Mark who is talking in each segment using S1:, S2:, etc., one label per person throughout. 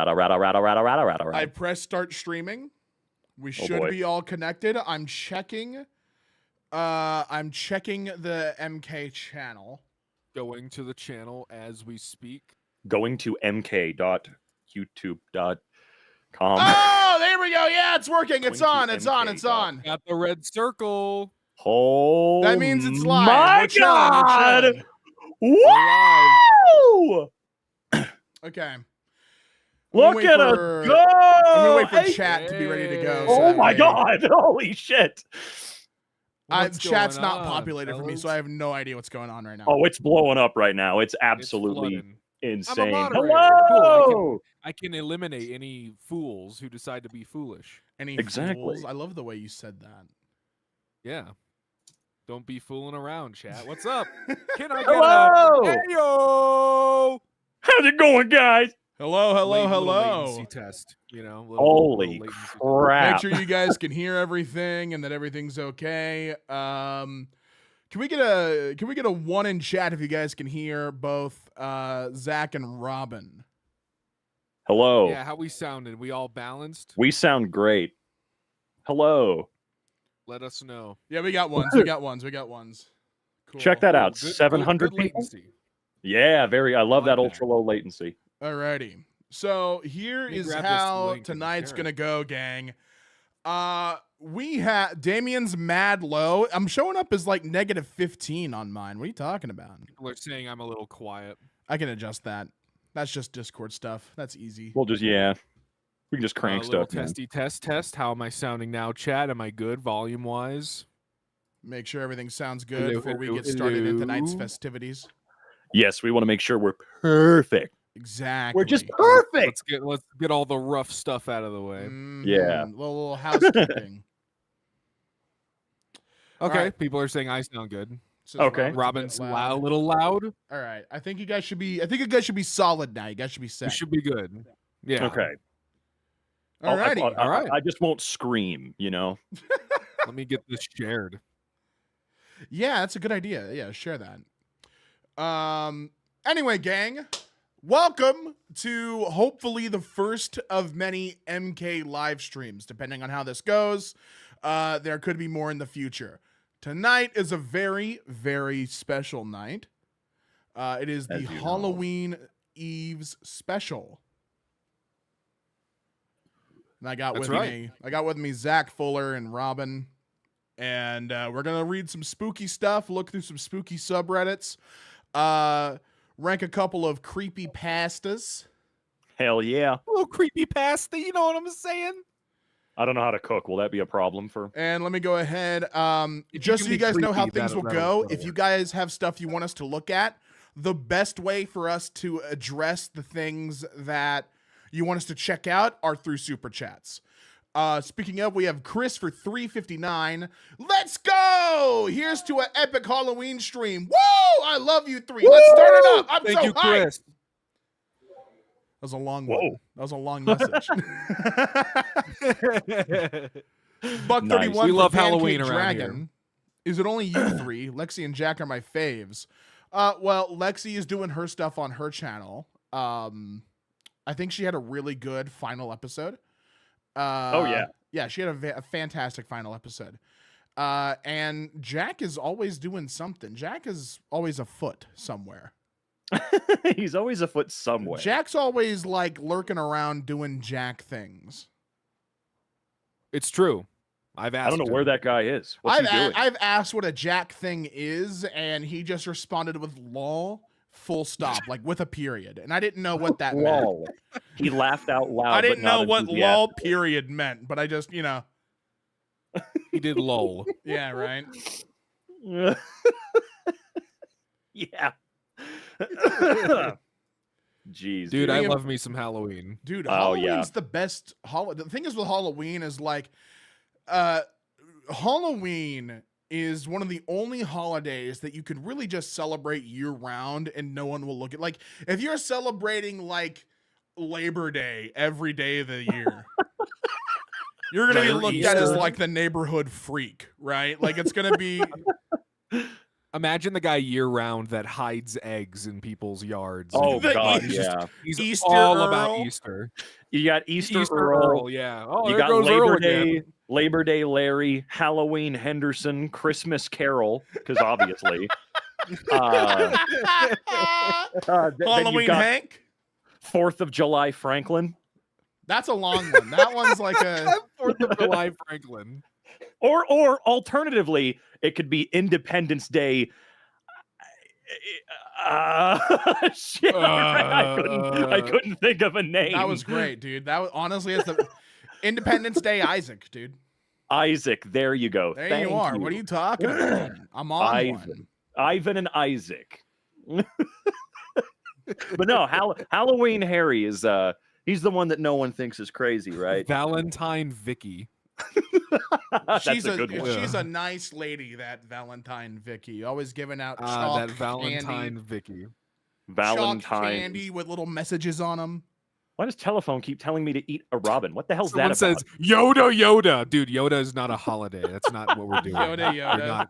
S1: I pressed start streaming. We should
S2: boy.
S1: be all connected. I'm checking the MK channel.
S3: Going to the channel as we speak.
S2: Going to mk.youtube.com.
S1: Oh, there we go. Yeah, it's working. It's on. It's on. It's on.
S3: Got the red circle.
S2: Oh,
S1: That means it's live.
S2: My
S1: We're chilling,
S2: God!
S1: we're chilling.
S2: Woo!
S1: Okay.
S2: Look at us go!
S1: I'm gonna wait for
S2: Hey!
S1: chat to be ready to go.
S2: Oh
S1: that
S2: my
S1: way-
S2: God! Holy shit!
S1: Chat's
S3: going
S1: not
S3: on,
S1: populated for me,
S3: fellas?
S1: so I have no idea what's going on right now.
S2: Oh, it's blowing up right now. It's
S3: It's
S2: absolutely
S3: flooding.
S2: insane.
S3: moderator.
S2: Hello!
S3: Cool. I can eliminate any fools who decide to be foolish.
S1: Any
S2: Exactly.
S1: fools? I love the way you said that.
S3: Yeah. Don't be fooling around, chat. What's up? Can I get
S2: Hello!
S3: a heyo?
S2: How's it going, guys?
S1: Hello, hello,
S3: Little
S1: hello.
S3: latency test, you know.
S2: Holy
S3: latency test.
S2: crap!
S1: Make sure you guys can hear everything and that everything's okay. Can we get a one in chat if you guys can hear both Zach and Robin?
S2: Hello.
S3: Yeah, how we sounded? We all balanced?
S2: We sound great. Hello.
S3: Let us know.
S1: Yeah, we got ones. We got ones. Cool.
S2: Check that out.
S3: Good-
S2: 700
S3: good
S2: people.
S3: latency.
S2: Yeah, very. I love
S3: like
S2: that
S3: that.
S2: ultra low latency.
S1: Alrighty. So here
S3: Let me
S1: is
S3: grab this
S1: how
S3: link and
S1: tonight's
S3: share
S1: gonna go, gang. We have Damien's mad low. I'm showing up as like -15 on mine. What are you talking about?
S3: People are saying I'm a little quiet.
S1: I can adjust that. That's just Discord stuff. That's easy.
S2: We'll just we can just crank
S3: Little
S2: stuff. man.
S3: testy test. How am I sounding now, chat? Am I good volume wise?
S1: Make sure everything sounds good
S3: Hello,
S1: before we
S3: hello,
S1: get started in tonight's
S3: hello.
S1: festivities.
S2: Yes, we want to make sure we're perfect.
S1: Exactly.
S2: We're just perfect.
S3: Let's get all the rough stuff out of the way.
S2: Yeah.
S1: Little housekeeping.
S3: Okay,
S1: right.
S3: people are saying I sound good.
S1: Says
S2: Okay.
S1: Robin's a bit
S3: Robin's a little loud.
S1: All right. I think you guys should be solid now. You guys should be
S3: We
S1: set.
S3: should be good. Yeah.
S2: Okay.
S1: Alrighty.
S3: All right.
S2: I just won't scream.
S3: Let me get this shared.
S1: Yeah, that's a good idea. Yeah, share that. Anyway, gang, welcome to hopefully the first of many MK live streams. Depending on how this goes, there could be more in the future. Tonight is a very, very special night. It is the
S2: As you know.
S1: Halloween Eve's special. And I got
S3: That's
S1: with me Zach Fuller and Robin. And we're gonna read some spooky stuff, look through some spooky subreddits, rank a couple of creepy pastas.
S2: Hell yeah.
S3: A little creepy pasta, you know what I'm saying?
S2: I don't know how to cook. Will that be a problem for?
S1: And let me go ahead.
S3: If
S1: Just
S3: you
S1: so
S3: can
S1: you
S3: be
S1: guys know how
S3: creepy,
S1: things will
S3: that'll
S1: go. If you guys have stuff you want us to look at, the best way for us to address the things that you want us to check out are through super chats. Speaking of, we have Chris for $3.59. Let's go! Here's to an epic Halloween stream. Woo! I love you three. Let's start it up. I'm
S3: Thank
S1: so
S3: you,
S1: hyped.
S3: Chris.
S1: That was a long
S2: Whoa.
S1: one. That was a long message. Buck
S2: Nice.
S1: 31
S3: We
S1: for
S3: love
S1: Pancake
S3: Halloween around
S1: Dragon. Is it only you three? Lexi and Jack are my faves. Well, Lexi is doing her stuff on her channel. I think she had a really good final episode.
S2: Oh, yeah.
S1: Yeah, she had a fantastic final episode. And Jack is always doing something. Jack is always afoot somewhere.
S2: He's always afoot somewhere.
S1: Jack's always like lurking around doing Jack things.
S3: It's true. I've asked.
S2: I don't know where that guy is. What's he doing?
S1: I've asked what a Jack thing is, and he just responded with lol, full stop, like with a period. And I didn't know what that meant.
S2: Lol. He laughed out loud.
S1: I didn't
S2: but not
S1: know what
S2: enthusiastic.
S1: lol period meant, but I just,
S3: He did lol.
S1: yeah, right.
S2: Yeah. Jeez,
S3: Dude, I
S1: Speaking of-
S3: love me some Halloween.
S1: Dude,
S2: Oh, yeah.
S1: Halloween's the best holiday. The thing is with Halloween is like, Halloween is one of the only holidays that you could really just celebrate year round and no one will look at. Like, if you're celebrating like Labor Day every day of the year, you're gonna be
S3: Or
S1: looked at as
S3: Easter.
S1: like the neighborhood freak, right? Like it's gonna be.
S3: Imagine the guy year-round that hides eggs in people's yards.
S2: Oh
S1: The
S2: God,
S1: East-
S2: yeah.
S3: He's
S1: Easter
S3: all about
S1: Earl?
S3: Easter.
S2: You got Easter,
S3: Easter
S2: Earl.
S3: yeah. Oh,
S2: You
S3: there
S2: got
S3: goes Earl
S2: Labor
S3: again.
S2: Day Larry, Halloween Henderson, Christmas Carol, because obviously. Then you
S1: Halloween
S2: got
S1: Hank.
S2: 4th of July Franklin,
S1: That's a long one. That one's like a
S3: 4th of July Franklin.
S2: or alternatively, it could be Independence Day. Shit, I couldn't think of a name.
S1: that was great, dude. That was honestly it's the Independence Day Isaac, dude.
S2: Isaac. There you go.
S1: There
S2: Thank
S1: you are. What are you talking about? I'm on
S2: Ivan.
S1: one.
S2: Ivan and Isaac. But no, Halloween Harry is he's the one that no one thinks is crazy, right?
S3: Valentine Vicky.
S2: That's
S1: she's
S2: a good one.
S1: She's a nice lady, that Valentine Vicky. Always giving out
S3: That
S1: chalk
S3: Valentine
S1: candy.
S3: Vicky.
S2: Valentine.
S1: Chalk candy with little messages on them.
S2: Why does telephone keep telling me to eat a robin? What the hell's
S3: Someone
S2: that
S3: says
S2: about?
S3: Yoda. Dude, Yoda is not a holiday. That's not what we're doing.
S1: Yoda.
S3: You're not,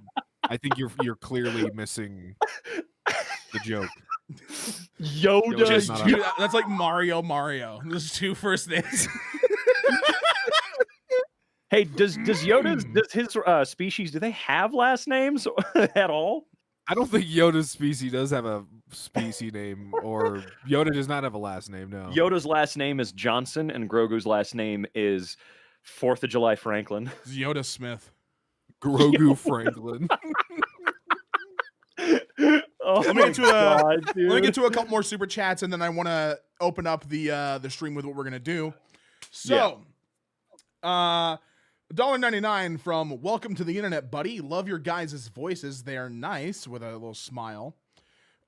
S3: I think you're clearly missing the joke.
S2: Yoda.
S3: Just not
S1: Dude, that's like Mario. Those two first names.
S2: Hey, does his species, do they have last names at all?
S3: I don't think Yoda's species does have a species name, or Yoda does not have a last name. No.
S2: Yoda's last name is Johnson, and Grogu's last name is 4th of July Franklin.
S1: It's Yoda Smith.
S3: Grogu Franklin.
S2: Oh
S1: Let me
S2: my
S1: get to
S2: God,
S1: Let me
S2: dude.
S1: get to a couple more super chats, and then I want to open up the stream with what we're gonna do. So, $1.99 from Welcome to the Internet, buddy. Love your guys' voices. They are nice, with a little smile.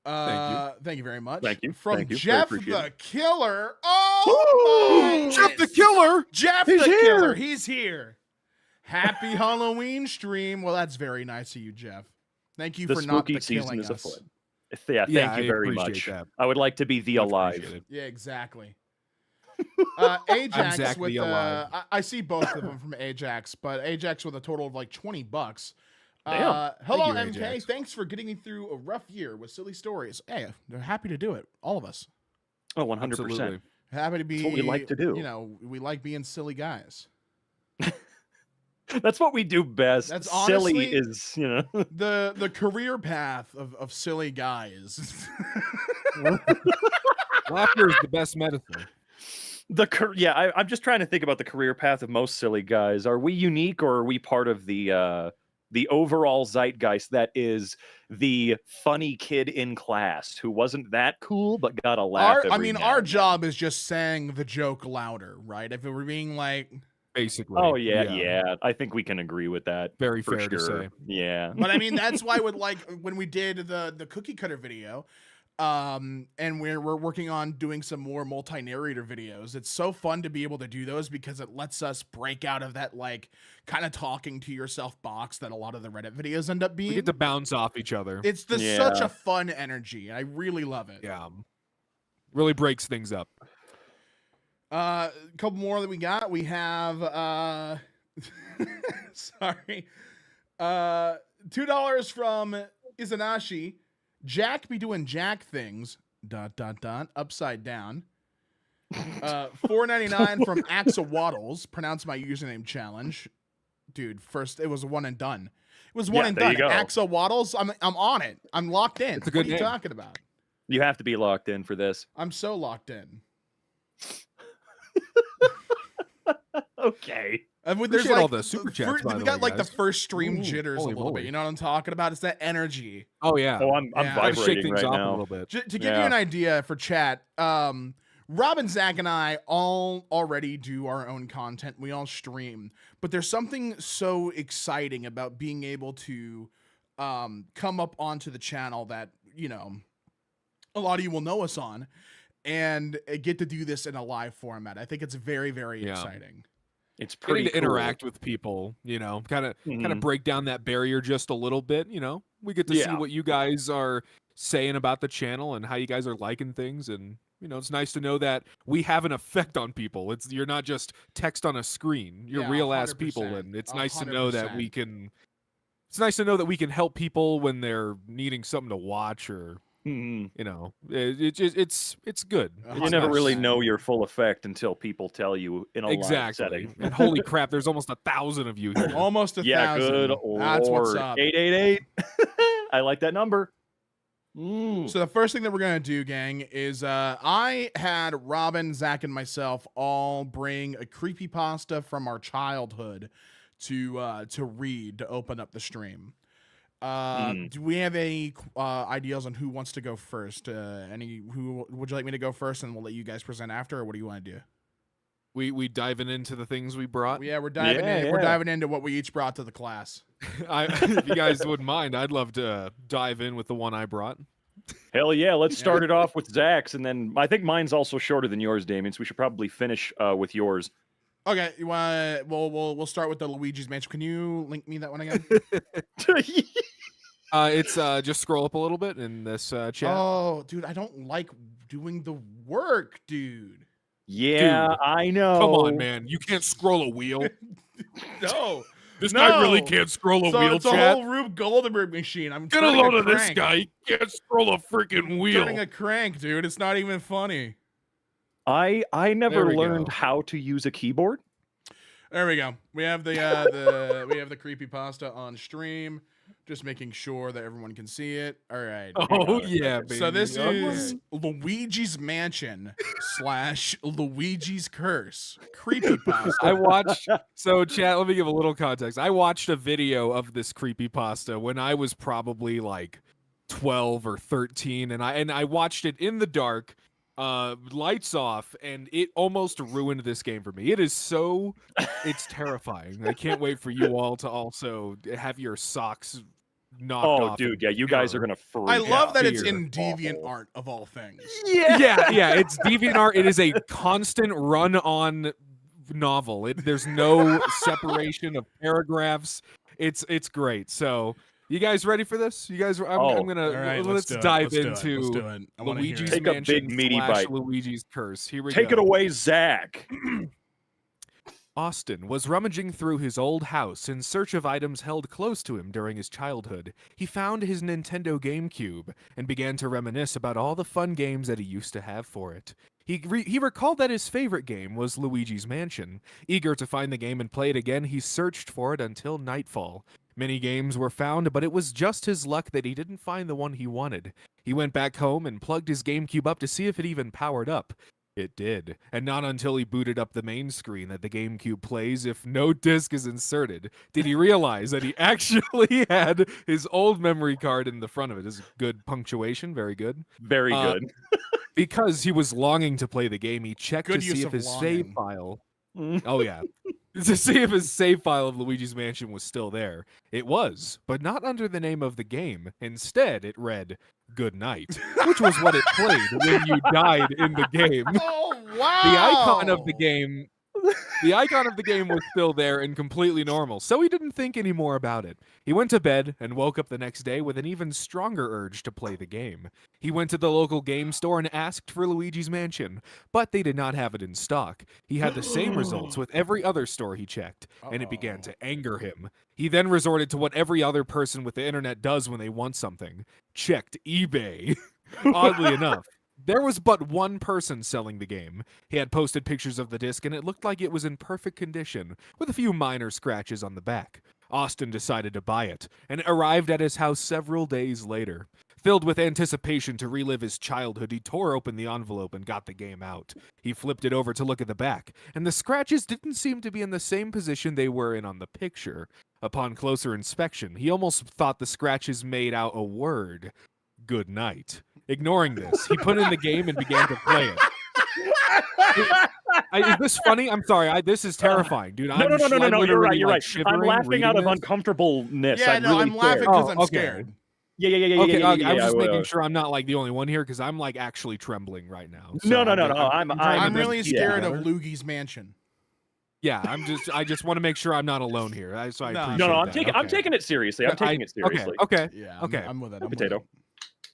S1: Thank you very much.
S2: Thank you.
S1: From
S2: Thank you. Very
S1: Jeff
S2: appreciated.
S1: the Killer. Oh, my
S3: Jeff the
S1: goodness.
S3: Killer.
S1: Jeff
S2: He's
S1: the
S2: here.
S1: Killer. He's here. Happy Halloween stream. Well, that's very nice of you, Jeff. Thank you
S2: The
S1: for not
S2: spooky
S1: the
S2: season
S1: killing
S2: is
S1: us.
S2: afoot. Yeah,
S3: Yeah,
S2: thank you
S3: I
S2: very
S3: appreciate
S2: much.
S3: that.
S2: I would like to be the
S3: Much
S2: alive.
S3: appreciated.
S1: Yeah, exactly. Ajax
S3: exactly
S1: with
S3: alive.
S1: I see both of them from Ajax, but Ajax with a total of like $20.
S2: Damn.
S1: Hello,
S3: Thank you,
S1: MK.
S3: Ajax.
S1: Thanks for getting me through a rough year with silly stories. Hey, they're happy to do it. All of us.
S2: Oh, 100%.
S3: Absolutely.
S1: Happy to be.
S2: That's what we like to do.
S1: You know, we like being silly guys.
S2: That's what we do best.
S1: That's
S2: Silly
S1: honestly-
S2: is, you know.
S1: The career path of silly guys.
S3: Laughter is the best medicine.
S2: I'm just trying to think about the career path of most silly guys. Are we unique, or are we part of the overall zeitgeist that is the funny kid in class who wasn't that cool but got a laugh? every now
S1: Our
S2: and then?
S1: job is just saying the joke louder, right? If it were being like,
S3: Basically.
S2: Oh yeah. I think we can agree with that.
S3: Very
S2: for
S3: fair to
S2: sure.
S3: say.
S2: Yeah.
S1: but I mean, that's why with like when we did the cookie cutter video, and we're working on doing some more multi-narrator videos. It's so fun to be able to do those because it lets us break out of that like kind of talking to yourself box that a lot of the Reddit videos end up
S3: We
S1: being.
S3: get to bounce off each other.
S1: It's
S2: Yeah.
S1: such a fun energy. I really love it.
S3: Yeah. Really breaks things up.
S1: A couple more that we got. We have sorry. $2 from Izanashi. Jack be doing Jack things. ... Upside down. $4.99 from Axawaddles. Pronounce my username challenge. Dude, first it was a one and done. It was one and
S2: there
S1: done.
S2: you go.
S1: Axawaddles. I'm on it. I'm locked in.
S3: It's a good
S1: what are you
S3: name.
S1: talking about?
S2: You have to be locked in for this.
S1: I'm so locked in.
S2: Okay.
S1: And
S3: Appreciate all the super chats, by
S1: we
S3: the
S1: got
S3: way,
S1: like
S3: guys.
S1: the first stream
S3: Ooh,
S1: jitters a
S3: holy
S1: little
S3: moly.
S1: bit. You know what I'm talking about? It's that energy.
S3: Oh yeah.
S2: Oh, I'm
S1: Yeah.
S3: Gotta shake
S2: vibrating
S3: things
S2: right
S3: off a
S2: now.
S3: little bit.
S1: To give you
S2: Yeah.
S1: an idea for chat, Rob and Zach and I all already do our own content. We all stream, but there's something so exciting about being able to come up onto the channel that, you know, a lot of you will know us on and get to do this in a live format. I think it's very, very
S3: Yeah.
S1: exciting.
S2: It's
S3: Getting
S2: pretty
S3: to
S2: cool.
S3: interact with people, you know, kind of
S2: Mhm.
S3: break down that barrier just a little bit, you know. We get to see
S2: Yeah.
S3: what you guys are saying about the channel and how you guys are liking things, and you know, it's nice to know that we have an effect on people. You're not just text on a screen. You're
S1: Yeah,
S3: real ass people,
S1: 100%,
S3: and it's nice to know that we
S1: 100%.
S3: can it's nice to know that we can help people when they're needing something to watch or
S2: Mhm.
S3: you know, it's good.
S2: You never really
S1: 100%.
S2: know your full effect until people tell you in a live
S3: Exactly.
S2: setting.
S3: And holy crap, there's almost 1,000 of you here.
S1: Almost 1,000.
S2: Yeah, good
S1: That's what's
S2: lord.
S1: up.
S2: 888. I like that number. Mm.
S1: So the first thing that we're gonna do, gang, is I had Robin, Zach, and myself all bring a creepypasta from our childhood to read to open up the stream. Do we have any ideas on who wants to go first? Who would you like me to go first, and we'll let you guys present after, or what do you want to do?
S3: We diving into the things we brought.
S1: Yeah, we're diving in.
S2: Yeah.
S1: We're diving into what we each brought to the class.
S3: If you guys wouldn't mind, I'd love to dive in with the one I brought.
S2: Hell yeah, let's start it off with Zach's, and then I think mine's also shorter than yours, Damien, so we should probably finish with yours.
S1: Okay, you want? We'll start with the Luigi's Mansion. Can you link me that one again?
S3: It's just scroll up a little bit in this chat.
S1: Oh, dude, I don't like doing the work, dude.
S2: Yeah,
S3: Dude,
S2: I know.
S3: Come on, man. You can't scroll a wheel.
S1: No,
S3: This guy really
S1: No.
S3: can't scroll a
S1: so
S3: wheel,
S1: it's a
S3: chat.
S1: whole Rube Goldberg machine. I'm
S3: Get a
S1: turning
S3: load of this
S1: crank.
S3: guy. He can't scroll a freaking wheel.
S1: Turning a crank, dude. It's not even funny.
S2: I
S3: There
S2: never
S3: we
S2: learned
S3: go.
S2: how to use a keyboard.
S1: There we go. We have the we have the creepypasta on stream. Just making sure that everyone can see it. All right.
S3: Oh yeah, baby.
S1: So this
S3: Okay.
S1: is Luigi's Mansion / Luigi's Curse creepypasta.
S3: I watched. So, chat. Let me give a little context. I watched a video of this creepypasta when I was probably like 12 or 13, and I watched it in the dark, lights off, and it almost ruined this game for me. It's terrifying. I can't wait for you all to also have your socks knocked off.
S2: Oh, dude,
S3: in
S2: yeah, you guys are
S3: terror.
S2: gonna freak
S1: I love
S2: out.
S1: that it's
S3: Fear.
S1: in Deviant
S2: Awful.
S1: Art of all things.
S3: Yeah, it's DeviantArt. It is a constant run-on novel. There's no separation of paragraphs. It's great. So, you guys ready for this? You guys, I'm gonna
S1: All right,
S3: let's
S1: do it.
S3: dive
S1: Let's do it. Let's
S3: into
S1: do it. I wanna hear
S3: Luigi's
S1: it.
S2: Take a
S3: Mansion
S2: big, meaty
S3: /
S2: bite.
S3: Luigi's Curse. Here we
S2: Take
S3: go.
S2: it away, Zach.
S3: Austin was rummaging through his old house in search of items held close to him during his childhood. He found his Nintendo GameCube and began to reminisce about all the fun games that he used to have for it. He recalled that his favorite game was Luigi's Mansion. Eager to find the game and play it again, he searched for it until nightfall. Many games were found, but it was just his luck that he didn't find the one he wanted. He went back home and plugged his GameCube up to see if it even powered up. It did, and not until he booted up the main screen that the GameCube plays if no disc is inserted did he realize that he actually had his old memory card in the front of it. This is good punctuation, very good.
S2: Very good.
S3: Because he was longing to play the game, he checked
S1: Good
S3: to
S1: use
S3: see
S1: of
S3: if his
S1: longing.
S3: save file.
S2: Mm.
S3: Oh yeah. To see if his save file of Luigi's Mansion was still there. It was, but not under the name of the game. Instead, it read "Good Night," which was what it played when you died in the game.
S1: Oh wow!
S3: The icon of the game was still there and completely normal, so he didn't think any more about it. He went to bed and woke up the next day with an even stronger urge to play the game. He went to the local game store and asked for Luigi's Mansion, but they did not have it in stock. He had the same results with every other store he checked, and it began to anger him. He then resorted to what every other person with the internet does when they want something: checked eBay. Oddly enough, there was but one person selling the game. He had posted pictures of the disc, and it looked like it was in perfect condition, with a few minor scratches on the back. Austin decided to buy it, and arrived at his house several days later. Filled with anticipation to relive his childhood, he tore open the envelope and got the game out. He flipped it over to look at the back, and the scratches didn't seem to be in the same position they were in on the picture. Upon closer inspection, he almost thought the scratches made out a word: "Good night." Ignoring this, he put in the game and began to play it. Is this funny? I'm sorry. This is terrifying, dude.
S2: No.
S3: I'm
S2: You're
S3: literally,
S2: right.
S3: like,
S2: You're right. I'm
S3: shivering
S2: laughing out of
S3: reading this.
S2: uncomfortableness.
S1: Yeah, no,
S2: really
S1: I'm laughing
S2: care.
S1: because
S3: Oh,
S1: I'm
S3: okay.
S1: scared.
S2: Yeah.
S3: Okay, I was
S2: yeah,
S3: just making
S2: well,
S3: sure I'm not like the only one here because I'm like actually trembling right now.
S2: No.
S3: I'm trying
S1: I'm
S3: to
S1: really
S3: just-
S1: scared
S2: yeah.
S1: of Luigi's Mansion.
S3: Yeah, I just want to make sure I'm not alone here. So I
S1: No.
S3: appreciate
S2: No,
S3: that.
S2: I'm
S3: Okay.
S2: taking it seriously. I'm taking it seriously.
S3: Okay.
S1: Yeah,
S3: Okay.
S1: I'm with it. I'm with
S2: Potato.
S1: it.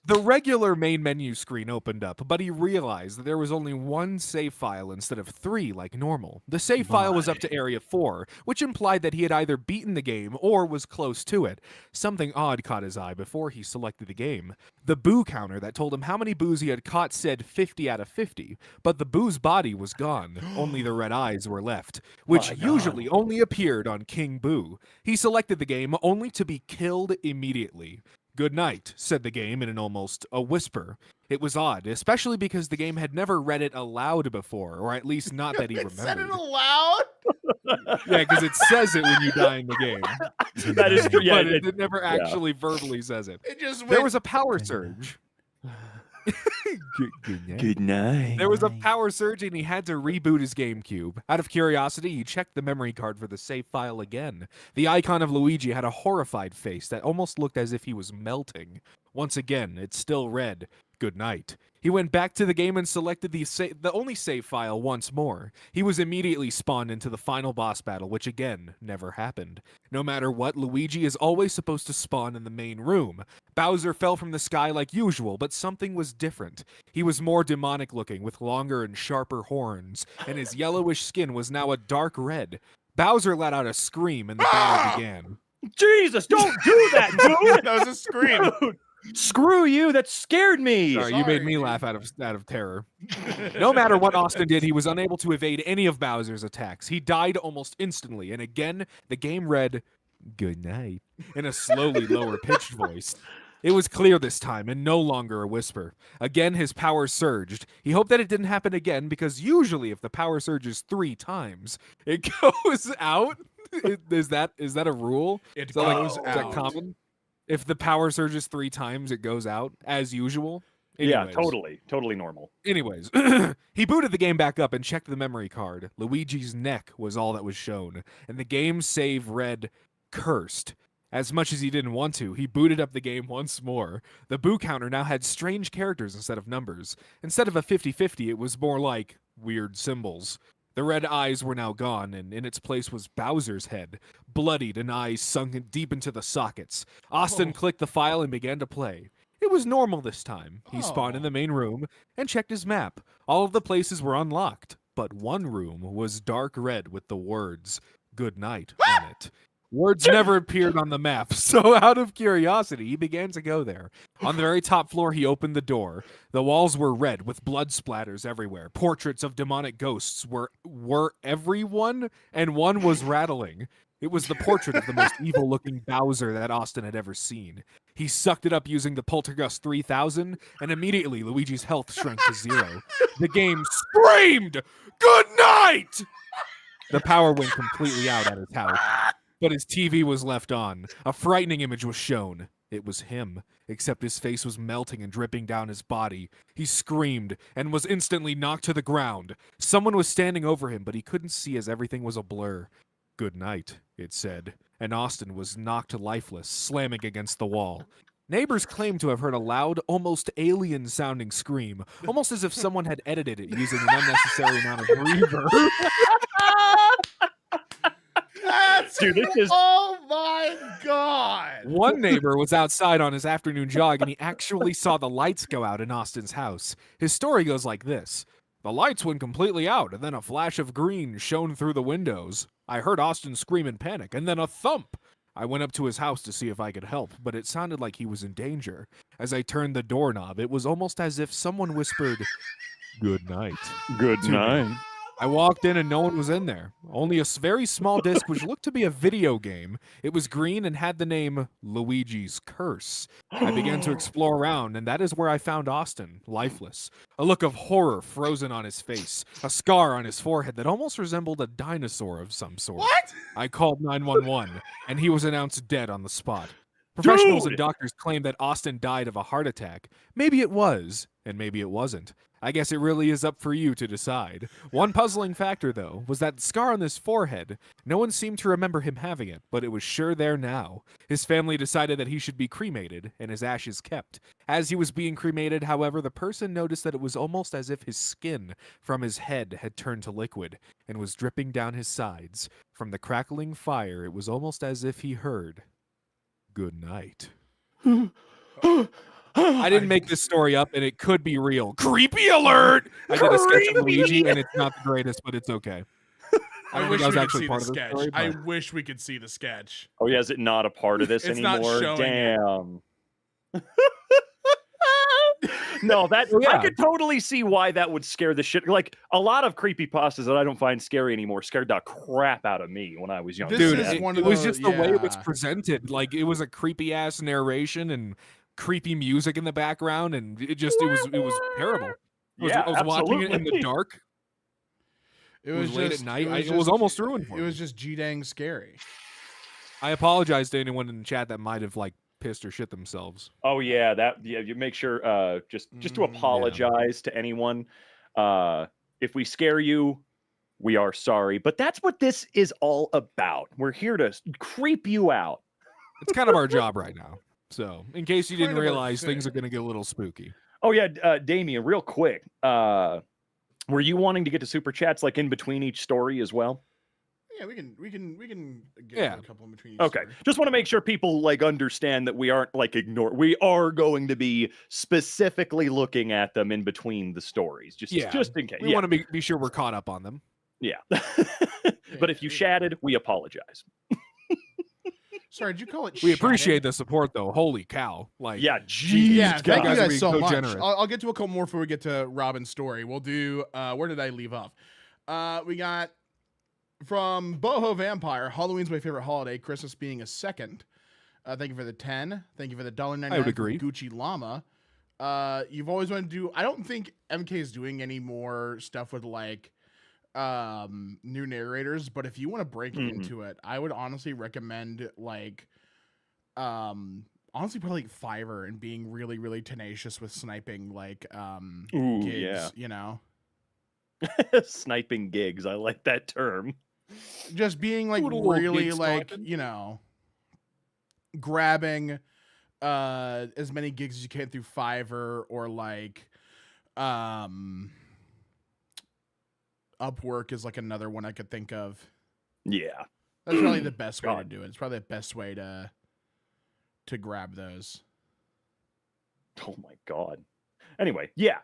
S3: The regular main menu screen opened up, but he realized that there was only one save file instead of 3 like normal. The save file was up to Area 4, which implied that he had either beaten the game or was close to it. Something odd caught his eye before he selected the game. The boo counter that told him how many boos he had caught said 50 out of 50, but the boo's body was gone. Only the red eyes were left, which usually only appeared on King Boo. He selected the game only to be killed immediately. "Good night," said the game in almost a whisper. It was odd, especially because the game had never read it aloud before, or at least not that he
S1: It said it
S3: remembered.
S1: aloud.
S3: Yeah, because it says it when you die in the game.
S2: That is true. Yeah,
S3: But it never actually verbally says it.
S1: It just
S3: There
S1: went,
S3: was a power surge.
S2: Good night.
S3: There was a power surge and he had to reboot his GameCube. Out of curiosity, he checked the memory card for the save file again. The icon of Luigi had a horrified face that almost looked as if he was melting. Once again, it still read, "Good night." He went back to the game and selected the only save file once more. He was immediately spawned into the final boss battle, which again never happened. No matter what, Luigi is always supposed to spawn in the main room. Bowser fell from the sky like usual, but something was different. He was more demonic looking, with longer and sharper horns, and his yellowish skin was now a dark red. Bowser let out a scream and the battle began.
S2: Jesus, don't do that, dude!
S1: That was a scream.
S2: Dude, screw you, that scared me.
S3: Sorry, you made me laugh out of terror. No matter what Austin did, he was unable to evade any of Bowser's attacks. He died almost instantly, and again, the game read, "Good night," in a slowly lower pitched voice. It was clear this time, and no longer a whisper. Again, his power surged. He hoped that it didn't happen again, because usually if the power surges 3 times, it goes out. Is that a rule?
S1: It
S3: Is that like-
S1: goes
S3: is that
S1: out.
S3: common? If the power surges 3 times, it goes out, as usual?
S2: Yeah,
S3: Anyways.
S2: totally normal.
S3: Anyways, he booted the game back up and checked the memory card. Luigi's neck was all that was shown, and the game save read, "Cursed." As much as he didn't want to, he booted up the game once more. The boo counter now had strange characters instead of numbers. Instead of a 50-50, it was more like weird symbols. The red eyes were now gone, and in its place was Bowser's head, bloodied and eyes sunk deep into the sockets. Austin clicked the file and began to play. It was normal this time. He spawned in the main room and checked his map. All of the places were unlocked, but one room was dark red with the words, "Good night" on it. Words never appeared on the map, so out of curiosity, he began to go there. On the very top floor, he opened the door. The walls were red with blood splatters everywhere. Portraits of demonic ghosts were everyone, and one was rattling. It was the portrait of the most evil-looking Bowser that Austin had ever seen. He sucked it up using the Poltergust 3000, and immediately Luigi's health shrank to 0. The game screamed, "Good night!" The power went completely out at his house, but his TV was left on. A frightening image was shown. It was him, except his face was melting and dripping down his body. He screamed and was instantly knocked to the ground. Someone was standing over him, but he couldn't see as everything was a blur. "Good night," it said, and Austin was knocked lifeless, slamming against the wall. Neighbors claimed to have heard a loud, almost alien-sounding scream, almost as if someone had edited it using an unnecessary amount of reverb.
S2: Dude, this is
S1: Oh my god!
S3: One neighbor was outside on his afternoon jog, and he actually saw the lights go out in Austin's house. His story goes like this. "The lights went completely out, and then a flash of green shone through the windows. I heard Austin scream in panic, and then a thump. I went up to his house to see if I could help, but it sounded like he was in danger. As I turned the doorknob, it was almost as if someone whispered, 'Good night.'
S2: good
S3: to me.
S2: night.
S3: I walked in and no one was in there. Only a very small disc which looked to be a video game. It was green and had the name Luigi's Curse. I began to explore around, and that is where I found Austin, lifeless. A look of horror frozen on his face, a scar on his forehead that almost resembled a dinosaur of some sort.
S1: What?
S3: I called 911, and he was announced dead on the spot. Professionals
S2: Dude!
S3: and doctors claim that Austin died of a heart attack. Maybe it was, and maybe it wasn't. I guess it really is up for you to decide. One puzzling factor, though, was that scar on his forehead. No one seemed to remember him having it, but it was sure there now. His family decided that he should be cremated, and his ashes kept. As he was being cremated, however, the person noticed that it was almost as if his skin from his head had turned to liquid and was dripping down his sides. From the crackling fire, it was almost as if he heard, 'Good night.'" I didn't make this story up, and it could be real. Creepy alert! I did a sketch of Luigi, and it's not the greatest, but it's okay.
S1: I
S3: don't
S1: wish
S3: think
S1: we
S3: I was
S1: could see
S3: actually
S1: the
S3: part of the
S1: sketch.
S3: story,
S1: I
S3: but-
S1: wish we could see the sketch.
S2: Oh yeah, is it not a part of this
S1: It's not
S2: anymore?
S1: showing it.
S2: Damn. No, that
S3: Oh, yeah.
S2: I could totally see why that would scare the shit. Like a lot of creepypastas that I don't find scary anymore scared the crap out of me when I was younger.
S1: This
S3: Dude,
S1: is
S3: it,
S1: one
S3: it
S1: of
S3: was
S1: the-
S3: just the way it was
S1: yeah.
S3: presented. Like it was a creepy ass narration and creepy music in the background, and it was terrible. I was watching it in the
S2: absolutely.
S3: dark.
S1: It
S3: was late at
S1: just
S3: night.
S1: It
S3: It was almost ruined for
S1: It was
S3: me.
S1: just g-dang scary.
S3: I apologize to anyone in the chat that might have like pissed or shit themselves.
S2: Oh yeah, you make sure just to
S1: Yeah.
S2: apologize to anyone. If we scare you, we are sorry. But that's what this is all about. We're here to creep you out.
S3: It's kind of our job right now. So, in case you didn't
S1: Kind of our
S3: realize, things
S1: thing.
S3: are going to get a little spooky.
S2: Oh yeah, Damien, real quick. Were you wanting to get to super chats like in between each story as well?
S1: Yeah, we can get
S3: Yeah.
S1: a couple in between. Each
S2: Okay.
S1: story.
S2: Just want to make sure people like understand that we aren't like we are going to be specifically looking at them in between the stories. Just in case.
S3: We
S2: Yeah.
S3: want to be sure we're caught up on them.
S2: Yeah. But if you shatted, we apologize.
S1: Sorry, did you call it?
S3: We
S1: shatted?
S3: appreciate the support, though. Holy cow! Like,
S2: Yeah,
S3: geez,
S2: jeez,
S1: Yeah,
S3: guys.
S1: thank you
S3: guys are
S1: guys
S3: being
S1: so
S3: so
S1: much.
S3: generous.
S1: I'll get to a couple more before we get to Robin's story. We'll do. Where did I leave off? We got from Boho Vampire. Halloween's my favorite holiday. Christmas being a second. Thank you for the 10. Thank you for the $1.99.
S3: I would agree.
S1: Gucci Llama. You've always wanted to do. I don't think MK is doing any more stuff with like new narrators, but if you want to break into it, I would honestly recommend like honestly probably like Fiverr and being really really tenacious with sniping like
S2: Ooh,
S1: gigs,
S2: yeah.
S1: you know,
S2: Sniping gigs. I like that term.
S1: just being like
S3: Little old
S1: really
S3: gig
S1: like
S3: sniping.
S1: you know, grabbing as many gigs as you can through Fiverr or like Upwork is like another one I could think of.
S2: Yeah.
S1: That's probably the best way to
S2: God.
S1: do it. It's probably the best way to grab those.
S2: Oh my god. Anyway, yeah.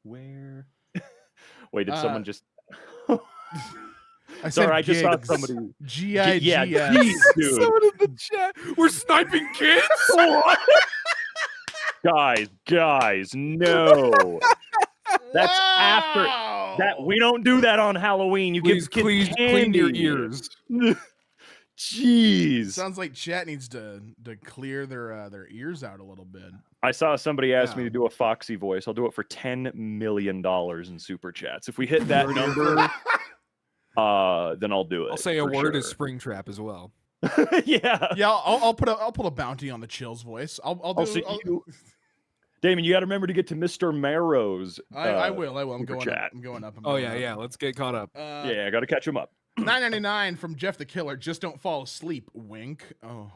S2: Where? Wait, did someone just?
S1: I
S2: Sorry, I just saw
S1: gigs.
S2: somebody.
S1: G-I-G-S.
S2: Yeah, jeez, dude.
S3: Someone in the chat. We're sniping kids.
S2: Guys, no. That's after that. We don't do that on Halloween. You
S3: Please,
S2: give
S3: please
S2: kids
S3: clean your
S2: candy.
S3: ears.
S2: Jeez.
S1: Sounds like chat needs to clear their ears out a little bit.
S2: I saw somebody ask me
S3: Yeah.
S2: to do a Foxy voice. I'll do it for $10 million in super chats. If we hit that number, then I'll do it.
S3: I'll say a
S2: for
S3: word as
S2: sure.
S3: Springtrap as well.
S2: Yeah.
S1: Yeah, I'll put a bounty on the Chills voice. I'll do.
S2: Also, Damon, you got to remember to get to Mr. Marrow's.
S1: I will. I'm
S2: super
S1: going up.
S2: chat.
S1: I'm going up.
S3: Oh yeah. Let's get caught up.
S2: Yeah, I got to catch him up.
S1: $9.99 from Jeff the Killer. Just don't fall asleep. Wink. Oh.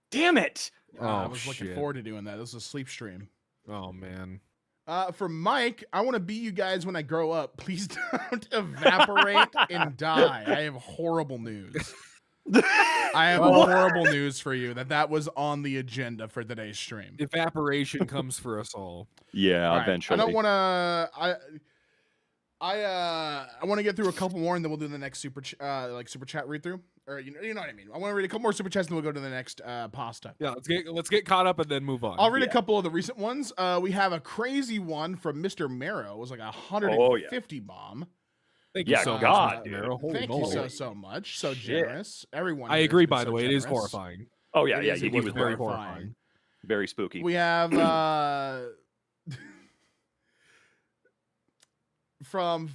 S2: Damn it.
S1: I
S3: Oh,
S1: was looking
S3: shit.
S1: forward to doing that. This is a sleep stream.
S3: Oh man.
S1: From Mike, I want to be you guys when I grow up. Please don't evaporate and die. I have horrible news. I have horrible news for you that was on the agenda for today's stream.
S3: Evaporation comes for us all.
S2: Yeah,
S1: All right,
S2: eventually.
S1: I don't want to. I want to get through a couple more and then we'll do the next super chat read through. Or you know what I mean. I want to read a couple more super chats and then we'll go to the next pasta.
S3: Yeah, let's get caught up and then move on.
S1: I'll read a couple of the recent ones. We have a crazy one from Mr. Marrow. It was like 150 bomb.
S3: Thank you
S2: Yeah,
S3: so much,
S2: God,
S3: Mr.
S2: dude.
S3: Marrow. Holy
S1: Thank you
S3: moly.
S1: so much. So
S2: Shit.
S1: generous. Everyone.
S3: I
S1: here has
S3: agree.
S1: been
S3: By
S1: so
S3: the way, it is
S1: generous.
S3: horrifying.
S2: Oh yeah,
S1: It
S2: yeah.
S1: is-
S2: He
S1: it
S2: was
S1: was
S2: very,
S3: very horrifying.
S2: very spooky.
S1: We have from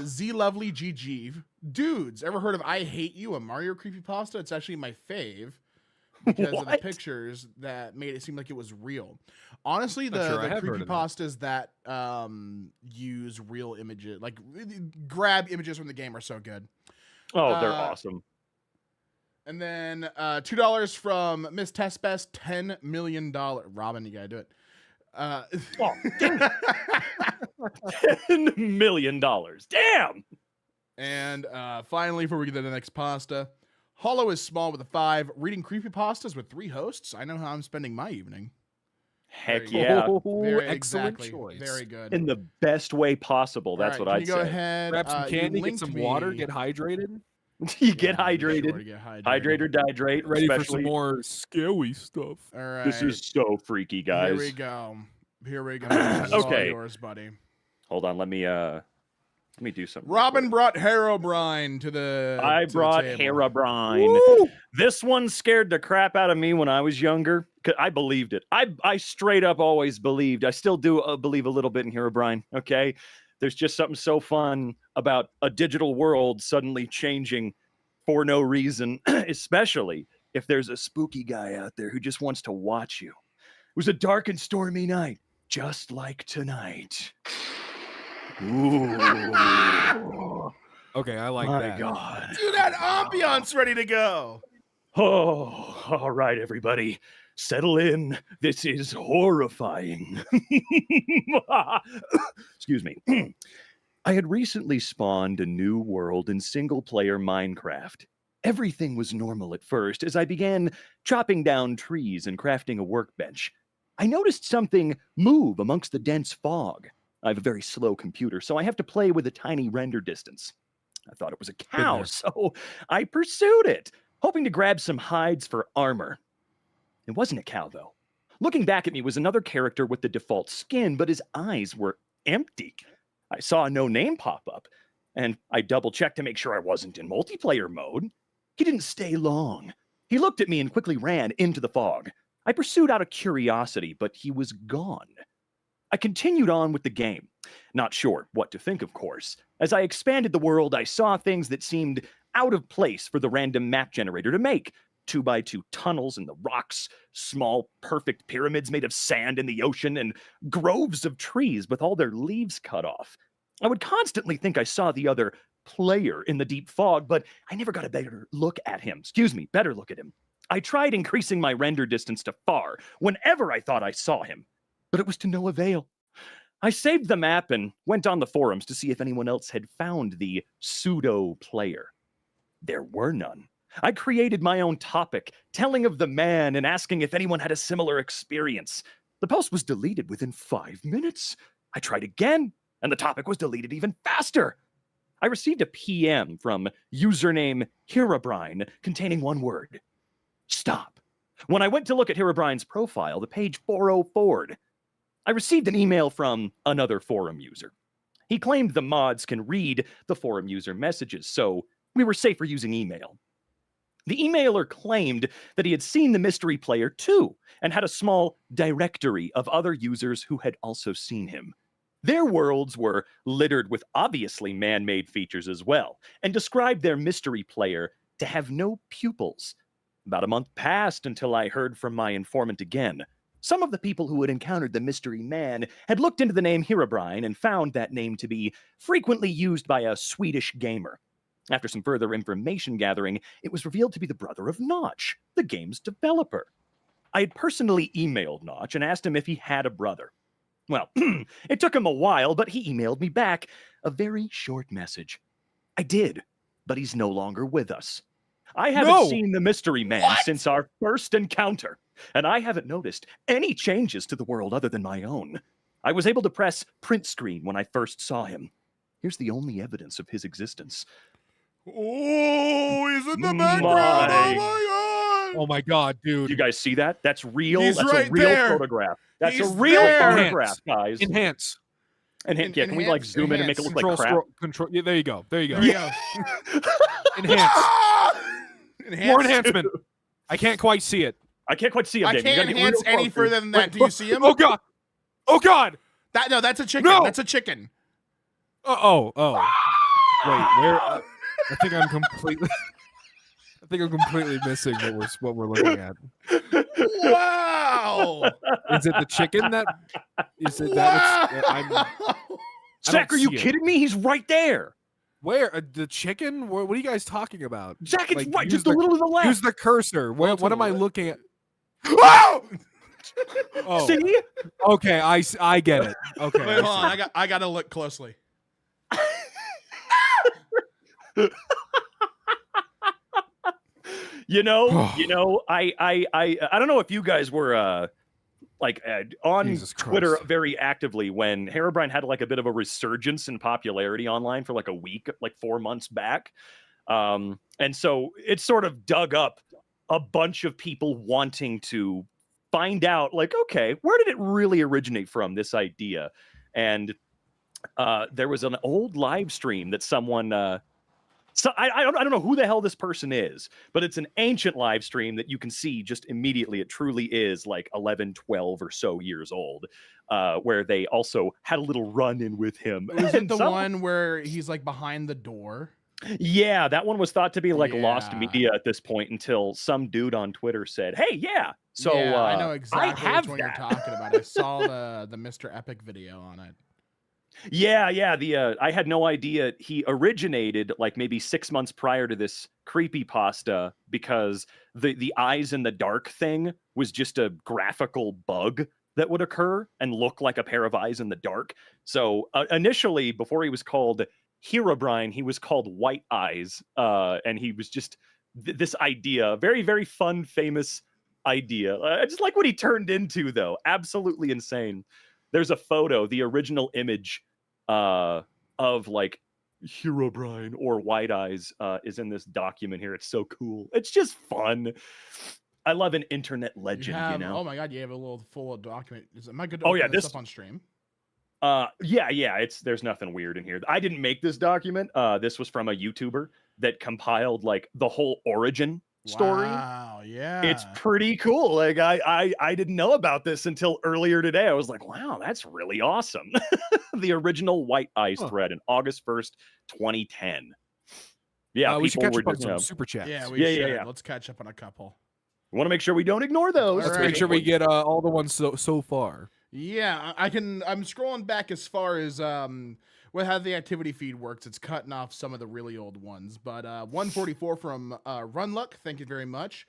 S1: Z Lovely GG. Dudes, ever heard of I Hate You, a Mario creepypasta? It's actually my fave because of the
S2: What?
S1: pictures that made it seem like it was real. Honestly,
S3: Not sure I
S1: the
S3: have heard of that.
S1: creepypastas that use real images, like grab images from the game, are so good.
S2: Oh, they're
S1: Uh,
S2: awesome.
S1: And then $2 from Miss Testbest, $10 million. Robin, you gotta do it.
S2: Oh, $10 million. Damn.
S1: And finally, before we get to the next pasta, Hollow is small with a 5. Reading creepypastas with 3 hosts. I know how I'm spending my evening.
S2: Heck
S1: There you
S2: yeah.
S3: Oh,
S1: Very
S3: excellent
S1: exactly.
S3: choice.
S1: Very good.
S2: In the best way possible. That's
S1: All right,
S2: what
S1: can
S2: I'd
S1: you go
S2: say.
S1: ahead?
S3: Grab some
S1: you
S3: candy, get
S1: linked
S3: some water,
S1: me-
S3: get hydrated.
S2: You get
S1: Yeah, be sure
S2: hydrated.
S1: to get hydrated.
S2: Hydrate or dihydrate,
S3: Get ready for some
S2: especially.
S3: more scary stuff.
S1: All right.
S2: This is so freaky, guys.
S1: Here we go. Here we go. This is all
S2: Okay.
S1: yours, buddy.
S2: Hold on, let me do something.
S1: Robin brought Herobrine to the.
S2: I
S1: to the
S2: brought
S1: table.
S2: Herobrine.
S3: Woo!
S2: This one scared the crap out of me when I was younger. 'Cause I believed it. I straight up always believed. I still do believe a little bit in Herobrine. Okay, there's just something so fun about a digital world suddenly changing for no reason, especially if there's a spooky guy out there who just wants to watch you. It was a dark and stormy night, just like tonight. Ooh.
S3: Okay, I like
S2: My
S3: that.
S2: God.
S1: Dude, that ambiance ready to go.
S2: Oh, all right, everybody. Settle in. This is horrifying. Excuse me. I had recently spawned a new world in single-player Minecraft. Everything was normal at first as I began chopping down trees and crafting a workbench. I noticed something move amongst the dense fog. I have a very slow computer, so I have to play with a tiny render distance. I thought it was a cow,
S3: there.
S2: so I pursued it, hoping to grab some hides for armor. It wasn't a cow, though. Looking back at me was another character with the default skin, but his eyes were empty. I saw a no name pop up, and I double-checked to make sure I wasn't in multiplayer mode. He didn't stay long. He looked at me and quickly ran into the fog. I pursued out of curiosity, but he was gone. I continued on with the game. Not sure what to think, of course. As I expanded the world, I saw things that seemed out of place for the random map generator to make. 2x2 tunnels in the rocks, small, perfect pyramids made of sand in the ocean, and groves of trees with all their leaves cut off. I would constantly think I saw the other player in the deep fog, but I never got a better look at him. Better look at him. I tried increasing my render distance to far whenever I thought I saw him, but it was to no avail. I saved the map and went on the forums to see if anyone else had found the pseudo player. There were none. I created my own topic, telling of the man and asking if anyone had a similar experience. The post was deleted within 5 minutes. I tried again, and the topic was deleted even faster. I received a PM from username Herobrine containing one word: stop. When I went to look at Herobrine's profile, the page 404'd. I received an email from another forum user. He claimed the mods can read the forum user messages, so we were safer using email. The emailer claimed that he had seen the mystery player too, and had a small directory of other users who had also seen him. Their worlds were littered with obviously man-made features as well, and described their mystery player to have no pupils. About a month passed until I heard from my informant again. Some of the people who had encountered the mystery man had looked into the name Herobrine and found that name to be frequently used by a Swedish gamer. After some further information gathering, it was revealed to be the brother of Notch, the game's developer. I had personally emailed Notch and asked him if he had a brother. Well, it took him a while, but he emailed me back a very short message. I did, but he's no longer with us. I haven't seen the mystery man since our first encounter, and I haven't noticed any changes to the world other than my own. I was able to press print screen when I first saw him. Here's the only evidence of his existence.
S1: Oh, he's in the background.
S3: Oh my God, dude.
S2: You guys see that? That's real.
S1: He's
S2: That's
S1: right
S2: a real
S1: there.
S2: photograph. That's
S1: He's
S2: a real
S1: there.
S2: photograph, guys.
S3: Enhance.
S2: And yeah, can we like zoom in and make it look like crap?
S3: Control. Yeah, there you go. There you go.
S1: There you go.
S3: Enhance. More
S1: Enhance.
S3: enhancement. I can't quite see it.
S2: I can't quite see him.
S1: I
S2: David. You
S1: can't
S2: gotta get
S1: enhance
S2: real
S1: any
S2: close.
S1: further than that. Do you see him?
S3: Oh God. Oh God.
S1: No, that's a chicken.
S3: No!
S1: That's a chicken.
S3: Oh. Wait, where? I think I'm completely. I think I'm completely missing what we're looking at.
S1: Wow.
S3: Is it the chicken that? Is it
S1: Wow.
S3: that?
S2: Zach, are you
S3: see it.
S2: kidding me? He's right there.
S3: Where the chicken? What are you guys talking about?
S2: Zach, it's
S3: Like,
S2: right,
S3: use
S2: just a little to the left.
S3: Use the cursor.
S1: Little
S3: What
S1: to
S3: am
S1: the
S3: I
S1: left.
S3: looking at?
S1: Whoa!
S3: Oh,
S2: See?
S3: okay. I get it. Okay.
S1: Wait, hold on. I gotta look closely.
S2: You know, I don't know if you guys were like on
S3: Jesus
S2: Twitter
S3: Christ.
S2: very actively when Herobrine had like a bit of a resurgence in popularity online for like a week, like 4 months back. And so it sort of dug up a bunch of people wanting to find out, like, okay, where did it really originate from, this idea? And there was an old live stream that someone so I don't know who the hell this person is, but it's an ancient live stream that you can see just immediately. It truly is like 11, 12 or so years old, where they also had a little run-in with him.
S1: Was it
S2: And
S1: the
S2: some-
S1: one where he's like behind the door?
S2: Yeah, that one was thought to be like lost
S1: Yeah.
S2: media at this point until some dude on Twitter said, "Hey, yeah." So
S1: yeah, I know exactly
S2: I have
S1: which one
S2: that.
S1: you're talking about. I saw the Mr. Epic video on it.
S2: Yeah. The I had no idea he originated like maybe 6 months prior to this creepypasta because the eyes in the dark thing was just a graphical bug that would occur and look like a pair of eyes in the dark. So initially, before he was called Herobrine, he was called White Eyes, and he was just this idea, very very fun, famous idea. I just like what he turned into, though. Absolutely insane. There's a photo, the original image of like Herobrine or White Eyes is in this document here. It's so cool. It's just fun. I love an internet legend, you know.
S1: Oh my god, you have a little full document. Am I good to
S2: Oh,
S1: open
S2: yeah,
S1: this
S2: this-
S1: up on stream?
S2: Yeah, it's there's nothing weird in here. I didn't make this document. This was from a YouTuber that compiled like the whole origin story.
S1: Wow, yeah.
S2: It's pretty cool. Like I didn't know about this until earlier today. I was like, wow, that's really awesome. The original White Eyes thread in August 1st, 2010. Yeah,
S3: we should
S2: people
S3: catch
S2: were
S3: up on
S2: just,
S3: some super chats.
S1: Yeah, we
S2: Yeah,
S1: should.
S2: yeah.
S1: Let's catch up on a couple.
S2: want to make sure we don't ignore those.
S1: Let's
S3: Let's make sure we get all the ones so far.
S1: Yeah, I can. I'm scrolling back as far as how the activity feed works. It's cutting off some of the really old ones, but 144 from Runluck. Thank you very much.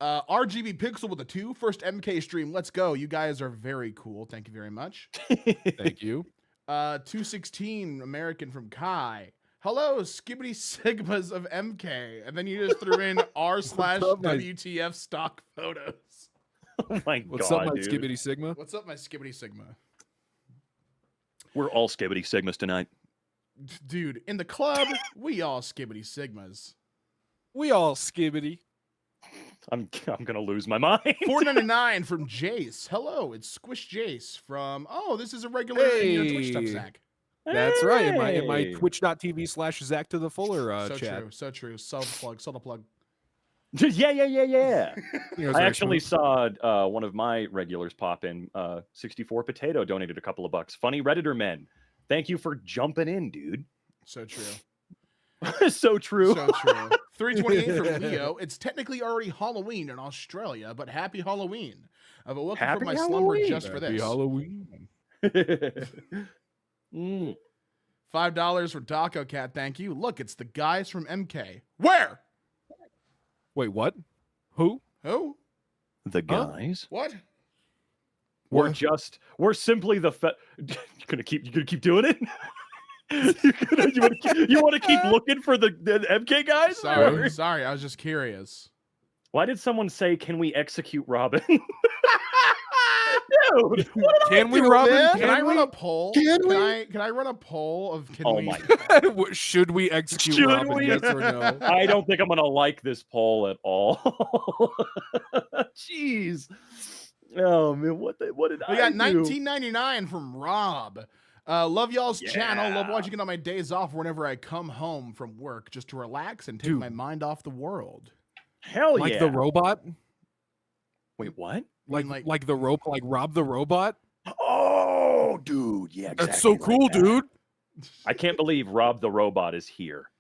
S1: RGB Pixel with a 2. First MK stream. Let's go. You guys are very cool. Thank you very much.
S3: Thank you.
S1: 216 American from Kai. Hello, Skibbity Sigmas of MK, and then you just threw in r/WTF stock photos.
S2: Oh my
S3: What's
S2: god,
S3: up, my
S2: dude.
S3: Skibbity Sigma?
S1: What's up, my Skibbity Sigma?
S2: We're all Skibbity Sigmas tonight.
S1: Dude, in the club, we all Skibbity Sigmas.
S3: We all Skibbity.
S2: I'm gonna lose my mind.
S1: 499 from Jace. Hello, it's Squish Jace from. Oh, this is a regular Twitch stuff,
S3: Hey.
S1: Zach.
S3: That's right. In my
S2: Hey.
S3: twitch.tv/Zach to the Fuller
S1: So
S3: chat.
S1: true, so true. Sell the plug.
S2: Yeah.
S3: You know, it's
S2: I
S3: very
S2: actually
S3: smooth.
S2: saw one of my regulars pop in. 64 Potato donated a couple of bucks. Funny Redditor men. Thank you for jumping in, dude.
S1: So true.
S2: So true.
S1: So true. 328 from Leo. It's technically already Halloween in Australia, but happy Halloween. I've awoken
S2: Happy
S1: from my
S2: Halloween.
S1: slumber just for
S3: Happy
S1: this.
S3: Halloween.
S2: Mm.
S1: $5 for Daco Cat. Thank you. Look, it's the guys from MK. Where?
S3: Wait, what? Who?
S1: Who?
S2: The
S3: Huh?
S2: guys.
S1: What?
S3: What?
S2: We're simply the you're gonna keep doing it. you want to keep looking for the MK guys?
S1: Sorry, sorry. I was just curious.
S2: Why did someone say, "Can we execute Robin"? Dude, what did
S3: Can we,
S2: do,
S3: Robin?
S2: man?
S1: Can I run a poll?
S3: Can we?
S1: Can I run a poll of can
S2: Oh
S1: we?
S2: my
S3: Should we execute
S2: Should
S3: Robin?
S2: we?
S3: Yes or no?
S2: I don't think I'm gonna like this poll at all. Jeez. Oh man, what did
S1: We got
S2: I do?
S1: 1999 from Rob. Love y'all's channel. Love
S2: Yeah.
S1: watching it on my days off whenever I come home from work just to relax and take
S3: Dude.
S1: my mind off the world.
S2: Hell
S3: Like
S2: yeah.
S3: the robot?
S2: Wait, what?
S3: Like the rope? Like Rob the robot?
S2: Oh, dude, yeah, exactly.
S3: That's so
S2: like
S3: cool,
S2: that.
S3: dude.
S2: I can't believe Rob the robot is here.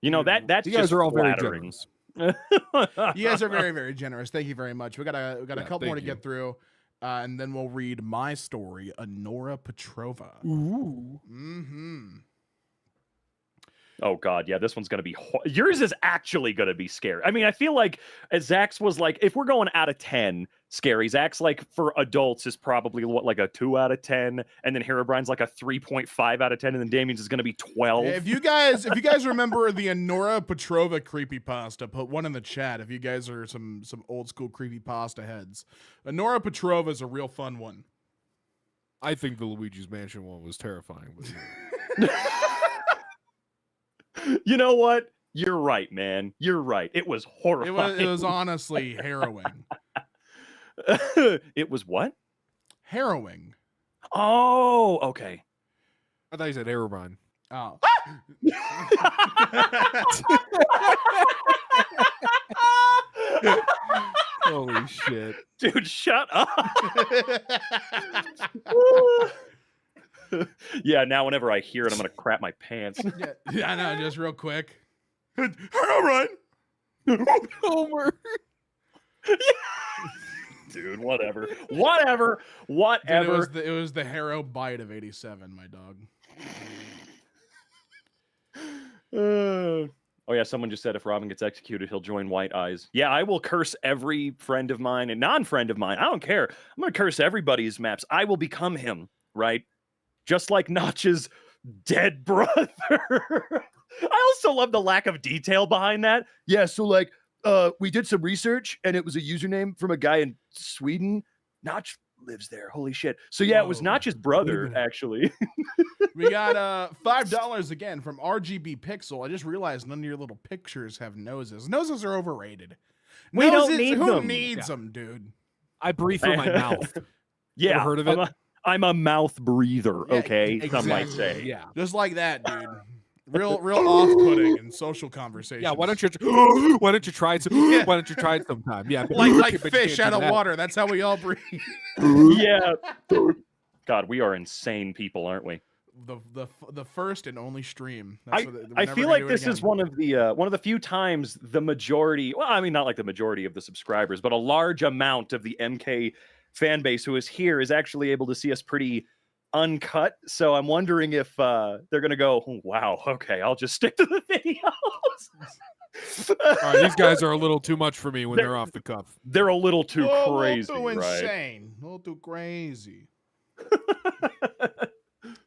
S2: You know that's
S3: You guys
S2: just
S3: are all very
S2: flattering.
S3: generous.
S1: You guys are very, very generous. Thank you very much. We got a
S3: Yeah,
S1: couple more to
S3: thank you.
S1: get through, and then we'll read my story, Anora Petrova.
S3: Ooh.
S1: Mm-hmm.
S2: Oh God, yeah, this one's gonna be. Yours is actually gonna be scary. I mean, I feel like Zach's was like, if we're going out of 10, scary. Zach's like for adults is probably what, like a 2 out of 10, and then Herobrine's like a 3.5 out of 10, and then Damien's is gonna be 12.
S1: If you guys remember the Anora Petrova creepypasta, put one in the chat. If you guys are some old school creepypasta heads, Anora Petrova is a real fun one.
S3: I think the Luigi's Mansion one was terrifying. But
S2: You know what? You're right, man. You're right. It was horrifying.
S1: It was honestly harrowing.
S2: It was what?
S1: Harrowing.
S2: Oh, okay.
S3: I thought you said Herobrine.
S1: Oh.
S3: Holy shit.
S2: Dude, shut up. Yeah, now whenever I hear it, I'm gonna crap my pants.
S1: Yeah, I know, just real quick. Herobrine.
S3: Homer.
S2: Dude, whatever. Whatever. Whatever.
S1: Dude, it was the Harrow bite of 87, my dog.
S2: Oh yeah, someone just said if Robin gets executed, he'll join White Eyes. Yeah, I will curse every friend of mine and non-friend of mine. I don't care. I'm gonna curse everybody's maps. I will become him, right? Just like Notch's dead brother. I also love the lack of detail behind that. Yeah, so like we did some research and it was a username from a guy in Sweden. Notch lives there. Holy shit. So yeah, it was
S1: Whoa.
S2: Notch's brother, actually.
S1: We got $5 again from RGB Pixel. I just realized none of your little pictures have noses. Noses are overrated.
S2: We don't need
S1: who
S2: them.
S1: needs them, dude?
S3: I breathe through my mouth.
S2: Yeah.
S3: Ever heard of it?
S2: I'm a mouth breather,
S1: Yeah,
S2: okay? Some might
S1: exactly.
S2: say.
S3: Yeah.
S1: Just like that, dude. Real off-putting in social conversations.
S3: Yeah, why don't you try it
S1: Yeah.
S3: why don't you try it sometime? Yeah, but
S1: like
S3: but you
S1: fish
S3: can't
S1: out
S3: do
S1: of
S3: that.
S1: water? That's how we all breathe.
S2: Yeah. God, we are insane people, aren't we?
S1: The first and only stream.
S2: I feel like this is one of the few times the majority, well, I mean, not like the majority of the subscribers, but a large amount of the MK fan base who is here is actually able to see us pretty uncut. So I'm wondering if they're going to go, oh, wow, okay, I'll just stick to the videos.
S3: All right, these guys are a little too much for me when they're off the cuff.
S2: They're a little too crazy,
S1: A little too
S2: right?
S1: insane. A little too crazy.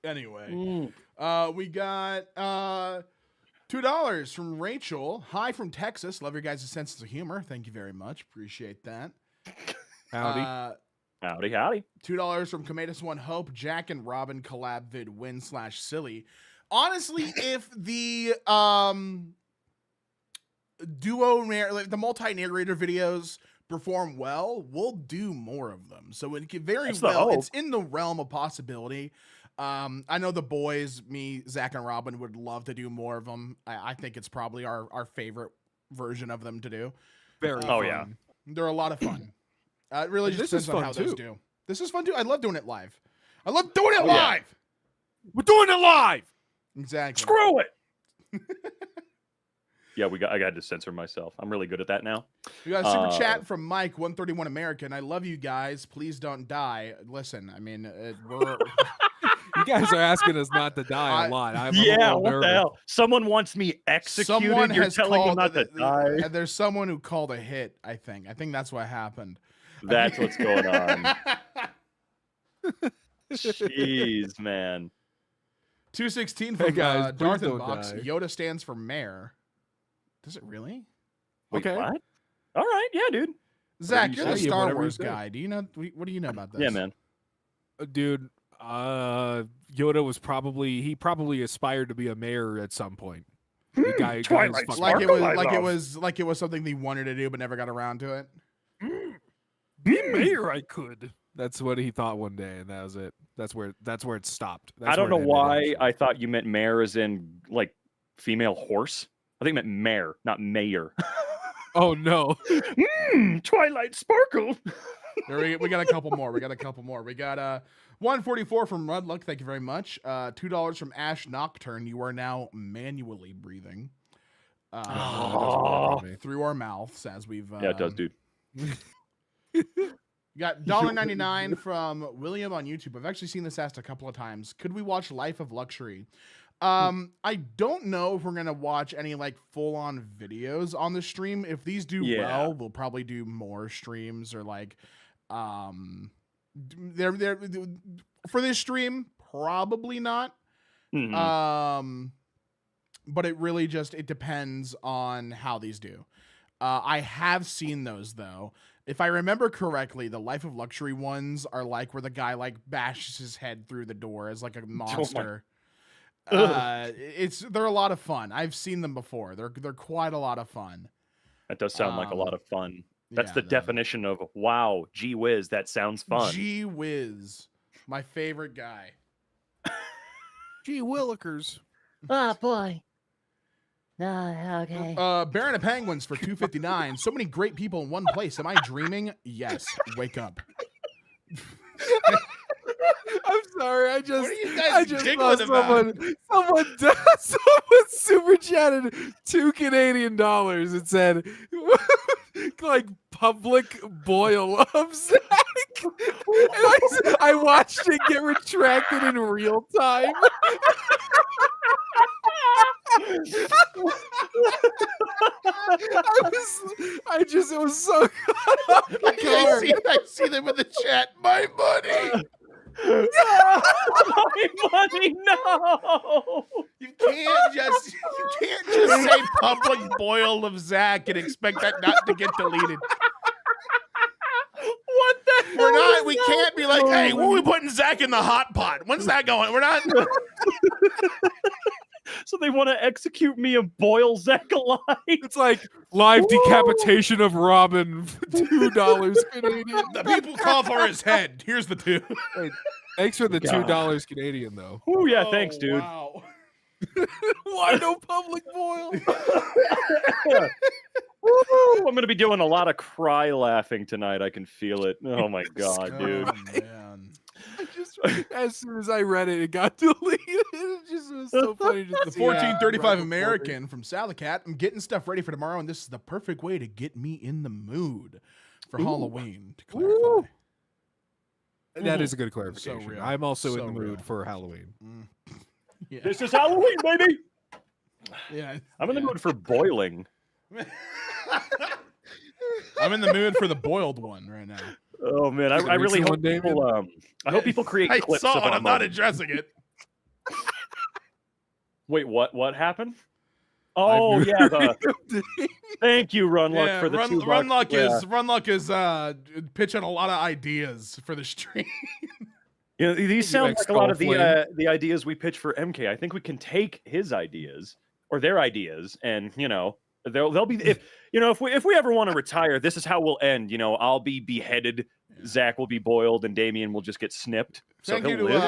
S1: Anyway, we got $2 from Rachel. Hi from Texas. Love your guys' senses of humor. Thank you very much. Appreciate that.
S3: Howdy.
S2: Howdy.
S1: $2 from Cometus One Hope. Jack and Robin collab vid win/silly. Honestly, if the the multi-narrator videos perform well, we'll do more of them. So it could very well. It's in the realm of possibility. I know the boys, me, Zach, and Robin would love to do more of them. I think it's probably our favorite version of them to do.
S3: Very
S2: Oh
S3: fun.
S2: yeah.
S1: They're a lot of fun. It really just
S3: This is
S1: depends on
S3: fun,
S1: how those
S3: too.
S1: do. This is fun too. I love doing it live. I love doing it
S2: Oh, yeah.
S1: live.
S3: We're doing it live.
S1: Exactly.
S2: Screw it. Yeah, I got to censor myself. I'm really good at that now.
S1: We got a super chat from Mike 131 American. I love you guys. Please don't die. Listen, I mean, we're
S3: You guys are asking us not to die a lot. I'm a
S2: Yeah,
S3: little
S2: what
S3: nervous.
S2: the hell? Someone wants me executed.
S1: someone
S2: You're
S1: has
S2: telling
S1: called
S2: them not to die.
S1: and there's someone who called a hit. I think that's what happened.
S2: That's what's going on. Jeez, man.
S1: 216
S3: Hey,
S1: from
S3: guys, please
S1: Darth
S3: don't
S1: Box.
S3: die.
S1: Yoda stands for mayor. Does it really?
S2: Wait,
S3: Okay.
S2: what? All right, yeah, dude.
S1: Zach,
S2: you
S1: you're
S2: say.
S1: the
S3: Yeah,
S1: Star
S3: whatever you
S1: Wars
S3: say.
S1: guy. Do you know? What do you know about this?
S2: Yeah, man.
S3: Dude, Yoda was probably aspired to be a mayor at some point. The guy
S2: Twilight
S3: was
S1: Like
S3: fucking-
S1: it
S2: Sparkle,
S1: was,
S2: I
S1: like it
S2: love.
S1: was, like it was something they wanted to do but never got around to it.
S3: be mayor. I could. That's what he thought one day, and that was it. That's where it stopped. That's
S2: I don't
S3: where
S2: know
S3: it ended,
S2: why
S3: actually.
S2: I thought you meant mare as in like female horse. I think it meant mare, not mayor.
S3: Oh no.
S2: Twilight Sparkle.
S1: There we got a couple more. We got 144 from Rudluck. Thank you very much. $2 from Ash Nocturne. You are now manually breathing
S2: Oh.
S1: through our mouths as we've.
S2: Yeah, it does, dude.
S1: You got $1.99 from William on YouTube. I've actually seen this asked a couple of times. Could we watch Life of Luxury? I don't know if we're gonna watch any like full-on videos on the stream. If these do
S2: Yeah.
S1: well, we'll probably do more streams or like, they're for this stream, probably not.
S2: Mhm.
S1: But it really just it depends on how these do. I have seen those though. If I remember correctly, the Life of Luxury ones are like where the guy like bashes his head through the door as like a monster.
S2: Ugh.
S1: They're a lot of fun. I've seen them before. They're quite a lot of fun.
S2: That does sound like a lot of fun. That's
S1: Yeah,
S2: the
S1: no.
S2: definition of wow, gee whiz, that sounds fun.
S1: Gee whiz, my favorite guy.
S3: Gee willikers.
S4: Oh boy. Okay.
S1: Baron of Penguins for 259. So many great people in one place. Am I dreaming? Yes. Wake up.
S3: I'm sorry. I
S1: What are
S3: just
S1: you guys
S3: I just
S1: giggling
S3: saw
S1: about?
S3: someone super chatted $2 Canadian. It said like public boil of Zach. And I watched it get retracted in real time. It was so
S1: I see them in the chat. My money.
S2: My money, no.
S1: You can't just say public boil of Zach and expect that not to get deleted.
S2: What the hell?
S1: We can't be like, hey, when are we putting Zach in the hot pot? When's that going? We're not.
S2: So they want to execute me and boil Zach alive.
S3: It's like live decapitation of Robin, $2 Canadian.
S1: The people call for his head. Here's the two.
S3: Thanks for the
S2: God.
S3: $2 Canadian though.
S2: Oh yeah, thanks, dude.
S1: Wow.
S3: Why no public boil?
S2: Woo, I'm gonna be doing a lot of cry laughing tonight. I can feel it. Oh my god, dude.
S1: Oh, man.
S3: As soon as I read it, it got deleted. It was so funny. Just
S1: The
S3: to see how
S1: 1435
S3: Robin
S1: American from Salacat. I'm getting stuff ready for tomorrow, and this is the perfect way to get me in the mood for Halloween. To clarify.
S3: Woo. That is a good clarification.
S1: real.
S3: I'm also
S1: So
S3: in the mood
S1: real.
S3: for Halloween.
S1: Yeah.
S2: This is Halloween, baby.
S1: Yeah.
S2: I'm in the mood for boiling.
S1: I'm in the mood for the boiled one right now.
S2: Oh man, I
S3: Is it a
S2: really
S3: recent
S2: hope
S3: one, David?
S2: people. I hope people create
S1: I
S2: clips
S1: saw
S2: of
S1: it.
S2: our
S1: I'm not
S2: moment.
S1: addressing it.
S2: Wait, what? What happened? Oh yeah, thank you, Runluck, for the $2.
S1: Runluck is pitching a lot of ideas for the stream.
S2: You know, these
S3: You
S2: sound
S3: like
S2: like a lot of
S3: Skullflame?
S2: the ideas we pitch for MK. I think we can take his ideas or their ideas, and they'll be if we ever want to retire, this is how we'll end. I'll be beheaded, Zach will be boiled, and Damien will just get snipped. So
S1: Thank you
S2: he'll
S1: to
S2: live.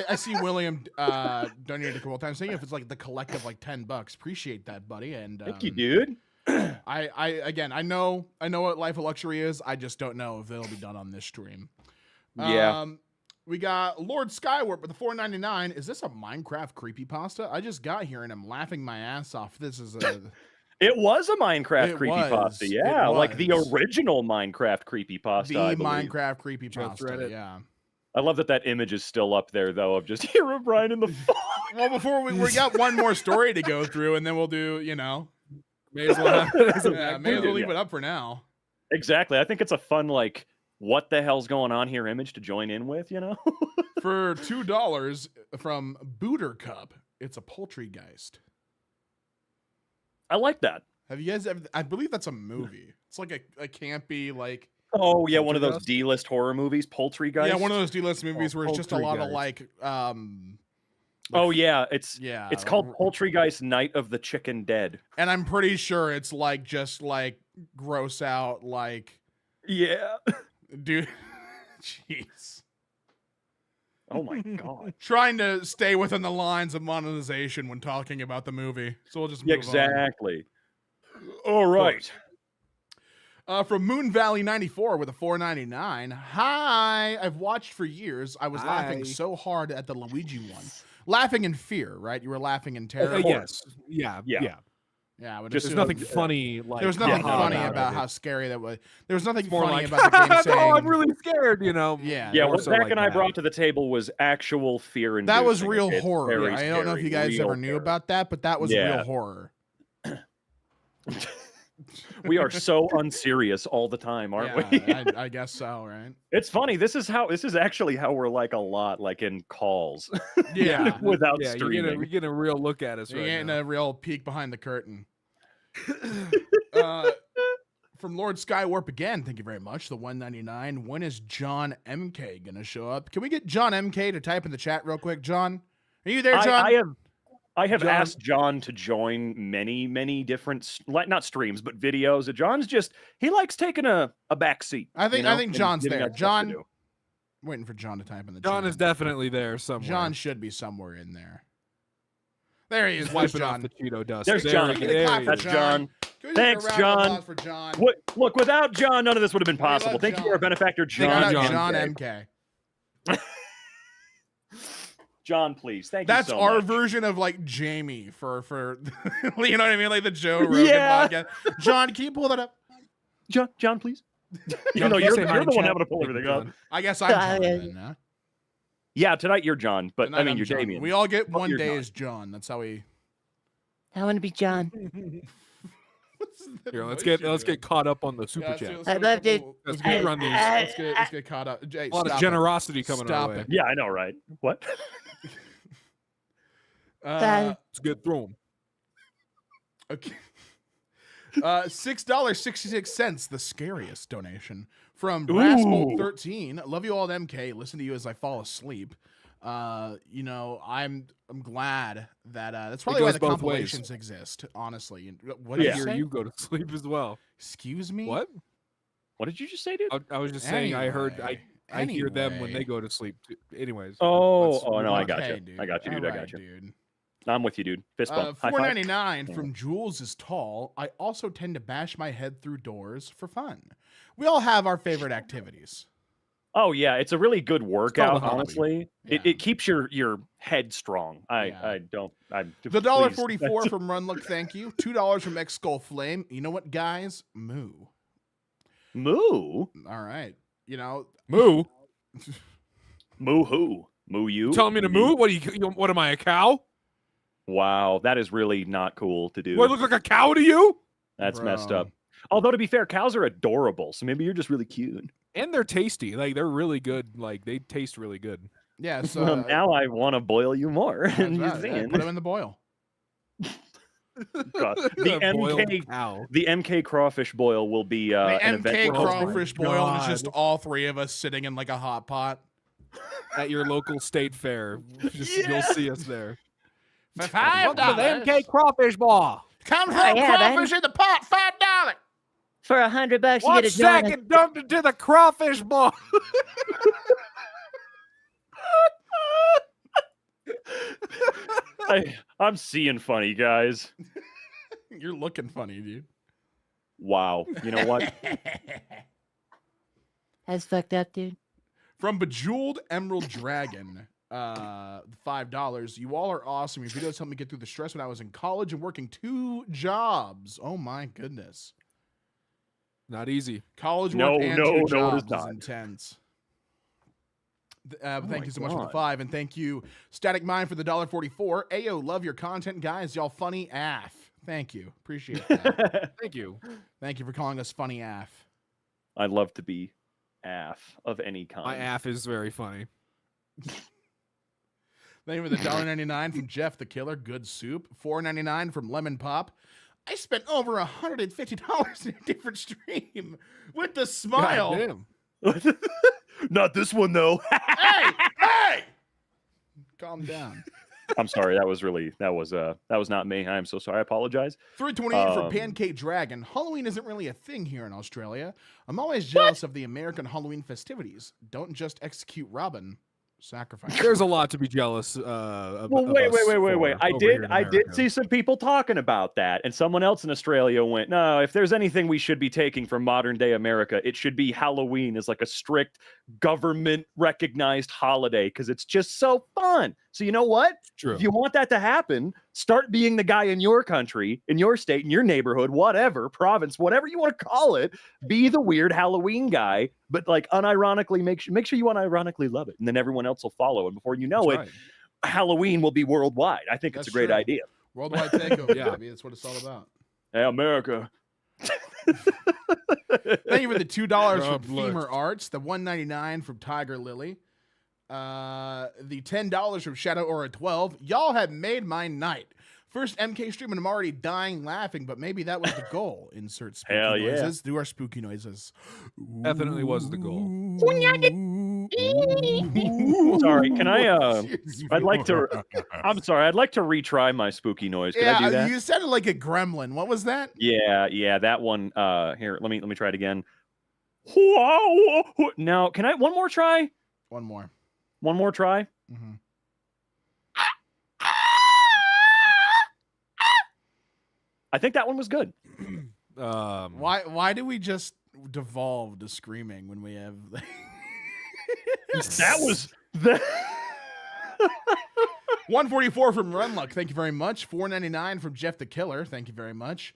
S1: I see William donated a couple times. Saying if it's like the collective like $10, appreciate that, buddy. And
S2: Thank you, dude.
S1: I know what Life of Luxury is. I just don't know if it'll be done on this stream.
S2: Yeah.
S1: We got Lord Skywarp with the $4.99. Is this a Minecraft creepypasta? I just got here and I'm laughing my ass off. This is a
S2: It was a Minecraft
S1: It
S2: creepypasta,
S1: was.
S2: yeah,
S1: It
S2: like the
S1: was.
S2: original Minecraft creepypasta.
S1: the
S2: I believe.
S1: Minecraft creepypasta.
S3: Reddit.
S1: Yeah.
S2: I love that image is still up there, though, of just Herobrine in the fog.
S1: Well, before we got one more story to go through, and then we'll do
S3: May as well have it as a
S1: may as well leave
S2: Yeah.
S1: it up for now.
S2: Exactly. I think it's a fun, like, what the hell's going on here image to join in with,
S1: For $2 from Booter Cup, it's a Poultrygeist.
S2: I like that.
S1: Have you guys ever? I believe that's a movie. It's like a campy like.
S2: Oh, yeah, one of those
S3: Poltergeist?
S2: D-list horror movies, Poultrygeist.
S1: Yeah, one of those D-list movies where it's just a lot of
S3: Poultrygeist.
S2: Oh, yeah, it's
S1: yeah.
S2: called Poultrygeist Night of the Chicken Dead.
S1: And I'm pretty sure it's like just like gross out like
S2: Yeah.
S1: dude. Jeez.
S2: Oh, my God.
S1: Trying to stay within the lines of monetization when talking about the movie. So we'll just move
S2: Exactly. All right.
S1: From Moon Valley 94 with a $4.99. Hi, I've watched for years. I was laughing
S3: Hi.
S1: so hard at the Luigi one. Laughing in fear, right? You were laughing in terror.
S2: Of course.
S3: Yes. Yeah.
S2: Yeah.
S3: Yeah.
S1: Yeah, but
S2: Just
S3: There's
S1: it's-
S3: nothing funny like.
S1: there was nothing
S2: no,
S1: funny
S2: no,
S1: about
S3: it.
S1: how scary that was. There was nothing
S3: It's more
S1: funny
S3: like,
S1: about the game saying.
S3: "Oh, I'm really scared," you know.
S1: Yeah.
S2: Yeah,
S3: more
S2: what
S3: so
S2: Zach
S3: like
S2: and I
S3: that.
S2: brought to the table was actual fear and
S1: That was real horror.
S2: Very
S1: I don't know if you
S2: scary,
S1: guys
S2: real
S1: ever knew
S2: terror.
S1: about that, but that was
S2: Yeah.
S1: real horror.
S2: We are so unserious all the time, aren't we?
S1: Yeah, I guess so, right?
S2: It's funny. This is actually how we're like a lot, like in calls.
S1: Yeah.
S2: Without
S3: yeah,
S2: streaming.
S3: you're getting a real look at us
S1: You're
S3: right
S1: getting
S3: now.
S1: a real peek behind the curtain. From Lord Skywarp again, thank you very much. The 199. When is John Emkay gonna show up? Can we get John Emkay to type in the chat real quick, John? Are you there, John?
S2: I have
S3: John-
S2: asked John to join many different not streams but videos. John's he likes taking a back seat.
S1: I think
S2: and
S1: John's
S2: giving
S1: there.
S2: us stuff to
S1: John,
S2: do.
S1: waiting for John to type in the
S3: John
S1: chat.
S3: is definitely there somewhere.
S1: John should be somewhere in there. There he is.
S3: He's
S1: There's
S3: wiping off
S1: John.
S3: the Cheeto dust.
S2: There's
S3: There
S2: John.
S3: he-
S1: Give me a
S3: there
S1: clap
S3: he
S1: for
S3: is.
S2: That's John.
S1: Can we get
S2: Thanks,
S1: a round of
S2: John.
S1: applause for John.
S2: Look, without John, none of this would have been possible.
S1: love
S2: Thank you to
S1: John.
S2: our benefactor,
S1: Thank
S2: John.
S1: you,
S3: John
S1: John
S2: Emkay.
S1: MK.
S2: John, please. Thank
S1: That's
S2: you so
S1: our
S2: much.
S1: version of like Jamie for you know what I mean, like the Joe Rogan
S2: Yeah.
S1: podcast. John, can you pull that up?
S2: John, please.
S3: John,
S2: No,
S3: can you
S2: you're
S3: say hi
S2: the
S3: in
S2: one
S3: chat?
S2: having to pull
S3: Thank
S2: everything
S3: you,
S2: up.
S3: John.
S1: I guess I'm John then, huh?
S2: Yeah, tonight you're John, but
S1: Tonight
S2: I mean
S1: I'm
S2: you're
S1: John.
S2: Damien.
S1: We all get
S2: Oh,
S1: one
S2: you're
S1: day
S2: John.
S1: as John. That's how we.
S4: I want to be John.
S3: Here, let's get caught up on the super chat.
S4: I loved it.
S3: Let's
S1: get
S3: get run these.
S1: Let's get caught up. Jay,
S3: A lot of
S1: stop
S3: generosity coming
S1: Stop
S3: our way.
S1: it.
S2: Yeah, I know, right? What?
S1: it.
S3: Let's get through 'em.
S1: Okay. $6.66, the scariest donation from Rascal13. Love you all at MK. Listen to you as I fall asleep. You know, I'm glad that that's probably why
S3: goes
S1: the
S3: both
S1: compilations exist. Honestly, what
S3: I
S1: did you
S3: hear
S1: say?
S3: you go to sleep as well.
S1: Excuse me.
S3: What?
S2: What did you just say, dude?
S3: I was just saying. I heard. I hear them when
S1: Anyway.
S3: they go to sleep. Anyways.
S2: Oh,
S3: let's move
S2: no, I
S3: on.
S2: got
S1: Okay,
S2: you.
S1: dude.
S2: I got you, dude.
S1: All
S2: I got
S1: right,
S2: you.
S1: dude.
S2: I'm with you, dude. Fist bump. High five.
S1: $4.99 from Jules is tall. I also tend to bash my head through doors for fun. We all have our favorite activities.
S2: Oh yeah, it's a really good
S3: called
S2: workout.
S3: a hobby.
S2: Honestly,
S1: Yeah.
S2: it keeps your head strong.
S1: Yeah.
S2: I don't.
S1: The $1.44 from Runlook, thank you. $2 from X Skull Flame. You know what, guys? Moo.
S2: Moo.
S1: All right. You know,
S3: Moo.
S2: Moo who? Moo you?
S3: Telling me to moo? What what am I, a cow?
S2: Wow, that is really not cool to do.
S3: Do I look like a cow to you?
S2: That's messed
S1: Bro.
S2: up. Although to be fair, cows are adorable, so maybe you're just really cute.
S3: And they're tasty. Like they're really good. Like they taste really good.
S1: yeah, so
S2: Well, now I want to boil you more.
S1: that's
S2: And
S1: right, yeah, put them in the boil.
S2: God. The
S3: A boiled
S2: MK
S3: cow.
S2: the MK crawfish boil will be
S1: The
S2: an
S1: MK
S2: event. we're hosting.
S1: crawfish boil, and it's just
S3: God.
S1: all three of us sitting in like a hot pot.
S3: At your local state fair. You'll see us there.
S1: For
S3: Welcome to the MK Crawfish Ball.
S1: Come
S4: Oh,
S1: from
S4: yeah,
S1: crawfish in the pot, $5.
S4: For $100, you get
S3: One
S4: a join.
S3: second dumped into the crawfish ball.
S2: I'm seeing funny, guys.
S1: You're looking funny, dude.
S2: Wow. You know what?
S4: That's fucked up, dude.
S1: From Bejeweled Emerald Dragon, $5. You all are awesome. Your videos helped me get through the stress when I was in college and working 2 jobs. Oh my goodness.
S3: Not easy.
S1: College work
S2: No,
S1: and
S2: no,
S1: 2
S2: no, it
S1: jobs
S2: is
S1: is
S2: not.
S1: intense.
S2: Oh
S1: Thank
S2: my
S1: you so much for the
S2: God.
S1: 5, and thank you, Static Mind, for the $1.44. Ayo, love your content, guys. Y'all funny AF. Thank you. Appreciate that.
S3: Thank you.
S1: Thank you for calling us funny AF.
S2: I'd love to be AF of any kind.
S3: My AF is very funny.
S1: Thank you for the $1.99 from Jeff the Killer. Good soup. $4.99 from Lemon Pop. I spent over $150 in a different stream with the smile.
S3: God damn.
S2: Not this one though.
S1: Hey! Calm down.
S2: I'm sorry. That was not me. I am so sorry. I apologize.
S1: 328 for
S2: Um,
S1: Pancake Dragon. Halloween isn't really a thing here in Australia. I'm always jealous of the American Halloween festivities. Don't just execute Robin. Sacrifice.
S3: There's a lot to be jealous of.
S2: Well,
S3: of
S2: wait.
S3: us
S2: I
S3: for over here
S2: did.
S3: in
S2: I did
S3: America.
S2: see some people talking about that, and someone else in Australia went, "No, if there's anything we should be taking from modern day America, it should be Halloween as like a strict government recognized holiday because it's just so fun." So you know what?
S3: True.
S2: If you want that to happen, start being the guy in your country, in your state, in your neighborhood, whatever, province, whatever you want to call it. Be the weird Halloween guy, but like unironically make sure you unironically love it. And then everyone else will follow. And before you know
S3: That's
S2: it,
S3: right.
S2: Halloween will be worldwide. I think
S1: That's
S2: it's a great
S1: true.
S2: idea.
S1: Worldwide takeover,
S3: Yeah.
S1: baby. That's what it's all about.
S2: Hey, America.
S1: Thank you for the $2
S3: God
S1: from
S3: bless.
S1: Femur Arts, the $1.99 from Tiger Lily, the $10 from Shadow Aura 12. Y'all have made my night. First MK stream and I'm already dying laughing, but maybe that was the goal. Insert spooky
S2: Hell yeah.
S1: noises. Do our spooky noises.
S3: Definitely was the goal.
S2: Sorry, can I I'd like to I'm sorry, I'd like to retry my spooky noise. Could I do
S1: Yeah,
S2: that?
S1: you sounded like a gremlin. What was that?
S2: Yeah, that one. Here, let me try it again. Now, can I one more try?
S1: One more.
S2: One more try?
S1: Mhm.
S2: I think that one was good.
S1: Why do we just devolve to screaming when we have
S2: That was the
S1: 144 from Runluck, thank you very much. 499 from Jeff the Killer, thank you very much.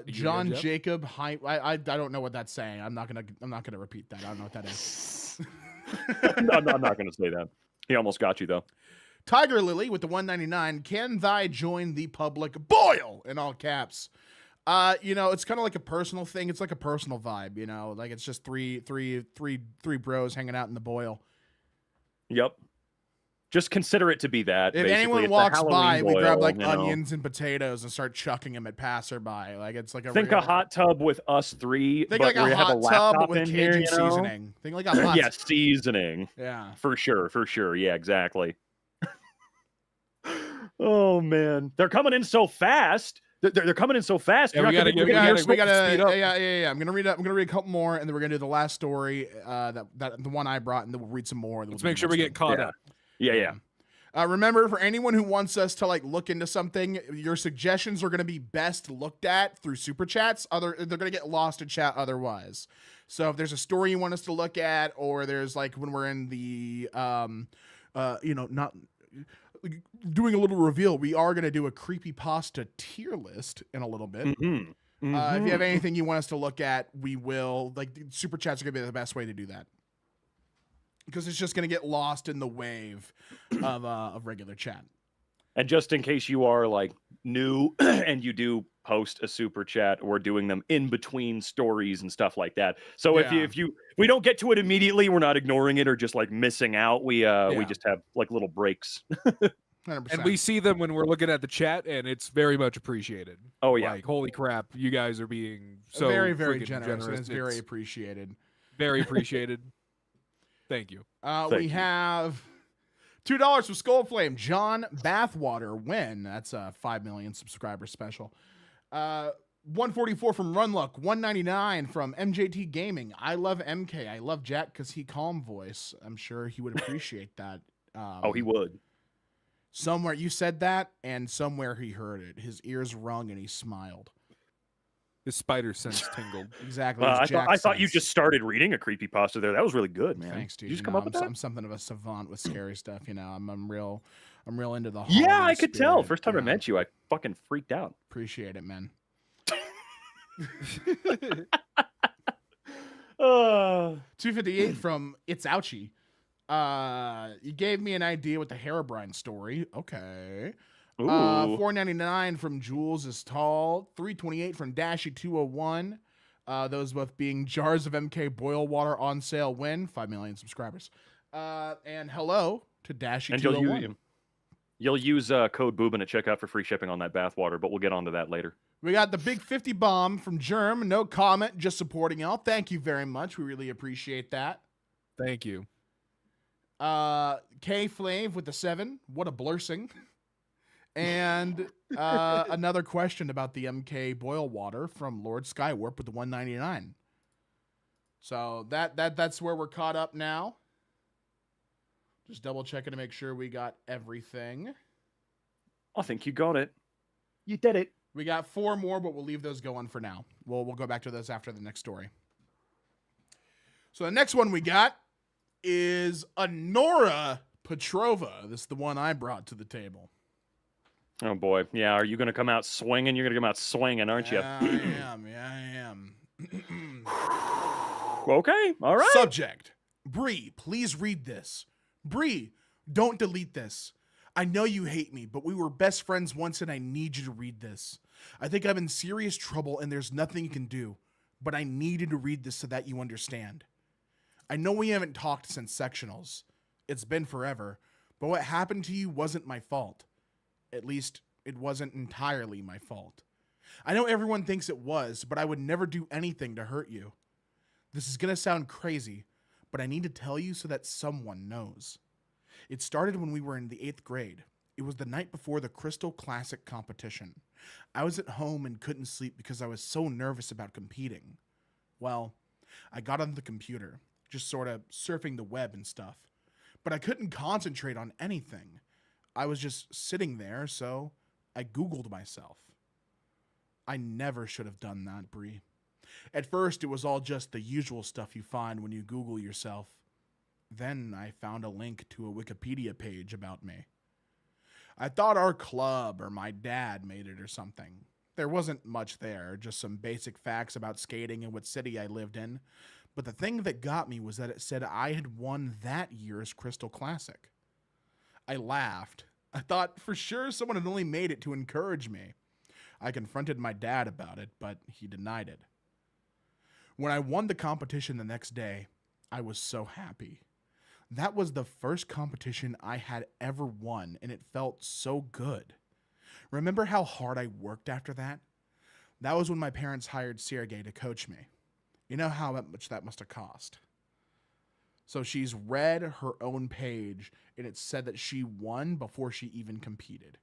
S1: John
S3: Jeff.
S1: Jacob, I don't know what that's saying. I'm not gonna repeat that. I don't know what that is.
S2: I'm not gonna say that. He almost got you though.
S1: Tiger Lily with the 199. Can thy join the public boil in all caps? It's kind of like a personal thing. It's like a personal vibe. Like it's just three bros hanging out in the boil.
S2: Yep. Just consider it to be that.
S1: If
S2: basically.
S1: anyone
S2: It's a
S1: walks by,
S2: Halloween
S1: we grab
S2: boil,
S1: like
S2: you know.
S1: onions and potatoes and start chucking them at passerby. Like it's like a
S2: Think
S1: real,
S2: a hot tub with us three,
S1: Think
S2: but
S1: like
S2: we
S1: a
S2: have a
S1: hot tub
S2: laptop
S1: with
S2: in
S1: Cajun
S2: here, you know?
S1: seasoning. Think like a hot
S2: Yeah, seasoning.
S1: Yeah.
S2: For sure. Yeah, exactly. Oh man, they're coming in so fast. They're coming in so fast.
S3: Yeah,
S2: You're
S3: we
S2: not
S3: gotta
S2: gonna-
S3: get-
S2: you're gonna
S1: we
S2: get-
S1: gotta,
S3: speed up.
S1: yeah. I'm gonna read a couple more, and then we're gonna do the last story. That the one I brought, and then we'll read some more. And then
S3: Let's
S1: we'll do
S3: make
S1: the
S3: sure we
S1: next
S3: get
S1: one.
S3: caught up.
S2: Yeah.
S1: Remember, for anyone who wants us to like look into something, your suggestions are going to be best looked at through super chats. They're going to get lost in chat otherwise. So if there's a story you want us to look at, or there's like when we're in the not doing a little reveal, we are going to do a creepypasta tier list in a little bit.
S2: Mhm.
S1: If you have anything you want us to look at, we will. Like super chats are going to be the best way to do that, because it's just going to get lost in the wave of regular chat.
S2: And just in case you are like new and you do post a super chat, we're doing them in between stories and stuff like that. So
S1: Yeah.
S2: if we don't get to it immediately, we're not ignoring it or just like missing out. We just have like little breaks.
S1: 100%.
S3: And we see them when we're looking at the chat, and it's very much appreciated.
S2: Oh yeah.
S3: Like, holy crap, you guys are being so
S1: very, very
S3: freaking
S1: generous. And it's very appreciated.
S3: very appreciated. Thank you.
S1: We
S2: you.
S1: have $2 from Skull Flame. John Bathwater win. That's a 5 million subscriber special. 144 from Runluck. 199 from MJT Gaming. I love MK. I love Jack because he calm voice. I'm sure he would appreciate that.
S2: Oh, he would.
S1: Somewhere you said that, and somewhere he heard it. His ears rung and he smiled.
S3: His spider sense tingled.
S1: Exactly.
S2: I
S1: his Jack
S2: thought you
S1: sense.
S2: just started reading a creepypasta there. That was really good, man.
S1: Thanks, dude.
S2: Did you just
S1: know,
S2: come up with that?
S1: I'm something of a savant with scary stuff. I'm real into the.
S2: Yeah,
S1: Halloween
S2: I could tell.
S1: spirit,
S2: First time I
S1: yeah.
S2: met you, I fucking freaked out.
S1: Appreciate it, man. 258 from It's Ouchie. You gave me an idea with the Herobrine story. Okay.
S2: Ooh.
S1: 499 from Jules is Tall. 328 from Dashy 201. Those both being jars of MK boil water on sale. Win 5 million subscribers. And hello to Dashy
S2: And
S1: 201.
S2: you'll use code Boobin at checkout for free shipping on that bathwater, but we'll get onto that later.
S1: We got the big 50 bomb from Germ. No comment, just supporting y'all. Thank you very much. We really appreciate that.
S3: Thank you.
S1: K Flave with the 7. What a blursing. And another question about the MK boil water from Lord Skywarp with the 199. So that's where we're caught up now. Just double checking to make sure we got everything.
S2: I think you got it. You did it.
S1: We got 4 more, but we'll leave those going for now. We'll go back to those after the next story. So the next one we got is a Nora Petrova, this is the one I brought to the table.
S2: Oh boy, yeah. Are you going to come out swinging? You're going to come out swinging, aren't you?
S1: Yeah, I am.
S2: Okay, all right.
S1: Subject. Bree, please read this. Bree, don't delete this. I know you hate me, but we were best friends once and I need you to read this. I think I'm in serious trouble and there's nothing you can do, but I needed to read this so that you understand. I know we haven't talked since sectionals. It's been forever, but what happened to you wasn't my fault. At least, it wasn't entirely my fault. I know everyone thinks it was, but I would never do anything to hurt you. This is gonna sound crazy, but I need to tell you so that someone knows. It started when we were in the 8th grade. It was the night before the Crystal Classic competition. I was at home and couldn't sleep because I was so nervous about competing. Well, I got on the computer, just sort of surfing the web and stuff. But I couldn't concentrate on anything. I was just sitting there, so I Googled myself. I never should have done that, Bree. At first, it was all just the usual stuff you find when you Google yourself. Then I found a link to a Wikipedia page about me. I thought our club or my dad made it or something. There wasn't much there, just some basic facts about skating and what city I lived in. But the thing that got me was that it said I had won that year's Crystal Classic. I laughed. I thought for sure someone had only made it to encourage me. I confronted my dad about it, but he denied it. When I won the competition the next day, I was so happy. That was the first competition I had ever won, and it felt so good. Remember how hard I worked after that? That was when my parents hired Sergey to coach me. You know how much that must have cost. So she's read her own page, and it said that she won before she even competed.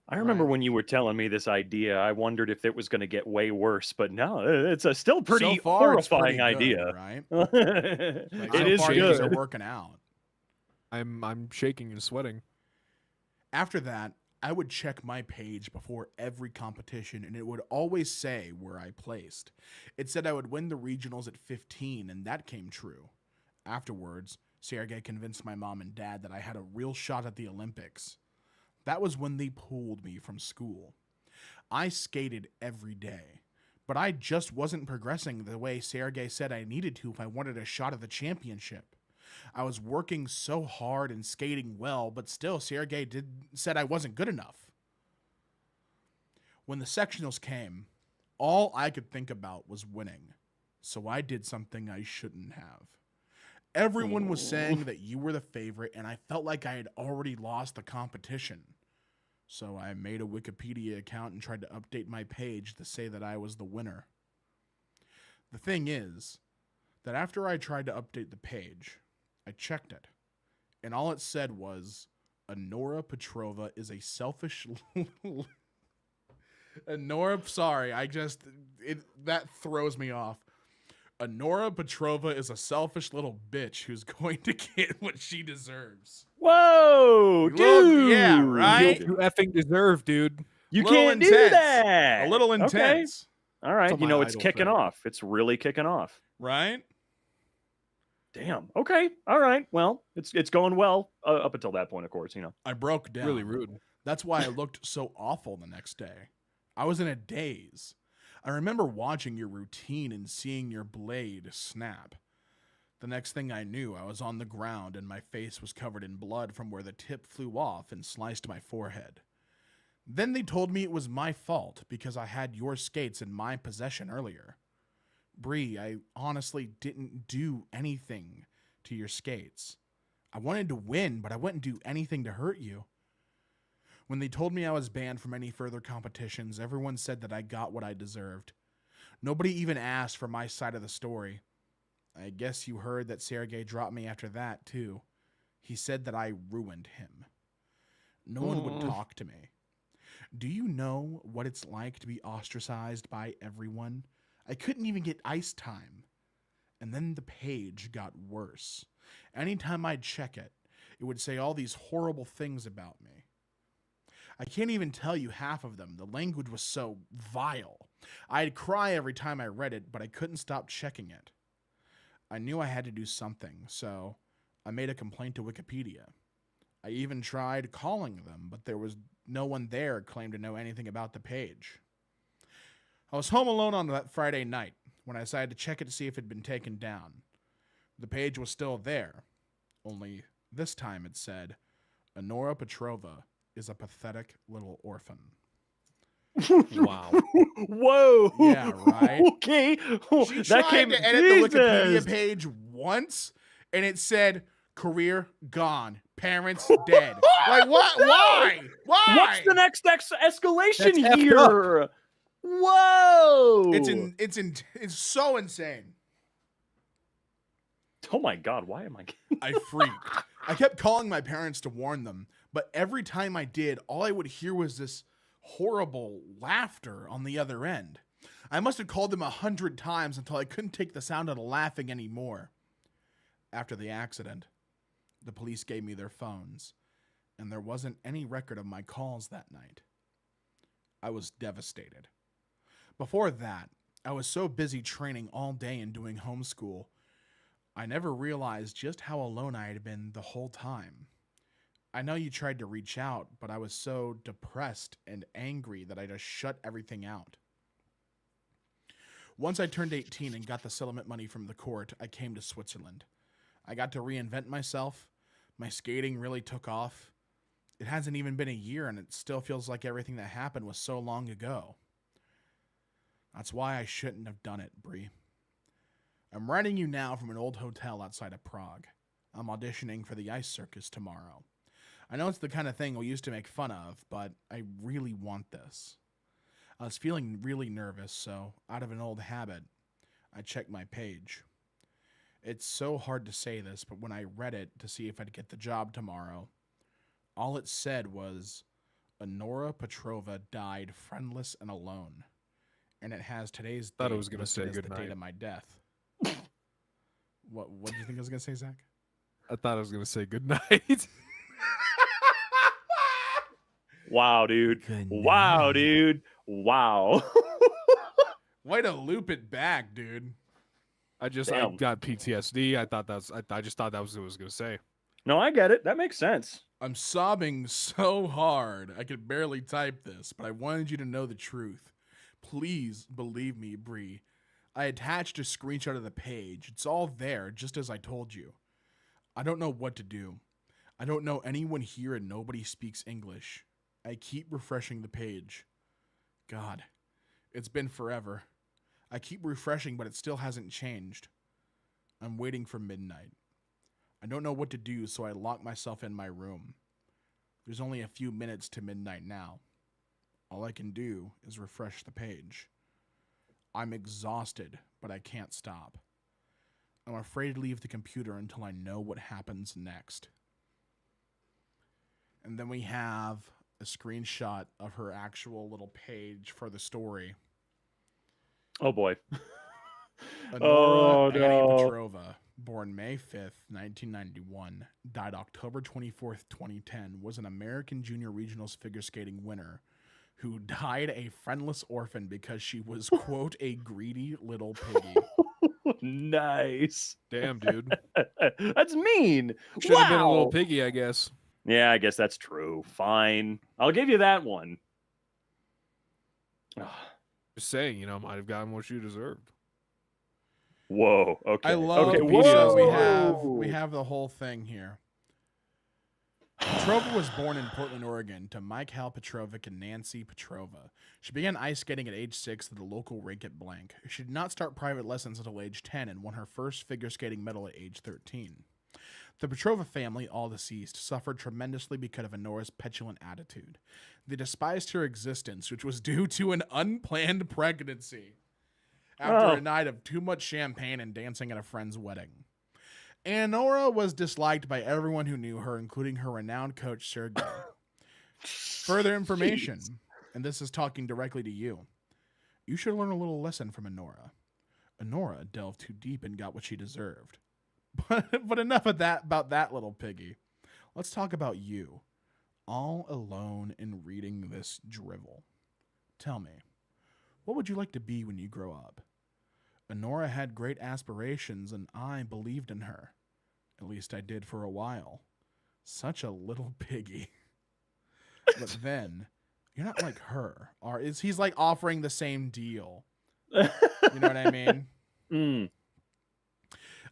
S2: I remember
S1: Right.
S2: when you were telling me this idea, I wondered if it was going to get way worse, but no, it's a still pretty
S1: So far, it's
S2: horrifying
S1: pretty good,
S2: idea.
S1: right?
S2: It
S1: So
S2: is
S1: far, things are
S2: good.
S1: working out.
S3: I'm shaking and sweating.
S1: After that, I would check my page before every competition, and it would always say where I placed. It said I would win the regionals at 15, and that came true. Afterwards, Sergey convinced my mom and dad that I had a real shot at the Olympics. That was when they pulled me from school. I skated every day, but I just wasn't progressing the way Sergey said I needed to if I wanted a shot at the championship. I was working so hard and skating well, but still Sergey said I wasn't good enough. When the sectionals came, all I could think about was winning, so I did something I shouldn't have. Everyone was saying that you were the favorite, and I felt like I had already lost the competition. So I made a Wikipedia account and tried to update my page to say that I was the winner. The thing is that after I tried to update the page, I checked it, and all it said was, Anora Petrova is a selfish... Anora, sorry, that throws me off. Anora Petrova is a selfish little bitch who's going to get what she deserves.
S2: Whoa,
S1: Little-
S2: dude!
S1: yeah, right?
S3: You effing deserve, dude.
S2: You
S1: Little
S2: can't do
S1: intense.
S2: that.
S1: A little
S2: Okay.
S1: intense,
S2: All right,
S3: That's
S2: you
S3: what
S2: know
S3: my
S2: it's
S3: idol
S2: kicking
S3: said.
S2: off. It's really kicking off.
S1: right?
S2: Damn. Okay. All right. Well, it's going well up until that point, of course. You know.
S1: I broke down.
S3: Really rude.
S1: That's why I looked so awful the next day. I was in a daze. I remember watching your routine and seeing your blade snap. The next thing I knew, I was on the ground and my face was covered in blood from where the tip flew off and sliced my forehead. Then they told me it was my fault because I had your skates in my possession earlier. Bree, I honestly didn't do anything to your skates. I wanted to win, but I wouldn't do anything to hurt you. When they told me I was banned from any further competitions, everyone said that I got what I deserved. Nobody even asked for my side of the story. I guess you heard that Sergey dropped me after that, too. He said that I ruined him. No one would talk to me. Do you know what it's like to be ostracized by everyone? I couldn't even get ice time. And then the page got worse. Anytime I'd check it, it would say all these horrible things about me. I can't even tell you half of them. The language was so vile. I'd cry every time I read it, but I couldn't stop checking it. I knew I had to do something, so I made a complaint to Wikipedia. I even tried calling them, but there was no one there claimed to know anything about the page. I was home alone on that Friday night when I decided to check it to see if it had been taken down. The page was still there, only this time it said, Honora Petrova is a pathetic little orphan.
S3: Wow.
S2: Whoa.
S1: Yeah, right?
S2: Okay.
S1: She
S2: That
S1: tried
S2: came
S1: to edit the Wikipedia
S2: Jesus.
S1: page once, and it said, career gone, parents dead. Like, what? Why? Why?
S2: What's the next escalation
S3: That's effed
S2: here? Whoa.
S1: It's so insane.
S2: Oh my God, why am I?
S1: I freaked. I kept calling my parents to warn them, but every time I did, all I would hear was this horrible laughter on the other end. I must have called them 100 times until I couldn't take the sound of the laughing anymore. After the accident, the police gave me their phones, and there wasn't any record of my calls that night. I was devastated. Before that, I was so busy training all day and doing homeschool, I never realized just how alone I had been the whole time. I know you tried to reach out, but I was so depressed and angry that I just shut everything out. Once I turned 18 and got the settlement money from the court, I came to Switzerland. I got to reinvent myself. My skating really took off. It hasn't even been a year, and it still feels like everything that happened was so long ago. That's why I shouldn't have done it, Bree. I'm writing you now from an old hotel outside of Prague. I'm auditioning for the ice circus tomorrow. I know it's the kind of thing we used to make fun of, but I really want this. I was feeling really nervous, so out of an old habit, I checked my page. It's so hard to say this, but when I read it to see if I'd get the job tomorrow, all it said was, Honora Petrova died friendless and alone. And it has today's date.
S3: Thought it was going to say
S1: listed as
S3: good
S1: the date
S3: night.
S1: of my death. What do you think I was going to say, Zach?
S3: I thought I was going to say good night.
S2: Wow, dude. Wow, dude. Wow.
S1: Way to loop it back, dude.
S3: I
S2: Damn.
S3: got PTSD. I just thought that was what I was going to say.
S2: No, I get it. That makes sense.
S1: I'm sobbing so hard I could barely type this, but I wanted you to know the truth. Please believe me, Bree. I attached a screenshot of the page. It's all there, just as I told you. I don't know what to do. I don't know anyone here and nobody speaks English. I keep refreshing the page. God, it's been forever. I keep refreshing, but it still hasn't changed. I'm waiting for midnight. I don't know what to do, so I lock myself in my room. There's only a few minutes to midnight now. All I can do is refresh the page. I'm exhausted, but I can't stop. I'm afraid to leave the computer until I know what happens next. And then we have a screenshot of her actual little page for the story.
S2: Oh boy.
S1: Honora Annie
S2: no.
S1: Petrova, born May 5th, 1991, died October 24th, 2010, was an American Junior Regionals figure skating winner who died a friendless orphan because she was, quote, a greedy little piggy.
S2: Nice.
S3: Damn, dude.
S2: That's mean.
S3: Should have been a little
S2: Wow.
S3: piggy, I guess.
S2: Yeah, I guess that's true. Fine. I'll give you that one.
S3: Just saying, might have gotten what you deserved.
S2: Whoa. Okay.
S1: I love
S2: okay.
S1: Wikipedia.
S2: Whoa.
S1: We have the whole thing here. Petrova was born in Portland, Oregon, to Mike Hal Petrovic and Nancy Petrova. She began ice skating at age 6 at the local rink at Blank. She did not start private lessons until age 10 and won her first figure skating medal at age 13. The Petrova family, all deceased, suffered tremendously because of Honora's petulant attitude. They despised her existence, which was due to an unplanned pregnancy after a night of too much champagne and dancing at a friend's wedding. Honora was disliked by everyone who knew her, including her renowned coach, Sergey. Further information, and this is talking directly to you. You should learn a little lesson from Honora. Honora delved too deep and got what she deserved. But enough of that about that little piggy. Let's talk about you, all alone and reading this drivel. Tell me, what would you like to be when you grow up? Honora had great aspirations, and I believed in her. At least I did for a while. Such a little piggy. But then, you're not like her. Or he's like offering the same deal. You know what I mean?
S2: Mm.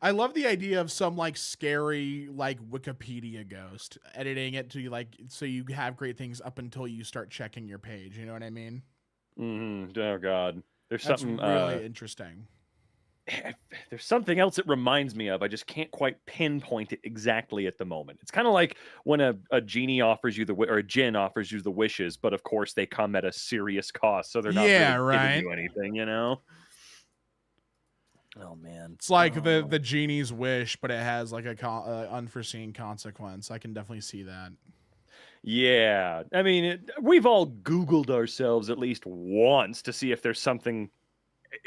S1: I love the idea of some like scary like Wikipedia ghost editing it to like so you have great things up until you start checking your page. You know what I mean?
S2: Oh God, there's
S1: That's
S2: something
S1: really interesting.
S2: There's something else it reminds me of. I just can't quite pinpoint it exactly at the moment. It's kind of like when a genie offers you or a djinn offers you the wishes, but of course they come at a serious cost, so they're not really giving you anything, you know? Oh man,
S1: it's like the genie's wish, but it has like a unforeseen consequence. I can definitely see that.
S2: Yeah, I mean, we've all Googled ourselves at least once to see if there's something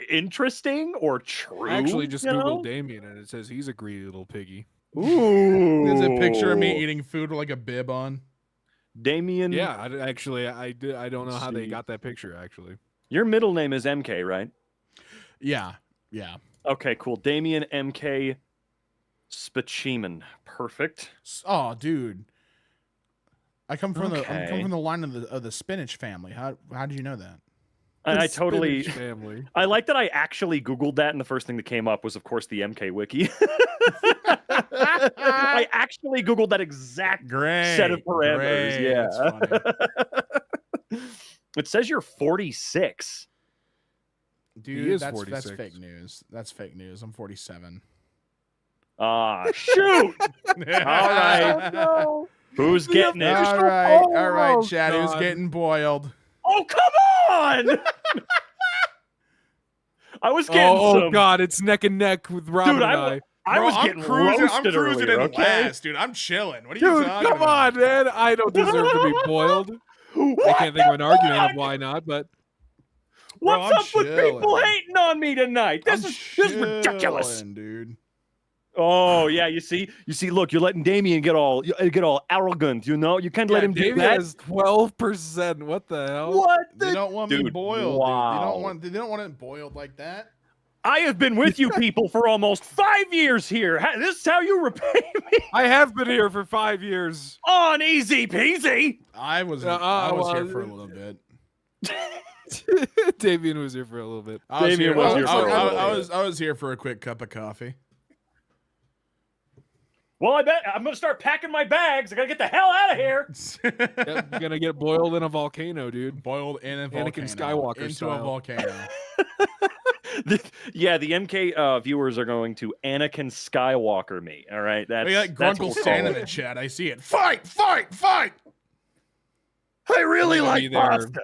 S2: interesting or true.
S3: I actually just Googled Damien and it says he's a greedy little piggy.
S2: Ooh,
S1: there's a picture of me eating food with like a bib on.
S2: Damien.
S3: Yeah, I don't know how they got that picture. Actually,
S2: your middle name is MK, right?
S1: Yeah.
S2: Okay, cool. Damien MK Spachiman. Perfect.
S1: Oh, dude. I come from the line of the spinach family. How did you know that?
S2: I totally
S3: family.
S2: I like that I actually Googled that and the first thing that came up was of course the MK wiki. I actually Googled that exact set of parameters. Yeah. That's funny. It says you're 46.
S1: Dude, that's fake news. That's fake news. I'm 47.
S2: Ah, shoot! All right.
S3: No.
S2: Who's getting it?
S1: All right, Chad. Who's getting boiled?
S2: Oh, come on! I was getting
S3: Oh God, it's neck and neck with Robin
S2: Dude,
S3: and I.
S2: I'm cruising
S1: earlier,
S2: in okay?
S1: last, dude. I'm chilling. What are you talking
S3: come
S1: about?
S3: on, man. I don't deserve to be boiled. I can't think of an argument of why not, but
S2: what's up with people hating on me tonight? This is ridiculous,
S1: dude.
S2: Oh yeah, you see, look, you're letting Damien get all arrogant, you know? You can't let him do
S3: Damien
S2: that.
S3: has 12%. What the hell?
S2: What?
S1: They don't want me boiled.
S2: Wow.
S1: Dude. They don't want it boiled like that.
S2: I have been with you people for almost 5 years here. This is how you repay me.
S3: I have been here for 5 years.
S2: On easy peasy.
S1: I was here for a little bit.
S3: Damien was here for a little bit.
S1: I was here for a quick cup of coffee.
S2: Well, I bet I'm going to start packing my bags. I got to get the hell out of here.
S3: Yep, you're going to get boiled in a volcano, dude.
S1: Boiled in a volcano.
S3: Anakin Skywalker
S1: into
S3: style.
S1: a volcano.
S2: The MK viewers are going to Anakin Skywalker me. All right,
S1: that's Grunkle Stan in the chat. I see it. Fight!
S2: I really like pasta.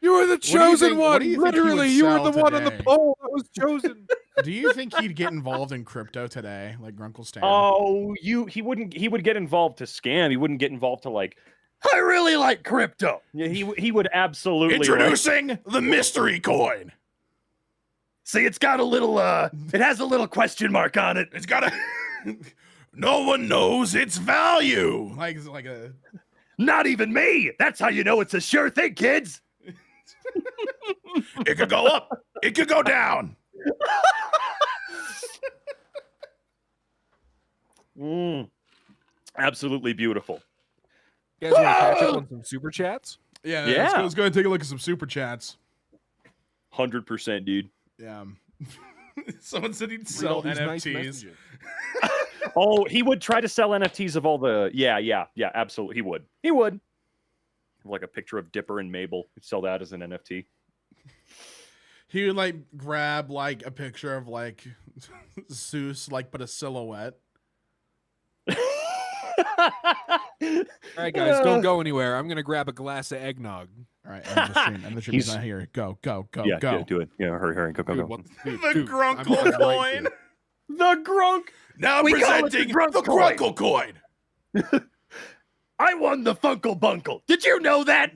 S3: You were the chosen one.
S1: Literally,
S3: you were the one on the pole that was chosen.
S1: Do you think he'd get involved in crypto today, like Grunkle Stan?
S2: Oh, he wouldn't. He would get involved to scam. He wouldn't get involved to like. I really like crypto. Yeah, he would absolutely.
S1: Introducing the mystery coin.
S2: See, it's got a little it has a little question mark on it.
S1: It's got a no one knows its value. Like a
S2: not even me. That's how you know it's a sure thing, kids.
S1: It could go up. It could go down.
S2: Absolutely beautiful.
S3: You guys want to catch up on some super chats?
S1: Yeah. Let's go and take a look at some super chats.
S2: 100%, dude.
S1: Yeah. Someone said he'd sell NFTs.
S3: Nice
S2: Oh, he would try to sell NFTs of all the. Yeah, absolutely. He would. Like a picture of Dipper and Mabel. He'd sell that as an NFT.
S1: He would like grab like a picture of like Zeus, like but a silhouette.
S3: All right, guys, don't go anywhere. I'm gonna grab a glass of eggnog.
S1: All right, end the stream. End the stream. He's not here. Go.
S2: Yeah, do it. Yeah, hurry, go.
S1: The Grunkle coin.
S2: The Grunk.
S1: Now presenting the Grunkle coin.
S2: I won the Funkle Bunkle. Did you know that?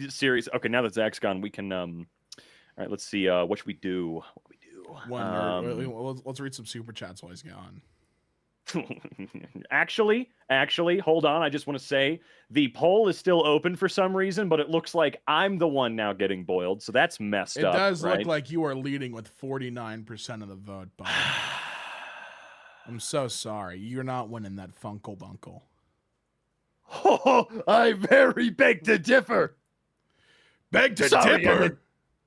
S2: Serious. Okay, now that Zach's gone, we can. All right, let's see. What should we do?
S1: Let's read some super chats while he's gone.
S2: Actually, hold on. I just want to say the poll is still open for some reason, but it looks like I'm the one now getting boiled, so that's messed
S1: It
S2: up.
S1: does
S2: right?
S1: look like you are leading with 49% of the vote, Bob. I'm so sorry. You're not winning that Funkle Bunkle.
S2: Oh, I very beg to differ.
S1: Beg to
S2: Sorry,
S1: differ.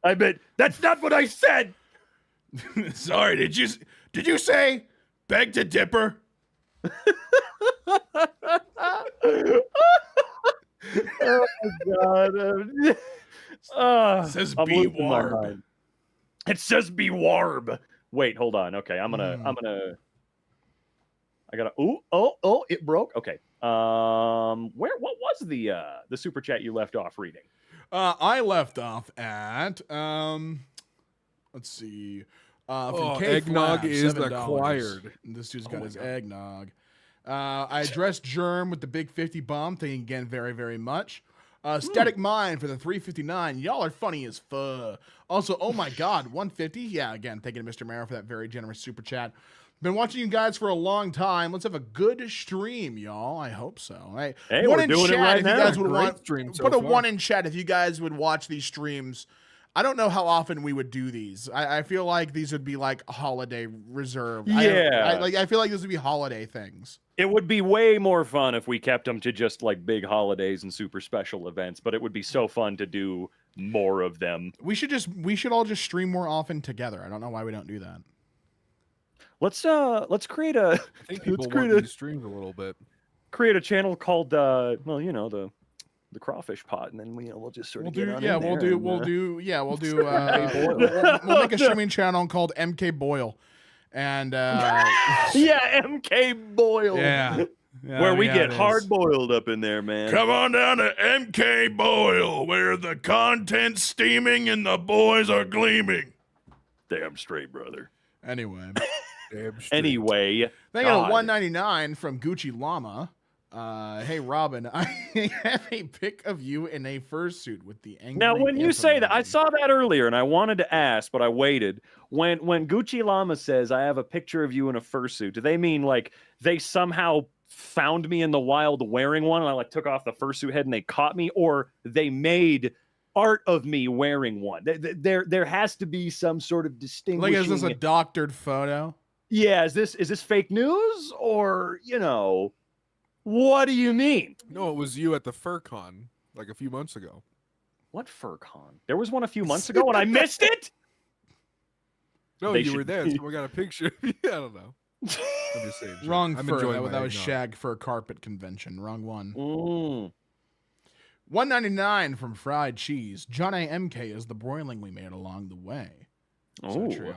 S2: I bet that's not what I said.
S1: Sorry, did you say beg to dipper?
S2: Oh God!
S1: Says
S2: I'm
S1: be
S2: losing my
S1: warb.
S2: mind. It says be warb. Wait, hold on. Okay, I gotta. Oh! It broke. Okay. What was the super chat you left off reading?
S1: I left off at let's see. From K
S3: eggnog
S1: Flab,
S3: is
S1: $7.
S3: acquired.
S1: This dude's
S3: Oh
S1: got
S3: my
S1: his
S3: God.
S1: eggnog. I addressed Germ with the big 50 bomb. Thank you again very, very much. Static Mind for the 359. Y'all are funny as fuck. Also, oh my God, 150. Yeah, again, thank you to Mr. Mara for that very generous super chat. Been watching you guys for a long time. Let's have a good stream, y'all. I hope so. Hey,
S2: Hey,
S1: one
S2: we're
S1: in
S2: doing it
S1: chat
S2: right
S1: if
S2: now.
S1: you guys would
S3: Great
S1: want.
S3: stream so
S1: Put a
S3: far.
S1: one in chat if you guys would watch these streams. I don't know how often we would do these. I feel like these would be like holiday reserved.
S2: Yeah.
S1: I feel like these would be holiday things.
S2: It would be way more fun if we kept them to just like big holidays and super special events, but it would be so fun to do more of them.
S1: We should all just stream more often together. I don't know why we don't do that.
S2: Let's create a
S3: I think people
S2: create
S3: want
S2: a-
S3: these streams a little bit.
S2: create a channel called the crawfish pot, and then we'll just sort
S1: We'll
S2: of get
S1: do
S2: on
S1: yeah,
S2: in
S1: we'll
S2: there
S1: do
S2: and,
S1: we'll do yeah, we'll do
S2: Boyle.
S1: we'll make a streaming channel called MK Boyle. And
S2: yeah, MK Boyle.
S1: yeah.
S2: Where we get hard boiled up in there, man.
S1: Come on down to MK Boyle, where the content's steaming and the boys are gleaming.
S2: Damn straight, brother.
S1: Anyway.
S3: Damn straight.
S2: Anyway,
S1: They got a
S2: God.
S1: $1.99 from Gucci Llama. Hey Robin, I have a pic of you in a fursuit with the angry.
S2: Now, when you say that, I
S1: emoji.
S2: saw that earlier, and I wanted to ask, but I waited. When Gucci Llama says, "I have a picture of you in a fursuit," do they mean like they somehow found me in the wild wearing one, and I like took off the fursuit head and they caught me, or they made art of me wearing one? There has to be some sort of distinguishing.
S1: Like, is this a doctored photo?
S2: Yeah, is this fake news, or what do you mean?
S3: No, it was you at the FurCon like a few months ago.
S2: What FurCon? There was one a few months ago, and I missed it.
S3: No,
S2: They
S3: you were
S2: should-
S3: there. So we got a picture. I don't know. I'm just saying. Jim.
S1: Wrong
S3: I'm
S1: fur.
S3: enjoying
S1: That
S3: my
S1: was
S3: eggnog.
S1: Shag Fur Carpet Convention. Wrong one.
S2: Mm.
S1: $1.99 from Fried Cheese. John A. MK is the broiling we made along the way. So
S2: Oh,
S1: true.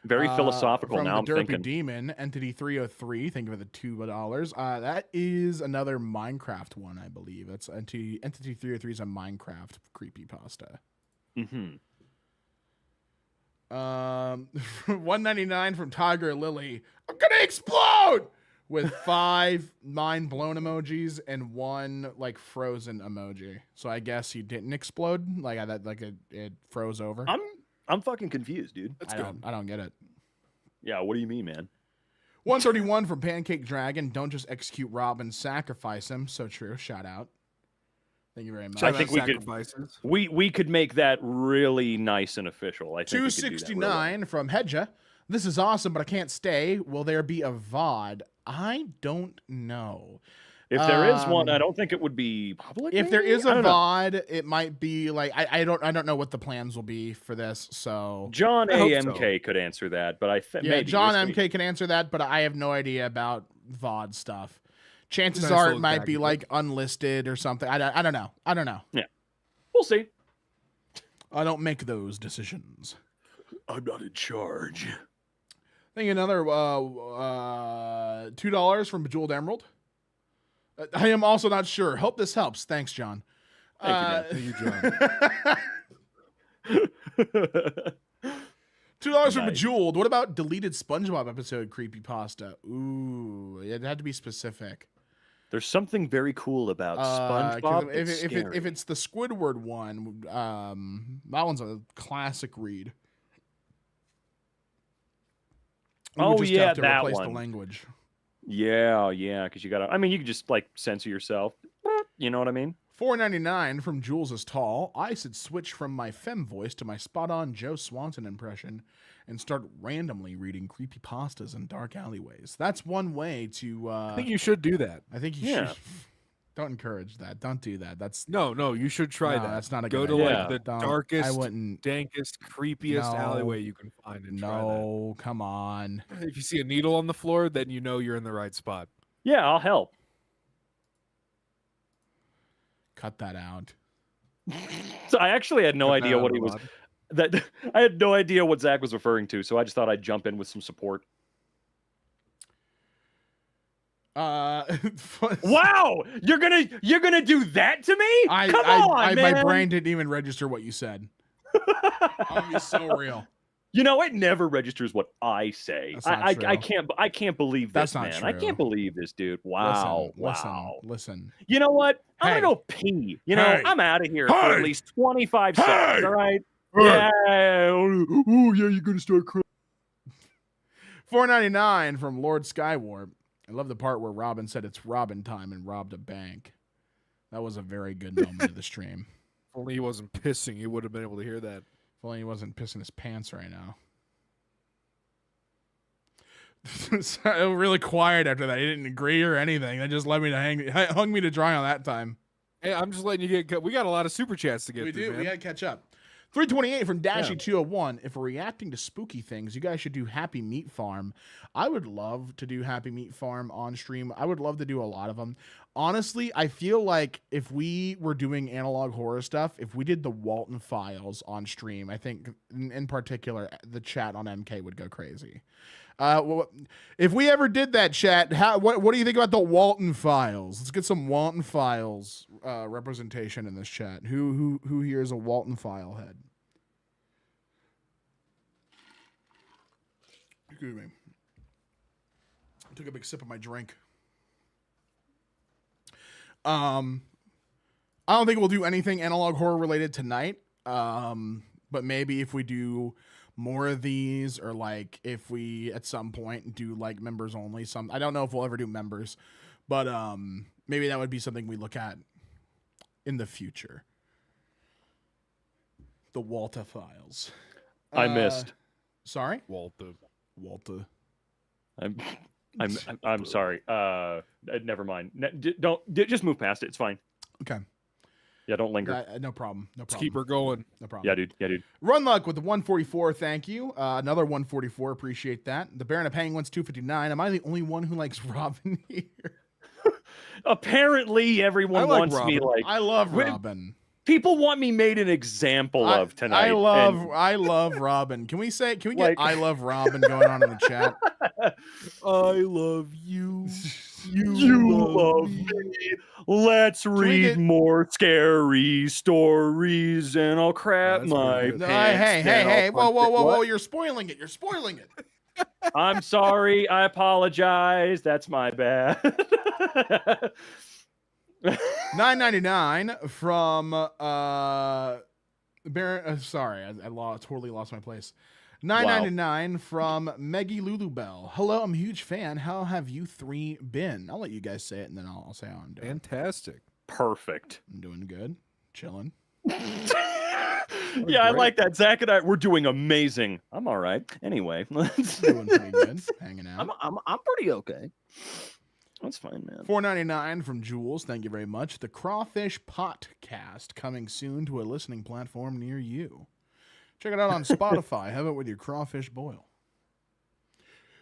S2: very philosophical.
S1: From
S2: Now I'm
S1: the Derpy
S2: thinking.
S1: Demon, Entity 303. Thank you for the $2. That is another Minecraft one, I believe. That's Entity 303 is a Minecraft creepypasta.
S2: Mm-hmm.
S1: $1.99 from Tiger Lily. I'm gonna explode with 5 mind blown emojis and 1 like frozen emoji. So I guess he didn't explode. Like that, like it froze over.
S2: I'm fucking confused, dude.
S3: That's
S1: I
S3: good.
S1: don't get it.
S2: Yeah, what do you mean, man?
S1: 131 from Pancake Dragon. Don't just execute Robin, sacrifice him. So true. Shout out. Thank you very much.
S2: I
S3: Shout
S2: think
S3: out
S2: we could-
S3: sacrifices.
S2: We could make that really nice and official. I think we could do that real well.
S1: 269 from Hedja. This is awesome, but I can't stay. Will there be a VOD? I don't know.
S2: If there is one, I
S1: Um,
S2: don't think it would be public.
S1: If there
S2: maybe?
S1: is
S2: I
S1: a
S2: don't know.
S1: VOD, it might be like I don't know what the plans will be for this. So
S2: John
S3: I hope
S2: AMK could answer that, but I think
S1: yeah,
S2: maybe
S1: John
S2: we'll see.
S1: MK can answer that, but I have no idea about VOD stuff. Chances
S3: Nice
S1: are it
S3: little
S1: might
S3: gag
S1: be
S3: bit.
S1: like unlisted or something. I don't know. I don't know.
S2: We'll see.
S1: I don't make those decisions.
S2: I'm not in charge.
S1: I think another $2 from Bejeweled Emerald. I am also not sure. Hope this helps. Thanks, John.
S3: Thank you, John.
S1: $2 from
S2: Nice.
S1: Bejeweled. What about deleted SpongeBob episode creepypasta? Ooh, it had to be specific.
S2: There's something very cool about
S1: 'Cause
S2: SpongeBob.
S1: if it's the Squidward one, that one's a classic read. We would
S2: Oh,
S1: just
S2: yeah,
S1: have to
S2: that
S1: replace
S2: one.
S1: the language.
S2: Yeah, because you gotta. I mean, you can just like censor yourself. You know what I mean?
S1: $4.99 from Jules is Tall. I should switch from my femme voice to my spot-on Joe Swanson impression and start randomly reading creepy pastas in dark alleyways. That's one way to.
S3: I think you should do that.
S1: I think you
S2: Yeah.
S1: should. Don't encourage that. Don't do that. That's
S3: No, you should try
S1: no,
S3: that.
S1: That's not a
S3: Go
S1: good
S3: to
S1: idea.
S3: like the
S1: Don't.
S3: darkest,
S1: I wouldn't.
S3: dankest, creepiest
S1: No.
S3: alleyway you can find and try
S1: No, come on.
S3: that. If you see a needle on the floor, then you know you're in the right spot.
S2: Yeah, I'll help.
S1: Cut that out.
S2: So I actually had no
S3: Cut
S2: idea
S3: that
S2: what
S3: out,
S2: he was.
S3: Rod.
S2: That I had no idea what Zach was referring to, so I just thought I'd jump in with some support. Wow, you're gonna do that to me? Come on, man.
S1: My brain didn't even register what you said. I'm be so real.
S2: You know, it never registers what I say.
S1: That's not
S2: I
S1: true.
S2: I can't believe
S1: That's
S2: this,
S1: not
S2: man. I
S1: true.
S2: can't believe this, dude. Wow.
S1: Listen.
S2: You know what? I'm
S1: Hey.
S2: gonna go pee. You know,
S1: Hey.
S2: I'm out of here for
S1: Hey.
S2: at least 25 seconds.
S1: Hey.
S2: All right.
S1: Hey.
S2: Yeah. Oh yeah, you're gonna start crying.
S1: $4.99 from Lord Skywarp. I love the part where Robin said it's Robin time and robbed a bank. That was a very good moment of the stream.
S3: If only he wasn't pissing, you would have been able to hear that.
S1: If only he wasn't pissing his pants right now. It was really quiet after that. He didn't agree or anything. They just let me to hung me to dry on that time.
S3: Hey, I'm just letting you get. We got a lot of super chats to get
S1: We
S3: through,
S1: do.
S3: man.
S1: We gotta catch up. 328 from Dashy201. If we're reacting to spooky things, you guys should do Happy Meat Farm. I would love to do Happy Meat Farm on stream. I would love to do a lot of them. Honestly, I feel like if we were doing analog horror stuff, if we did the Walton Files on stream, I think in particular the chat on MK would go crazy. If we ever did that, chat, what do you think about the Walton Files? Let's get some Walton Files representation in this chat. Who here is a Walton File head? Excuse me. I took a big sip of my drink. I don't think we'll do anything analog horror related tonight. But maybe if we do more of these, or like if we at some point do like members only, I don't know if we'll ever do members, but maybe that would be something we look at in the future. The Walta Files.
S2: I missed.
S1: Sorry?
S3: Walter.
S2: I'm sorry. Never mind. Just move past it. It's fine.
S1: Okay.
S2: Yeah, don't linger.
S1: No problem.
S3: Let's keep her going.
S1: No problem.
S2: Yeah, dude.
S1: Run Luck with the 144. Thank you. Another 144. Appreciate that. The Baron of Penguins 259. Am I the only one who likes Robin here?
S2: Apparently, everyone
S3: like
S2: wants me
S3: Robin.
S2: like.
S1: I love Robin.
S2: People want me made an example of tonight.
S1: I love Robin. Can we get
S2: Like-
S1: I love Robin going on in the chat?
S3: I love you.
S2: You love me. Let's read more scary stories, and I'll crap
S3: That's
S2: my
S3: pretty good.
S2: pants.
S1: Hey!
S2: then I'll
S1: Whoa!
S2: punch it. What?
S1: You're spoiling it.
S2: I'm sorry. I apologize. That's my bad.
S1: $9.99 from Baron. Sorry, I totally lost my place. $9.99 from Meggie Lulubell. Hello, I'm a huge fan. How have you three been? I'll let you guys say it, and then I'll say how I'm doing.
S3: Fantastic.
S2: Perfect.
S1: I'm doing good, chilling.
S2: Yeah, I like that. Zach and I, we're doing amazing. I'm all right. Anyway, let's.
S1: Doing pretty good, hanging out.
S2: I'm pretty okay. That's fine, man.
S1: $4.99 from Jules. Thank you very much. The Crawfish Podcast coming soon to a listening platform near you. Check it out on Spotify. Have it with your crawfish boil.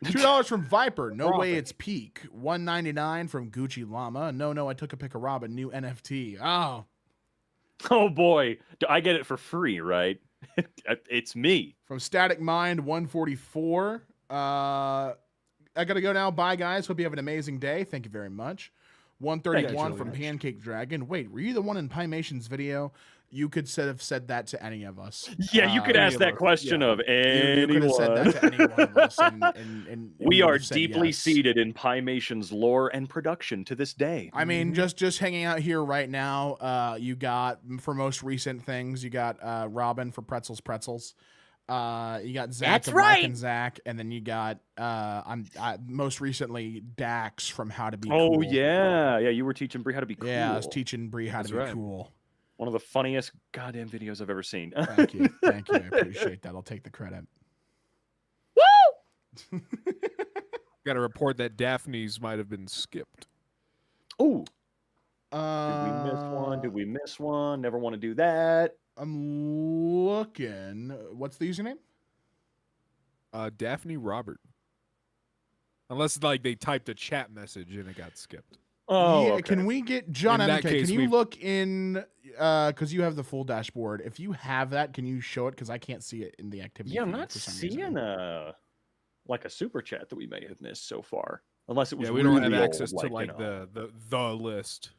S1: $2 from Viper. No way it's peak. $1.99 from Gucci Llama. No, I took a pic of Robin. New NFT.
S2: Oh boy, I get it for free, right? It's me.
S1: From Static Mind 144. I gotta go now. Bye, guys. Hope you have an amazing day. Thank you very much. 131
S3: Thank you
S1: from
S3: very much.
S1: Pancake Dragon. Wait, were you the one in Pymation's video? You could have said that to any of us.
S2: Yeah, you could ask that question of
S1: You
S2: anyone.
S1: could have said that to any one of us. And
S2: We are
S1: would have said
S2: deeply
S1: yes.
S2: seated in Pymation's lore and production to this day.
S1: I mean, just hanging out here right now. You got, for most recent things, you got Robin for Pretzels. You got Zach
S4: That's
S1: of Mike
S4: right.
S1: and Zach, and then you got most recently Dax from How to Be
S2: Oh
S1: Cool.
S2: yeah, you were teaching Bree how to be cool.
S1: Yeah, I was teaching Bree how
S3: That's
S1: to be
S3: right.
S1: cool.
S2: One of the funniest goddamn videos I've ever seen.
S1: Thank you, thank you. I appreciate that. I'll take the credit.
S3: Got to report that Daphne's might have been skipped.
S2: Ooh, did we miss one? Did we miss one? Never want to do that.
S1: I'm looking. What's the username?
S3: Daphne Robert. Unless like they typed a chat message and it got skipped.
S2: Oh,
S1: yeah.
S2: okay.
S1: Can we get John
S3: In that
S1: MK?
S3: case,
S1: Can you
S3: we've-
S1: look in? Because you have the full dashboard. If you have that, can you show it? Because I can't see it in the activity.
S2: Yeah, I'm
S1: feed
S2: not
S1: for some reason.
S2: seeing like a super chat that we may have missed so far, unless it was
S3: Yeah, we don't have
S2: really
S3: access
S2: old,
S3: to
S2: you
S3: like
S2: know.
S3: the list.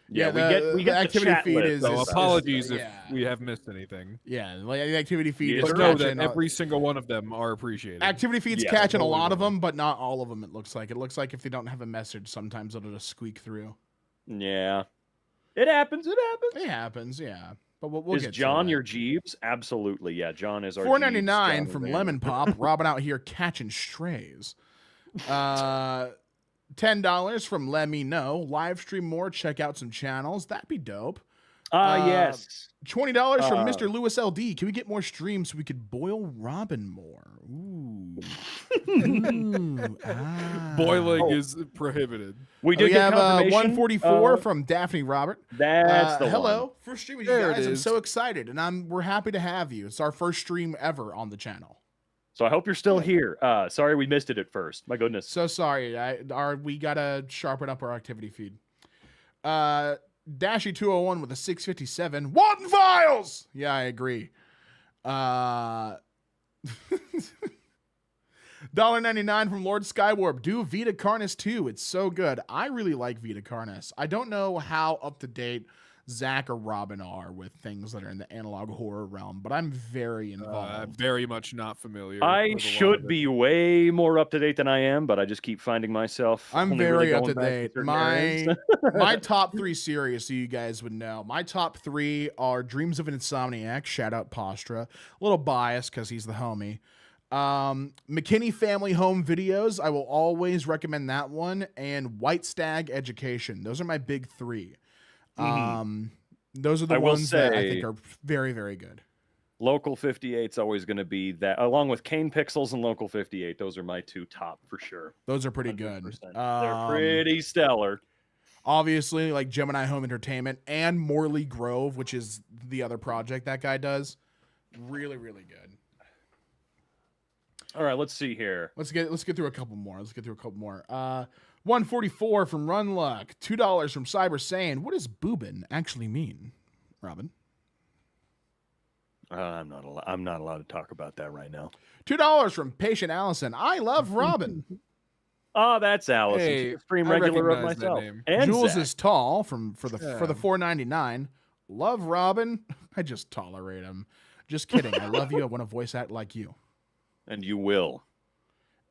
S2: Yeah,
S1: the
S2: we get the
S1: activity
S2: chat
S1: feed
S2: list.
S1: is-
S3: So
S1: is-
S3: apologies if
S1: yeah.
S3: we have missed anything.
S1: Yeah, like the activity feed
S2: Yeah,
S1: is
S3: But know that
S1: catching.
S3: every single one of them are appreciated.
S1: Activity feed's
S2: Yeah,
S1: catching a
S3: totally
S1: lot of
S3: will.
S1: them, but not all of them. It looks like if they don't have a message, sometimes it'll just squeak through.
S2: Yeah, it happens. It happens.
S1: It happens, yeah. But we'll
S2: Is
S1: get
S2: John
S1: to
S2: your Jeeves? Absolutely, yeah. John is our
S1: $4.99
S2: Jeeves, John
S1: from
S2: is
S1: Lemon Pop. Robin out here catching strays. $10 from Let Me Know. Live stream more. Check out some channels. That'd be dope.
S2: Yes.
S1: $20 from
S2: Uh,
S1: Mr. Lewis LD. Can we get more streams so we could boil Robin more? Ooh. Ooh. Ah.
S3: Boiling
S2: Oh.
S3: is prohibited.
S2: We did
S1: We
S2: get
S1: have
S2: confirmation.
S1: 144 from Daphne Robert.
S2: That's the
S1: Hello,
S2: one.
S1: first stream with you
S3: There it
S1: guys. I'm
S3: is.
S1: so excited, and we're happy to have you. It's our first stream ever on the channel.
S2: So I hope you're still here. Sorry we missed it at first. My goodness.
S1: So sorry, we gotta sharpen up our activity feed. Dashy 201 with a 657. Walton Files. Yeah, I agree. $1.99 from Lord Skywarp. Do Vita Carnus 2. It's so good. I really like Vita Carnus. I don't know how up to date Zach or Robin are with things that are in the analog horror realm, but I'm very
S3: I'm
S1: involved.
S3: very much not familiar.
S2: I
S3: with a lot
S2: should
S3: of it.
S2: be way more up to date than I am, but I just keep finding myself.
S1: I'm
S2: only
S1: very
S2: really
S1: up
S2: going
S1: to
S2: back
S1: date.
S2: certain areas.
S1: My top 3 series, so you guys would know. My top 3 are Dreams of an Insomniac. Shout out Postra. A little biased because he's the homie. McKinney Family Home Videos. I will always recommend that one. And White Stag Education. Those are my big 3. Those are the
S2: I will
S1: ones that I think
S2: say-
S1: are very, very good.
S2: Local 58's always going to be that, along with Kane Pixels and Local 58. Those are my 2 top for sure.
S1: Those are pretty good.
S2: 100%. They're pretty stellar.
S1: Obviously, like Gemini Home Entertainment and Morley Grove, which is the other project that guy does. Really, really good.
S2: All right, let's see here.
S1: Let's get through a couple more. 144 from Run Luck. $2 from Cyber Sane. What does boobin actually mean, Robin?
S2: I'm not allowed to talk about that right now.
S1: $2 from Patient Allison. I love Robin.
S2: Oh, that's Allison.
S3: Hey,
S2: She's a stream
S3: I
S2: regular of
S3: recognize that
S2: myself.
S3: name.
S2: And
S1: Jules
S2: Zach.
S1: is tall for the
S3: Yeah.
S1: $4.99. Love Robin. I just tolerate him. Just kidding. I love you. I want to voice act like you.
S2: And you will.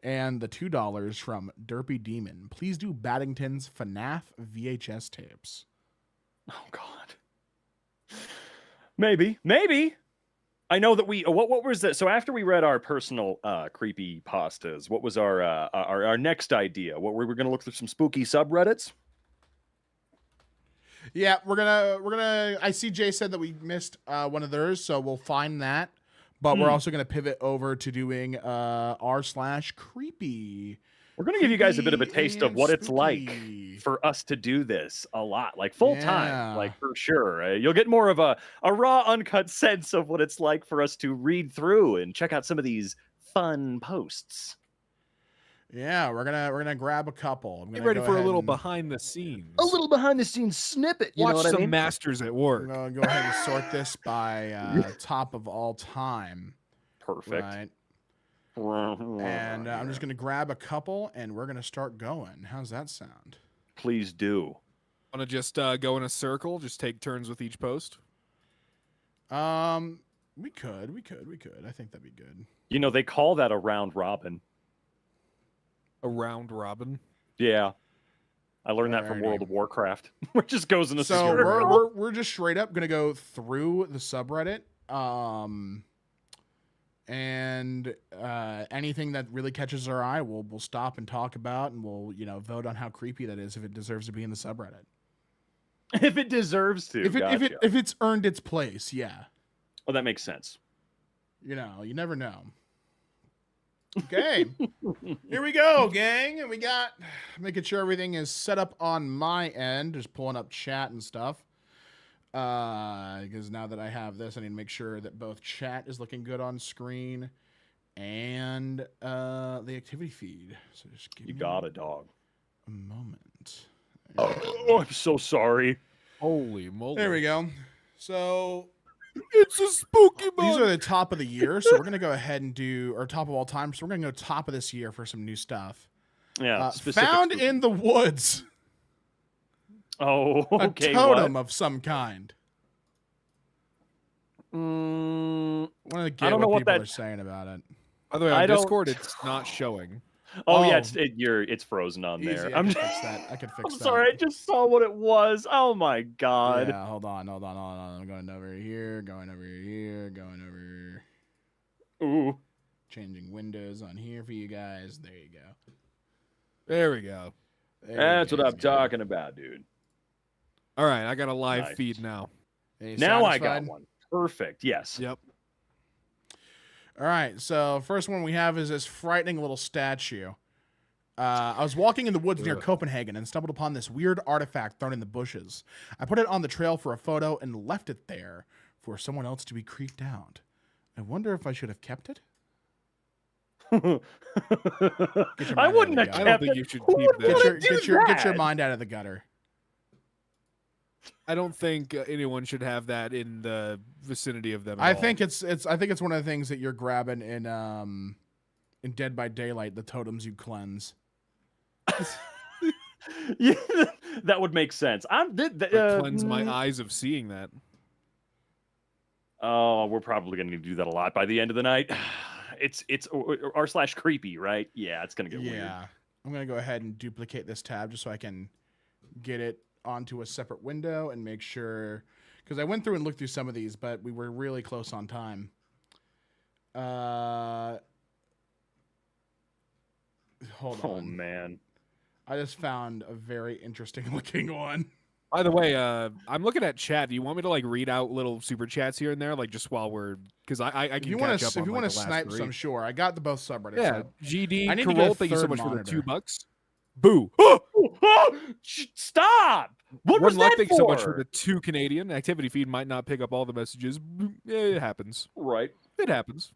S1: And the $2 from Derpy Demon. Please do Baddington's FNAF VHS tapes.
S2: Oh God. Maybe. I know that we. What was that? So after we read our personal creepy pastas, what was our next idea? What were we going to look through some spooky subreddits?
S1: Yeah, we're gonna. I see Jay said that we missed one of theirs, so we'll find that. But we're also gonna pivot over to doing r/creepy.
S2: We're going to give you guys a bit of a taste of
S1: and
S2: what it's like
S1: spooky.
S2: for us to do this a lot, like full
S1: Yeah.
S2: time, like for sure. You'll get more of a raw, uncut sense of what it's like for us to read through and check out some of these fun posts.
S1: Yeah, we're gonna grab a couple. I'm
S3: Get
S1: gonna
S3: ready
S1: go
S3: for a
S1: ahead
S3: little
S1: and-
S3: behind the scenes.
S2: A little behind the scenes snippet. You
S3: Watch
S2: know what
S3: some
S2: I mean?
S3: masters at
S1: I'm
S3: work.
S1: gonna go ahead and sort this by top of all time.
S2: Perfect.
S1: Right. And I'm just gonna grab a couple, and we're gonna start going. How's that sound?
S2: Please do.
S3: Want to just go in a circle? Just take turns with each post?
S1: We could. I think that'd be good.
S2: You know, they call that a round robin.
S3: A round robin?
S2: Yeah. I learned that from
S1: Alrighty.
S2: World of Warcraft, which just goes in a
S1: So
S2: circle.
S1: we're just straight up gonna go through the subreddit. and anything that really catches our eye, we'll stop and talk about, and we'll vote on how creepy that is if it deserves to be in the subreddit.
S2: If it deserves to,
S1: If it's earned its place, yeah.
S2: Well, that makes sense.
S1: You never know. Okay, here we go, gang. And we got making sure everything is set up on my end, just pulling up chat and stuff. Because now that I have this, I need to make sure that both chat is looking good on screen and the activity feed. So just give
S2: You
S1: me
S2: got a dog.
S1: a moment.
S2: Oh, I'm so sorry.
S3: Holy moly.
S1: There we go. So
S3: It's a spooky
S1: these
S3: month.
S1: are the top of the year, so we're gonna go ahead and do or top of all time. So we're gonna go top of this year for some new stuff.
S2: Yeah. specific
S1: Found
S2: spooky.
S1: in the woods,
S2: Oh, okay.
S1: a totem of some kind.
S2: What?
S1: I want to get
S2: I don't
S1: what
S2: know what
S1: people
S2: that-
S1: are saying about it.
S3: By the way,
S2: I
S3: on
S2: don't-
S3: Discord, it's not showing.
S2: Oh, yeah.
S1: Oh.
S2: It's frozen on there.
S1: Easy, I
S2: I'm
S1: could fix that. I could fix
S2: I'm
S1: that.
S2: sorry. I just saw what it was. Oh my god.
S1: Yeah, hold on. I'm going over here, going over here, going over here.
S2: Ooh.
S1: Changing windows on here for you guys. There you go.
S3: There we go.
S1: There
S2: That's
S1: you
S2: what I'm
S1: guys go.
S2: talking about, dude.
S3: All right, I got a live
S2: Nice.
S3: feed now.
S1: Are you
S2: Now I
S1: satisfied?
S2: got one. Perfect. Yes.
S3: Yep.
S1: All right, so first one we have is this frightening little statue. I was walking in the woods near
S3: Ugh.
S1: Copenhagen and stumbled upon this weird artifact thrown in the bushes. I put it on the trail for a photo and left it there for someone else to be creeped out. I wonder if I should have kept it.
S2: I
S1: mind
S2: wouldn't
S1: out of the
S2: have
S3: I
S1: gutter.
S3: don't
S2: kept
S3: think
S2: it.
S3: you should
S2: Who
S3: keep
S2: would
S3: that.
S2: wanna
S1: Get
S2: do
S1: your
S2: that?
S1: mind out of the gutter.
S3: I don't think anyone should have that in the vicinity of them. At
S1: I
S3: all.
S1: think it's one of the things that you're grabbing in Dead by Daylight, the totems you cleanse.
S2: Yeah, that would make sense.
S3: Or cleanse my eyes of seeing that.
S2: Oh, we're probably going to do that a lot by the end of the night. It's r/creepy, right? Yeah, it's going to get weird.
S1: Yeah. I'm going to go ahead and duplicate this tab just so I can get it onto a separate window and make sure, because I went through and looked through some of these, but we were really close on time. Hold
S2: Oh
S1: on.
S2: man.
S1: I just found a very interesting looking one.
S3: By the way, I'm looking at chat. Do you want me to like read out little super chats here and there, like just while we're because I
S1: If
S3: can
S1: you
S3: catch
S1: want
S3: up
S1: to,
S3: on
S1: if you
S3: like,
S1: want
S3: the
S1: to
S3: last
S1: snipe
S3: three.
S1: some, sure. I got the both subreddits.
S3: Yeah,
S1: up.
S3: GD
S1: I need to get
S3: Carol,
S1: a
S3: thank you so
S1: third
S3: much for the
S1: monitor.
S3: $2. Boo!
S2: Stop! What was
S3: One luck,
S2: that
S3: thank
S2: for?
S3: you so much for the 2 Canadian. Activity feed might not pick up all the messages. It happens.
S2: Right.
S3: It happens.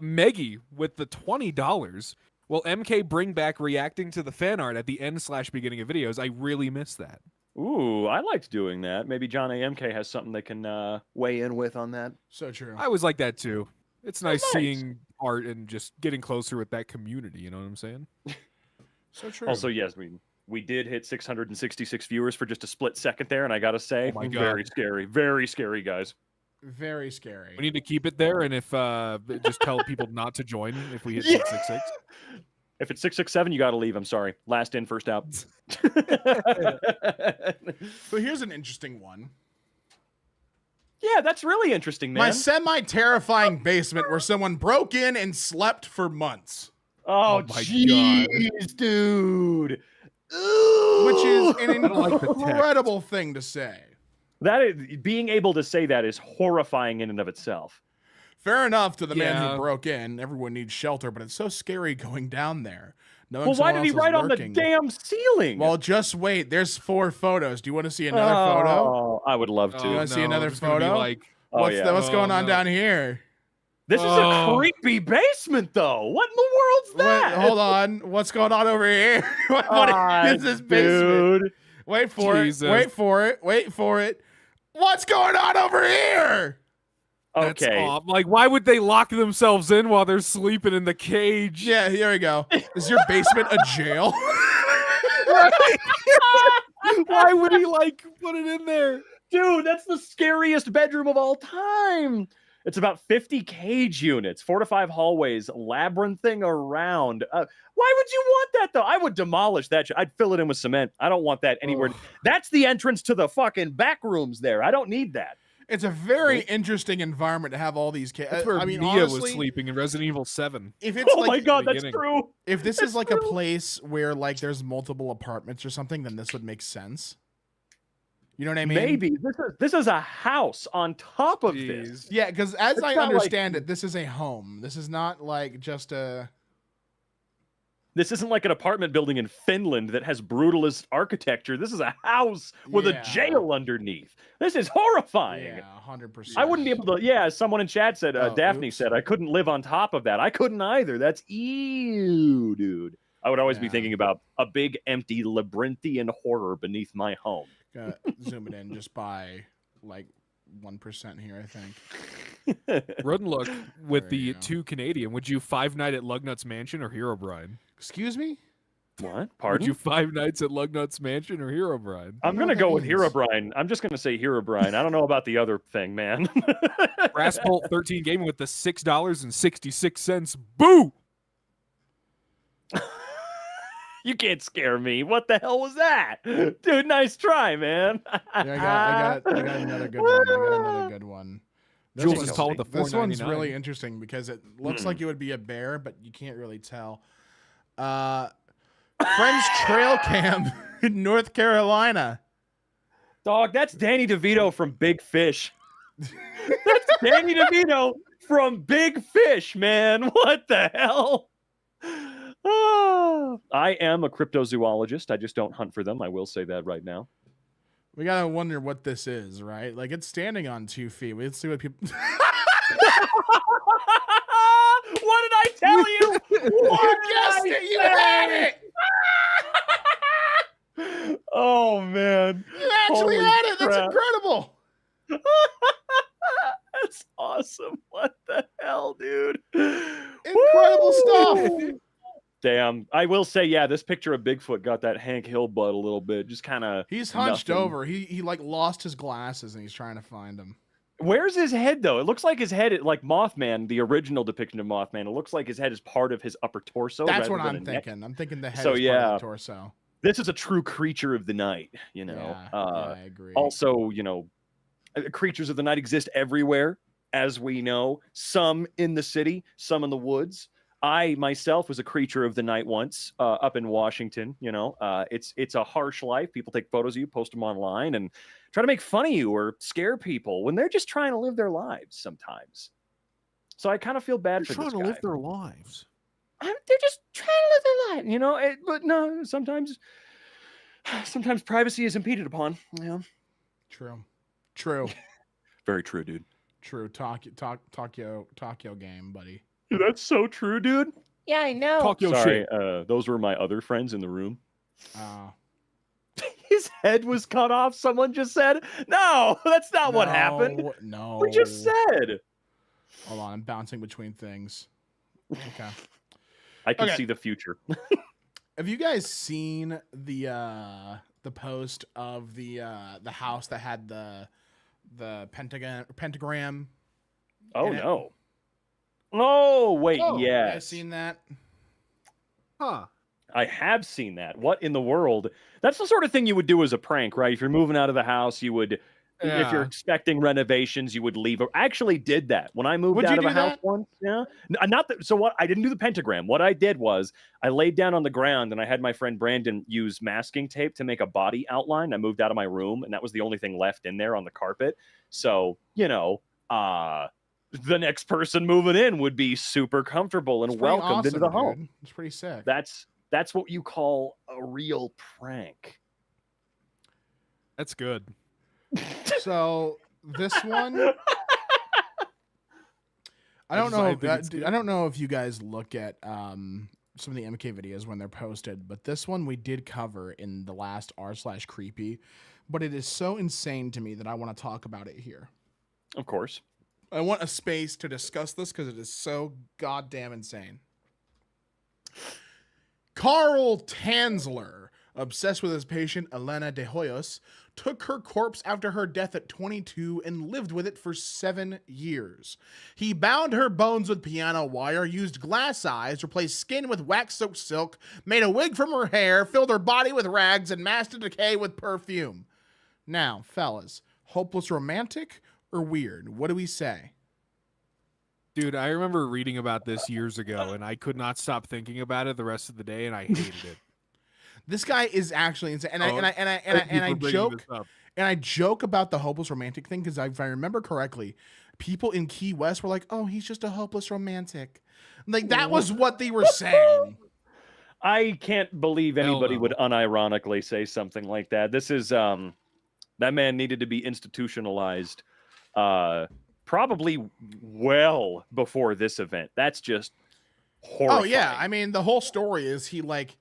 S3: Meggie with the $20. Will MK bring back reacting to the fan art at the end/beginning of videos? I really miss that.
S2: Ooh, I liked doing that. Maybe John AMK has something they can weigh in with on that.
S1: So true.
S3: I always like that too. It's nice
S2: nice.
S3: seeing art and just getting closer with that community. You know what I'm saying?
S1: So true.
S2: Also, yes, we did hit 666 viewers for just a split second there, and I gotta say,
S3: Oh my
S2: very
S3: God.
S2: very scary, guys.
S1: very scary.
S3: We need to keep it there, and if just tell people not to join if we hit 666.
S2: If it's 667, you gotta leave. I'm sorry. Last in, first out.
S1: So here's an interesting one.
S2: Yeah, that's really interesting, man.
S1: My semi-terrifying basement where someone broke in and slept for months.
S2: Oh,
S3: Oh my
S2: jeez, dude.
S1: Which is an
S3: don't like the text.
S1: incredible thing to say.
S2: That is, being able to say that is horrifying in and of itself.
S1: Fair enough to the man
S3: Yeah.
S1: who broke in. Everyone needs shelter, but it's so scary going down there. Knowing
S2: Well, why
S1: someone
S2: did he
S1: else is
S2: write on the
S1: lurking.
S2: damn ceiling?
S1: Well, just wait. There's 4 photos. Do you want to see another photo?
S2: Oh, I would love to.
S1: You wanna see another
S3: it's gonna be
S1: photo?
S3: Like,
S2: Oh,
S1: What's,
S2: yeah.
S1: what's going on
S3: no.
S1: down here?
S2: This is a
S3: Oh.
S2: creepy basement, though. What in the world's that?
S1: Wait, hold on. What's going on over here? what
S2: Ah,
S1: is this basement?
S2: dude.
S1: Wait for
S3: Jesus.
S1: it. Wait for it. Wait for it. What's going on over here?
S3: that's
S2: Okay.
S3: off. Like, why would they lock themselves in while they're sleeping in the cage?
S1: Yeah, here we go. Is your basement a jail?
S3: Why would he like put it in there?
S2: Dude, that's the scariest bedroom of all time. It's about 50 cage units, 4 to 5 hallways, labyrinthing around. Why would you want that, though? I would demolish that. I'd fill it in with cement. I don't want that anywhere.
S3: Ugh.
S2: That's the entrance to the fucking back rooms there. I don't need that.
S1: It's a very interesting environment to have all these kids.
S3: That's where
S1: I mean,
S3: Mia
S1: honestly,
S3: was sleeping in Resident Evil 7.
S1: if it's
S2: Oh my
S1: like,
S2: god, that's
S3: beginning.
S2: true.
S1: if this
S2: That's
S1: is like
S2: true.
S1: a place where like there's multiple apartments or something, then this would make sense. You know what I mean?
S2: Maybe this is a house on top of this.
S3: Jeez.
S1: Yeah, because as
S2: It's
S1: I
S2: not like-
S1: understand it, this is a home. This is not like just a.
S2: This isn't like an apartment building in Finland that has brutalist architecture. This is a house with
S1: Yeah.
S2: a jail underneath. This is horrifying.
S1: Yeah, 100%.
S2: I wouldn't be able to. Yeah, someone in chat said,
S1: Oh,
S2: Daphne
S1: oops.
S2: said, I couldn't live on top of that. I couldn't either. That's ew, dude. I would always be
S1: Yeah.
S2: thinking about a big, empty, labyrinthian horror beneath my home.
S1: Gonna zoom it in just by like 1% here, I think.
S3: Rodent Look with
S1: There you
S3: the
S1: go.
S3: 2 Canadian. Would you 5 Night at Lugnut's Mansion or Hero Bride?
S1: Excuse me?
S2: What?
S3: Would
S2: Pardon?
S3: you 5 Nights at Lugnut's Mansion or Hero Bride?
S2: I'm
S1: know
S2: going to
S1: what that
S2: go with
S1: means.
S2: Herobrine. I'm just going to say Herobrine. I don't know about the other thing, man.
S3: Brass Bolt 13 Gaming with the $6.66. Boo!
S2: You can't scare me. What the hell was that? Dude, nice try, man.
S1: Yeah, I got another good one. I got another good one. This
S3: Jules
S1: one's-
S3: is tall with the
S1: This one's
S3: $4.99.
S1: really interesting because it looks like it would be a bear, but you can't really tell. Friends Trail Camp in North Carolina.
S2: Dog, that's Danny DeVito from Big Fish. That's Danny DeVito from Big Fish, man. What the hell? Ah, I am a cryptozoologist. I just don't hunt for them. I will say that right now.
S1: We gotta wonder what this is, right? Like it's standing on 2 feet. Let's see what people.
S2: What did I tell you?
S1: You guessed it. You had it.
S2: Oh, man.
S1: You actually
S2: Holy
S1: had it. That's
S2: crap.
S1: incredible.
S2: That's awesome. What the hell, dude?
S1: Incredible stuff.
S2: Damn. I will say, yeah, this picture of Bigfoot got that Hank Hill butt a little bit. Just kind of.
S1: He's hunched
S2: Nothing.
S1: over. He like lost his glasses and he's trying to find them.
S2: Where's his head, though? It looks like his head, like Mothman, the original depiction of Mothman, it looks like his head is part of his upper torso.
S1: That's
S2: rather
S1: what
S2: than
S1: I'm
S2: a neck.
S1: thinking. I'm thinking the head
S2: So,
S1: is part
S2: yeah.
S1: of the torso.
S2: This is a true creature of the night, you know.
S1: Yeah, I agree.
S2: Also, you know, creatures of the night exist everywhere, as we know. Some in the city, some in the woods. I myself was a creature of the night once, up in Washington. You know, it's a harsh life. People take photos of you, post them online, and try to make fun of you or scare people when they're just trying to live their lives sometimes. So I kind of feel bad for
S3: They're trying
S2: this
S3: to
S2: guy.
S3: live their lives.
S2: They're just trying to live their life, you know. But no, sometimes privacy is impeded upon. Yeah,
S1: True.
S2: very true, dude.
S1: True. Tokyo game, buddy.
S2: That's so true, dude.
S4: Yeah, I know.
S3: Talk your
S2: Sorry,
S3: shit.
S2: those were my other friends in the room.
S1: Uh,
S2: His head was cut off. Someone just said, "No, that's not what happened."
S1: No.
S2: We just said.
S1: Hold on, I'm bouncing between things. Okay.
S2: I can
S1: Okay.
S2: see the future.
S1: Have you guys seen the post of the house that had the pentagram?
S2: Oh
S1: in it?
S2: no. Oh wait,
S1: You
S2: yes.
S1: guys seen that?
S3: Huh.
S2: I have seen that. What in the world? That's the sort of thing you would do as a prank, right? If you're moving out of the house, you would. If you're
S3: Yeah.
S2: expecting renovations, you would leave. I actually did that when I moved
S1: Would
S2: out
S1: you
S2: of a
S1: do
S2: house
S1: that?
S2: once. Yeah, not that. So what? I didn't do the pentagram. What I did was I laid down on the ground and I had my friend Brandon use masking tape to make a body outline. I moved out of my room and that was the only thing left in there on the carpet. So the next person moving in would be super comfortable and
S1: It's pretty
S2: welcomed into the
S1: awesome,
S2: home.
S1: dude. It's pretty sick.
S2: That's what you call a real prank.
S3: That's good.
S1: So this one, I don't know.
S3: I think it's good.
S1: I don't know if you guys look at some of the MK videos when they're posted, but this one we did cover in the last r/creepy. But it is so insane to me that I want to talk about it here.
S2: Of course.
S1: I want a space to discuss this because it is so goddamn insane. Carl Tanzler, obsessed with his patient Elena de Hoyos, took her corpse after her death at 22 and lived with it for 7 years. He bound her bones with piano wire, used glass eyes, replaced skin with wax-soaked silk, made a wig from her hair, filled her body with rags, and masked the decay with perfume. Now, fellas, hopeless romantic or weird? What do we say?
S3: Dude, I remember reading about this years ago, and I could not stop thinking about it the rest of the day, and I hated it.
S1: This guy is actually insane,
S3: Thank you
S1: I
S3: for bringing
S1: joke
S3: this up.
S1: and I joke about the hopeless romantic thing because if I remember correctly, people in Key West were like, "Oh, he's just a hopeless romantic," like that was what they were saying.
S2: I can't believe
S3: Hell
S2: anybody
S3: no.
S2: would unironically say something like that. This is that man needed to be institutionalized probably well before this event. That's just horrifying.
S1: Oh yeah, I mean the whole story is he like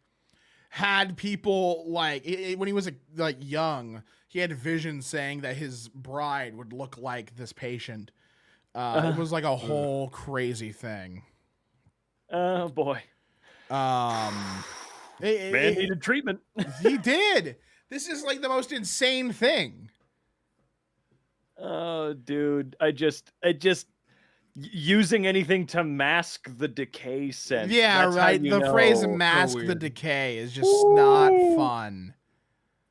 S1: had people like when he was like young, he had visions saying that his bride would look like this patient. It was like a whole crazy thing.
S2: Oh boy,
S1: Man
S2: man needed treatment.
S1: He did. This is like the most insane thing.
S2: Oh, dude, I just using anything to mask the decay sense.
S1: Yeah,
S2: That's how
S1: right.
S2: you
S1: The
S2: know.
S1: phrase "mask the
S3: weird.
S1: decay" is just not fun.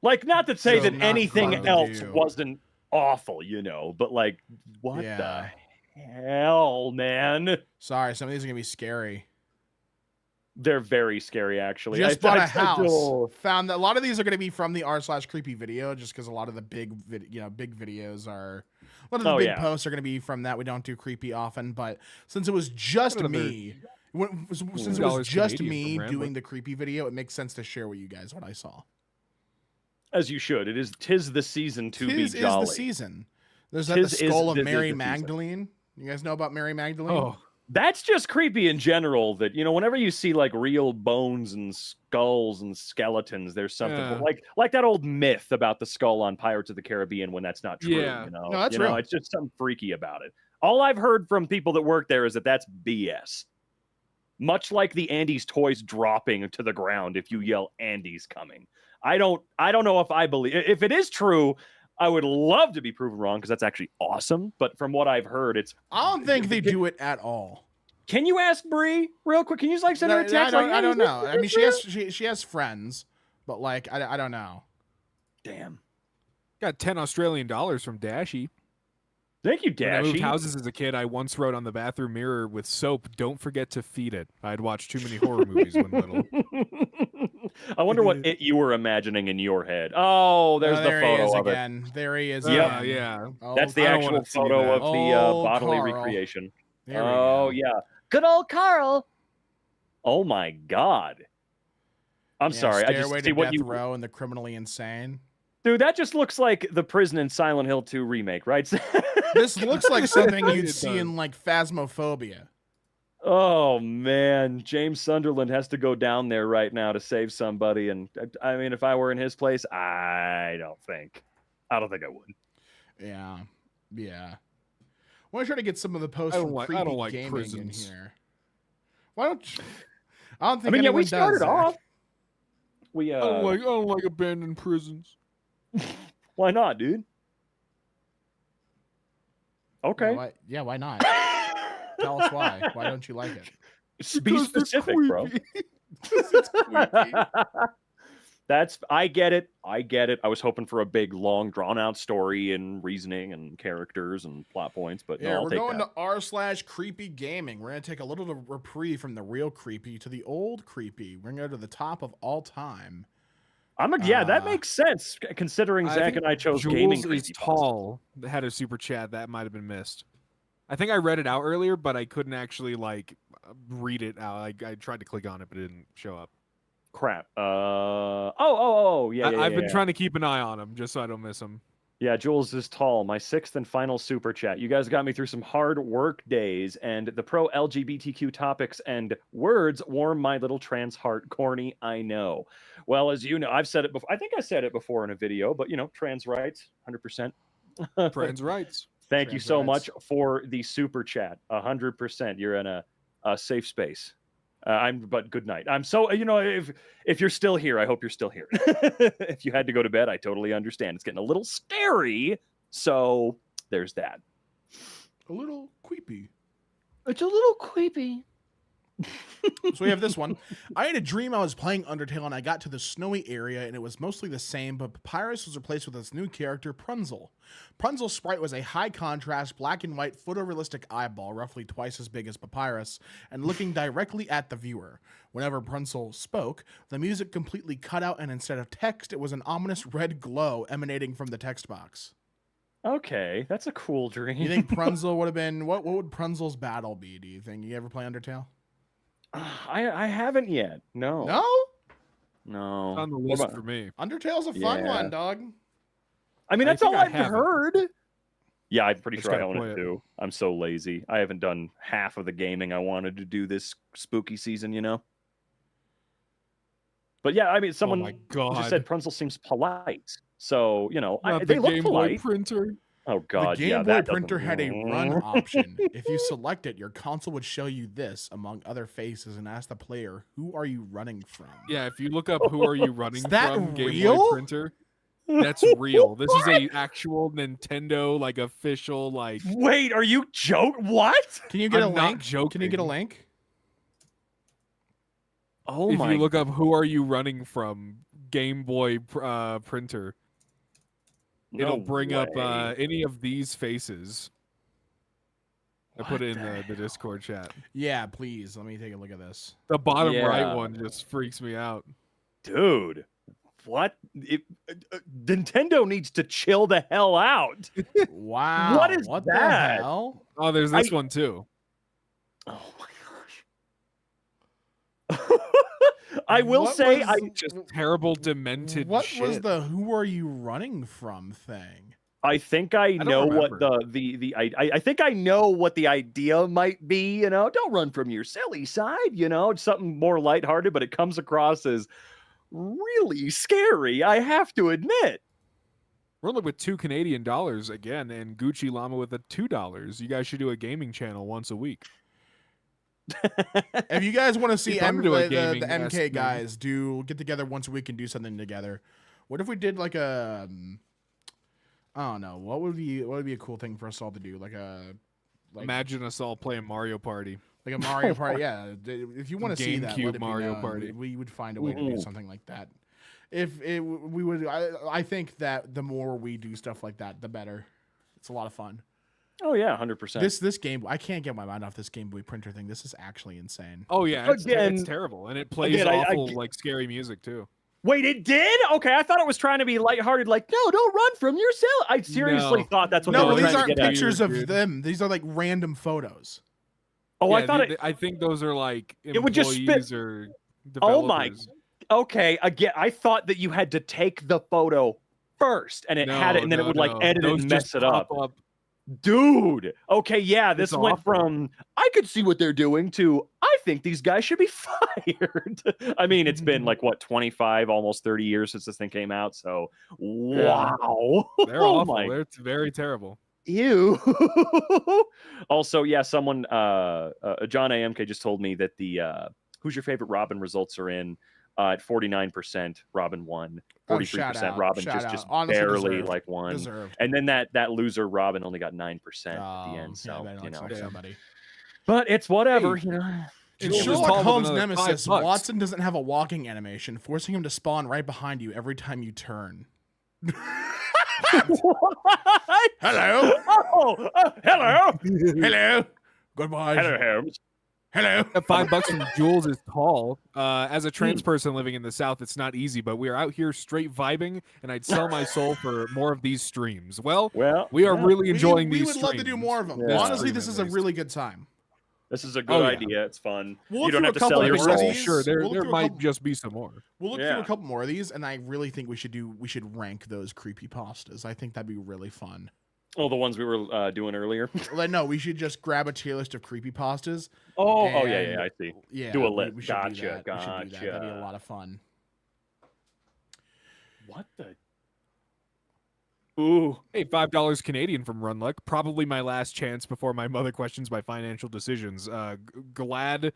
S2: Like, not to say
S1: So
S2: that
S1: not
S2: anything
S1: fun to
S2: else
S1: do.
S2: wasn't awful, but like, what
S1: Yeah.
S2: the hell, man?
S1: Sorry, some of these are gonna be scary.
S2: They're very scary, actually.
S1: Just bought a house.
S2: Oh.
S1: Found that a lot of these are going to be from the r/creepy video, just because a lot of the big videos are. A lot of the big posts are going to be from that. We don't do creepy often, but since it was just me, since it was just
S3: Canadian
S1: me
S3: from
S1: doing the creepy video, it makes sense to share with you guys what I saw.
S2: As you should. Tis the season to be
S1: Tis
S2: jolly.
S1: is the season. There's the skull of Mary Magdalene. You guys know about Mary Magdalene?
S3: Oh,
S2: That's just creepy in general. That whenever you see like real bones and skulls and skeletons, there's something like that old myth about the skull on Pirates of the Caribbean when that's not true.
S3: Yeah.
S1: No, that's real.
S2: It's just something freaky about it. All I've heard from people that work there is that that's BS. Much like the Andy's toys dropping to the ground if you yell "Andy's coming." I don't know if I believe. If it is true, I would love to be proven wrong because that's actually awesome. But from what I've heard,
S1: I don't think they do it at all.
S2: Can you ask Bree real quick? Can you just send her a text?
S1: I don't know. I mean, she has friends, but like I don't know.
S2: Damn.
S3: got 10 Australian dollars from Dashy.
S2: Thank you,
S3: When I moved
S2: Dashy.
S3: houses as a kid, I once wrote on the bathroom mirror with soap, "Don't forget to feed it." I'd watched too many horror movies when little.
S2: I wonder what you were imagining in your head. Oh, there's the
S1: there he
S2: photo
S1: is
S2: of
S1: again. There he is.
S2: Yep.
S1: again.
S3: Yeah.
S1: Oh,
S2: That's the
S3: I don't
S2: actual
S3: wanna see
S2: photo
S3: that.
S2: of the
S1: Oh,
S2: bodily
S1: Carl.
S2: recreation.
S1: There we
S2: Oh,
S1: go.
S2: yeah.
S4: Good old Carl.
S2: Oh, my God. I'm sorry. I just
S1: Stairway
S2: see
S1: to
S2: what
S1: Death
S2: you...
S1: Row and the Criminally Insane.
S2: Dude, that just looks like the prison in Silent Hill 2 remake, right?
S1: This looks like something you'd
S3: It
S1: see
S3: does.
S1: in like Phasmophobia.
S2: Oh, man. James Sunderland has to go down there right now to save somebody. And I mean, if I were in his place, I don't think I would.
S1: Yeah. I want to try to get some of the posts
S3: I don't
S1: from
S3: like- I
S1: creepy
S3: don't like
S1: gaming
S3: prisons.
S1: in here. Why don't you? I don't think
S2: I mean, yeah, we
S1: anyone does,
S2: started
S1: Zach.
S2: off. We
S3: I don't like abandoned prisons.
S2: why not, dude? Okay.
S1: Why not? Tell us why. Why don't you like it?
S2: Be
S3: Because they're
S2: specific, bro.
S1: It's creepy.
S2: I get it. I was hoping for a big, long, drawn-out story and reasoning and characters and plot points, but
S1: Yeah,
S2: no, I'll
S1: we're
S2: take
S1: going
S2: that.
S1: to r/creepy gaming. We're gonna take a little reprieve from the real creepy to the old creepy. We're gonna go to the top of all time.
S2: That makes sense considering Zach
S3: think
S2: and I chose
S3: Jules
S2: gaming.
S3: is
S2: creepypasta.
S3: tall. That had a super chat that might have been missed. I think I read it out earlier, but I couldn't actually read it out. I tried to click on it, but it didn't show up.
S2: Crap. Yeah.
S3: I've been trying to keep an eye on him just so I don't miss him.
S2: Yeah, Jules is tall. My sixth and final super chat. You guys got me through some hard work days, and the pro LGBTQ topics and words warm my little trans heart. Corny, I know. Well, as you know, I've said it before. I think I said it before in a video, but trans rights, 100%.
S3: Trans rights.
S2: Thank you
S1: Trans
S2: so
S1: rights.
S2: much for the super chat. 100%. You're in a safe space. But good night. I'm so, if you're still here, I hope you're still here. If you had to go to bed, I totally understand. It's getting a little scary. So there's that.
S1: A little creepy.
S4: It's a little creepy.
S1: So we have this one. I had a dream I was playing Undertale and I got to the snowy area and it was mostly the same, but Papyrus was replaced with this new character, Prunzel. Prunzel's sprite was a high contrast, black and white, photorealistic eyeball, roughly twice as big as Papyrus, and looking directly at the viewer. Whenever Prunzel spoke, the music completely cut out and instead of text, it was an ominous red glow emanating from the text box.
S2: Okay, that's a cool dream.
S1: You think Prunzel would have been, what would Prunzel's battle be, do you think? You ever play Undertale?
S2: I haven't yet. No.
S1: No?
S2: No.
S3: On the
S2: What
S3: list
S2: about-
S3: for me.
S1: Undertale's a fun
S2: Yeah.
S1: one, dog.
S2: I mean,
S3: I
S2: that's
S3: think
S2: all
S3: I
S2: I've
S3: have it.
S2: heard. Yeah, I'm pretty
S3: Just
S2: sure I
S3: gotta
S2: own
S3: play
S2: it
S3: it.
S2: too. I'm so lazy. I haven't done half of the gaming I wanted to do this spooky season, you know? But yeah, I mean, someone
S3: Oh my god.
S2: just said Prunzel seems polite. So, you know,
S3: Not
S2: they
S3: the
S2: look
S3: Game Boy
S2: polite.
S3: printer.
S2: Oh, God.
S1: The Game
S2: yeah,
S1: Boy
S2: that
S1: printer
S2: doesn't-
S1: had a run option. If you select it, your console would show you this, among other faces, and ask the player, who are you running from?
S3: Yeah, if you look up "Who are you running
S1: that
S3: from?" Game
S1: real?
S3: Boy printer, that's real. This is a actual Nintendo like official like.
S2: Wait, are you joking? What?
S1: Can you get
S3: I'm
S1: a
S3: not
S1: link? Can you get a
S3: joking.
S1: link?
S2: Oh,
S3: If
S2: my.
S3: you look up "Who are you running from?" Game Boy printer, it'll
S2: no
S3: bring up
S2: way.
S3: any of these faces. I put
S2: What
S3: it in
S2: the
S3: the Discord chat.
S1: Yeah, please. Let me take a look at this.
S3: The bottom
S2: Yeah.
S3: right one just freaks me out.
S2: Dude. What? Nintendo needs to chill the hell out.
S1: Wow.
S2: What is
S1: what
S2: that?
S1: the hell?
S3: Oh, there's this one too.
S2: Oh my gosh. I will
S1: What
S2: say,
S1: was-
S3: Just terrible, demented
S1: What
S3: shit.
S1: was the "who are you running from" thing?
S2: I think I
S3: don't
S2: know what
S3: remember.
S2: I think I know what the idea might be. You know, don't run from your silly side. You know, it's something more lighthearted, but it comes across as really scary. I have to admit.
S3: Rolling with $2 Canadian again, and Gucci Llama with a $2. You guys should do a gaming channel once a week.
S1: If you guys want to see
S3: If I'm doing
S1: the
S3: gaming
S1: MK
S3: esque
S1: guys get together once a week and do something together, what if we did like a I don't know, what would be a cool thing for us all to do? Like
S3: Imagine us all playing Mario Party.
S1: like a Mario Party. Yeah, if you want to see that,
S3: GameCube
S1: let it be
S3: Mario
S1: known.
S3: Party.
S1: We would find a way to do
S2: Ooh.
S1: something like that. We would, I think that the more we do stuff like that, the better. It's a lot of fun.
S2: Oh yeah, 100%.
S1: This game, I can't get my mind off this Game Boy printer thing. This is actually insane.
S3: Oh yeah, it's
S2: Again-
S3: terrible, and it plays
S2: again, I
S3: awful
S2: get-
S3: like scary music too.
S2: Wait, it did? Okay, I thought it was trying to be lighthearted. Like, no, don't run from yourself. I seriously
S3: No.
S2: thought that's what
S1: No,
S2: they were
S1: these
S2: trying
S1: aren't
S2: to get at.
S1: pictures
S3: Weird,
S1: of
S3: dude.
S1: them. These are like random photos.
S2: Oh,
S3: Yeah,
S2: I thought it.
S3: I think those are like
S2: It would just spit-
S3: employees or
S2: Oh my-
S3: developers.
S2: Okay, again, I thought that you had to take the photo first, and it had it, and then it would like edit it
S3: Those
S2: and
S3: just
S2: mess it up.
S3: pop
S2: Dude. Okay, yeah, this
S3: It's
S2: went
S3: awful.
S2: from I could see what they're doing to I think these guys should be fired. I mean, it's been like what 25, almost 30 years since this thing came out. So wow.
S3: They're
S2: Oh
S3: awful.
S2: my
S3: They're very terrible.
S2: Ew. Also, yeah, someone John AMK just told me that the who's your favorite Robin results are in at 49%, Robin won.
S1: Oh,
S2: 43%
S1: shout out,
S2: Robin
S1: shout
S2: just
S1: out. Honestly
S2: barely
S1: deserved.
S2: like won.
S1: Deserved.
S2: And then that loser Robin only got 9% at the end.
S1: Yeah,
S2: So
S1: that
S2: you
S1: looks
S2: know.
S1: like
S3: Yeah.
S1: somebody.
S2: But it's whatever,
S3: Hey.
S2: you know.
S1: In
S3: Jules is
S1: Sherlock
S3: tall with
S1: Holmes'
S3: another
S1: nemesis,
S3: $5.
S1: Watson doesn't have a walking animation, forcing him to spawn right behind you every time you turn.
S2: What?
S1: Hello.
S2: Oh, hello.
S1: Hello. Goodbye.
S2: Hello, Holmes.
S1: Hello.
S3: That $5 from Jules is tall. As a trans person living in the South, it's not easy, but we are out here straight vibing, and I'd sell my soul for more of these streams. Well,
S2: Well,
S3: we are
S2: yeah,
S3: really enjoying
S1: we
S3: these
S1: would love to do
S3: streams.
S1: more of them.
S2: Yeah.
S1: Honestly, this
S3: Stream
S1: is
S3: at
S1: a
S3: least.
S1: really good time.
S2: this is a good
S3: Oh, yeah.
S2: idea. It's fun.
S1: We'll
S2: You
S1: look
S2: don't
S1: through
S2: have
S1: a
S2: to
S1: couple
S2: sell
S1: of
S2: your
S1: these.
S2: soul.
S3: Oh, sure. There,
S1: We'll look
S3: there
S1: through a
S3: might
S1: couple-
S3: just be some more.
S1: We'll look through
S2: Yeah.
S1: a couple more of these, and I really think we should rank those creepy pastas. I think that'd be really fun.
S2: Oh, the ones we were doing earlier.
S1: No, we should just grab a tier list of creepy pastas.
S2: Oh,
S1: And-
S2: yeah, I see.
S1: Yeah,
S2: Do a
S1: we-
S2: list.
S1: We should do
S2: Gotcha,
S1: that. We should do that. That'd be a
S2: gotcha.
S1: lot of fun.
S2: What the? Ooh.
S3: Hey, $5 Canadian from Runluck. Probably my last chance before my mother questions my financial decisions. Glad the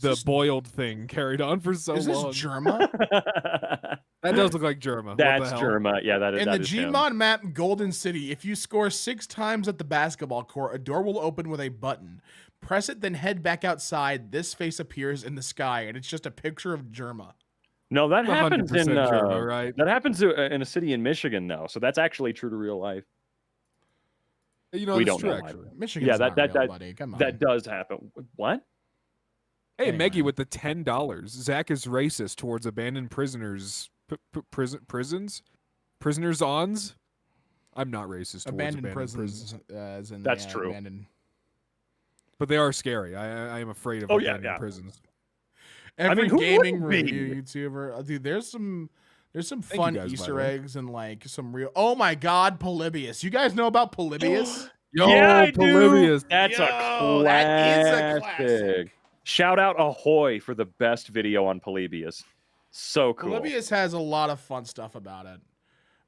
S1: this-
S3: boiled thing carried on for so
S1: Is this
S3: long.
S1: Germa?
S3: That does look like Germa. What the
S2: That's
S3: hell?
S2: Germa. Yeah, that is.
S1: In
S2: that
S1: the
S2: is him.
S1: Gmod map Golden City, if you score 6 times at the basketball court, a door will open with a button. Press it, then head back outside. This face appears in the sky, and it's just a picture of Germa.
S2: No, that happens in
S3: 100% Germa, right?
S2: that happens in a city in Michigan, though. So that's actually true to real life.
S3: You know,
S2: We
S3: that's
S2: don't
S3: true,
S2: know.
S3: actually.
S1: Michigan's
S2: Yeah,
S1: not
S2: that
S1: real, buddy. Come on.
S2: That does happen. What?
S3: Hey,
S1: Anyway.
S3: Meggy with the $10. Zach is racist towards abandoned prisoners. Prisoners ons. I'm not racist towards
S1: abandoned prisons, as in
S2: That's true.
S1: Abandoned.
S3: but they are scary. I am afraid of
S2: Oh, yeah,
S3: abandoned
S2: yeah.
S3: prisons.
S1: Every
S2: who
S1: gaming
S2: wouldn't be?
S1: review YouTuber, dude. There's some
S3: you
S1: fun
S3: guys, by the
S1: Easter
S3: way.
S1: eggs and like some real. Oh my God, Polybius! You guys know about Polybius?
S3: Yo,
S2: Yeah, I do.
S3: Polybius.
S2: That's a
S1: Yo,
S2: classic.
S1: that is a classic.
S2: Shout out Ahoy for the best video on Polybius. So cool.
S1: Polybius has a lot of fun stuff about it.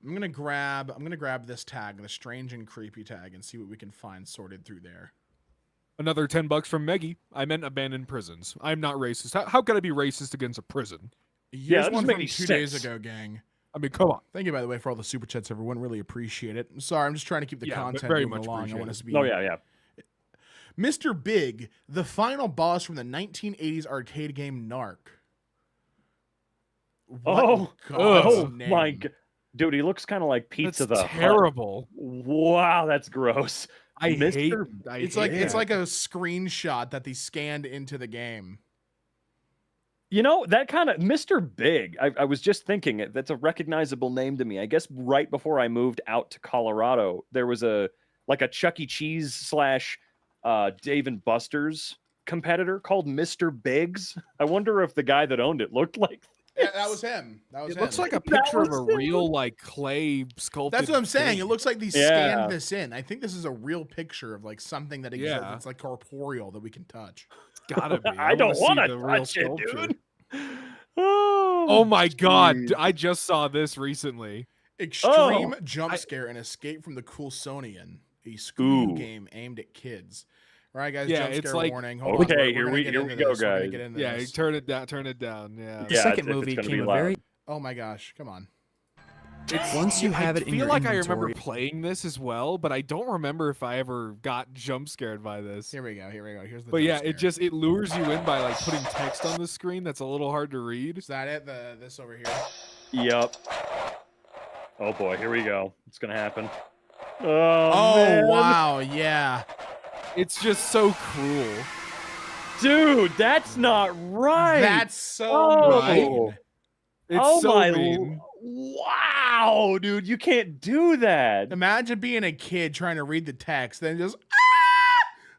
S1: I'm gonna grab this tag, the strange and creepy tag, and see what we can find sorted through there.
S3: Another $10 from Meggy. I meant abandoned prisons. I'm not racist. How could I be racist against a prison?
S1: Here's
S2: that doesn't
S1: one
S2: make
S1: from
S2: any
S1: 2 days
S2: sense.
S1: ago, gang.
S3: I mean, come on.
S1: Thank you, by the way, for all the super chats, everyone. Really appreciate it. I'm sorry, I'm just trying to keep the
S3: Yeah,
S1: content
S3: very
S1: moving
S3: much
S1: along. I
S3: appreciate
S1: want
S3: it.
S1: us to be.
S2: Oh yeah.
S1: Mr. Big, the final boss from the 1980s arcade game Narc. What
S2: Oh,
S1: in God's
S2: oh
S1: name?
S2: my god, dude, he looks kind of like Pizza
S3: That's
S2: the Hut.
S3: terrible.
S2: Wow, that's gross.
S3: I hate.
S1: It's
S3: I
S1: like
S3: hate
S1: it's
S3: it.
S1: like a screenshot that they scanned into the game.
S2: You know, that kind of Mr. Big. I was just thinking that's a recognizable name to me. I guess right before I moved out to Colorado, there was a Chuck E. Cheese slash Dave and Buster's competitor called Mr. Biggs. I wonder if the guy that owned it looked like
S1: Yeah, that was him. That was
S3: It
S1: him.
S3: looks like a
S2: That
S3: picture of a
S2: was him.
S3: real like clay sculpted.
S1: That's what I'm saying.
S3: thing.
S1: It looks like they
S2: Yeah.
S1: scanned this in. I think this is a real picture of like something that exists.
S3: Yeah.
S1: It's like corporeal that we can touch.
S3: Gotta be.
S2: I don't
S3: want
S2: want
S3: to
S2: to touch it,
S3: sculpture.
S2: dude.
S3: Oh my god!
S2: jeez.
S3: I just saw this recently.
S1: Extreme
S2: Oh,
S1: jump
S3: I-
S1: scare and escape from the Coulsonian, a Scooby
S2: Ooh.
S1: game aimed at kids. All right, guys.
S3: Yeah,
S1: jump
S3: it's
S1: scare
S3: like-
S1: warning. Hold
S2: Okay,
S1: on. We're
S2: here
S1: gonna
S2: we-
S1: get
S2: here
S1: into
S2: we go,
S1: this. We're gonna
S2: guys.
S1: get into
S3: Yeah,
S1: this.
S3: turn it down. Turn it down. Yeah.
S5: The
S2: Yeah,
S5: second
S2: it's
S5: movie
S2: gonna be
S5: came a
S2: loud.
S5: very
S1: Oh my gosh! Come on.
S5: once you have it in
S3: I feel
S5: your
S3: like I
S5: inventory.
S3: remember playing this as well, but I don't remember if I ever got jump scared by this.
S1: Here we go. Here we go. Here's the.
S3: But
S1: jump
S3: yeah,
S1: scare.
S3: it lures you in by like putting text on the screen that's a little hard to read.
S1: Is that it? This over here.
S2: Yep. Oh boy, here we go. It's gonna happen.
S1: Oh
S2: man.
S1: wow! Yeah.
S3: It's just so cruel.
S2: Dude, that's not right.
S1: That's so
S2: Oh.
S1: mean.
S3: It's
S2: oh
S3: so
S2: my
S3: mean.
S2: wow, dude, you can't do that.
S1: Imagine being a kid trying to read the text, then just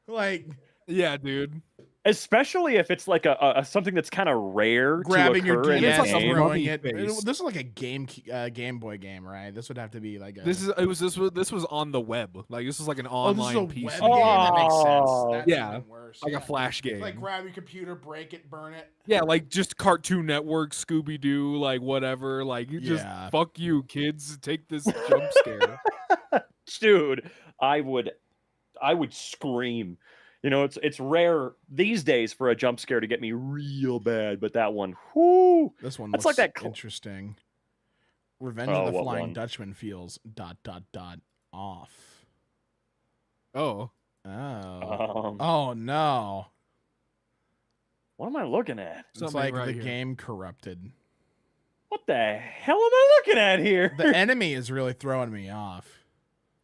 S1: like
S3: Yeah, dude.
S2: Especially if it's like a something that's kind of rare
S1: grabbing
S2: to
S1: your
S2: occur in
S3: it's
S2: a
S1: DS,
S3: like a
S2: game.
S3: mummy
S1: throwing it.
S3: face.
S1: This is like a Game Boy game, right? This would have to be like a.
S3: This was on the web. Like this was like an
S1: Oh, this is
S3: online
S1: a
S3: piece.
S1: web
S3: of
S1: game.
S3: game.
S1: That makes sense.
S2: Oh.
S1: That's
S3: Yeah,
S1: even worse.
S3: Like
S1: Yeah.
S3: a flash game.
S1: Like grab your computer, break it, burn it.
S3: Yeah, like just Cartoon Network, Scooby Doo, like whatever. Like you just
S1: Yeah.
S3: fuck you, kids. Take this jump scare.
S2: Dude, I would scream. You know, it's rare these days for a jump scare to get me real bad, but that one, whoo.
S1: This one
S2: That's
S1: looks
S2: like that
S1: interesting. Revenge
S2: Oh,
S1: of the
S2: what
S1: Flying
S2: one?
S1: Dutchman feels ... off.
S3: Oh,
S1: Oh. Oh no.
S2: What am I looking at?
S1: It's
S3: Something
S1: like
S3: right
S1: the
S3: here.
S1: game corrupted.
S2: What the hell am I looking at here?
S1: The enemy is really throwing me off.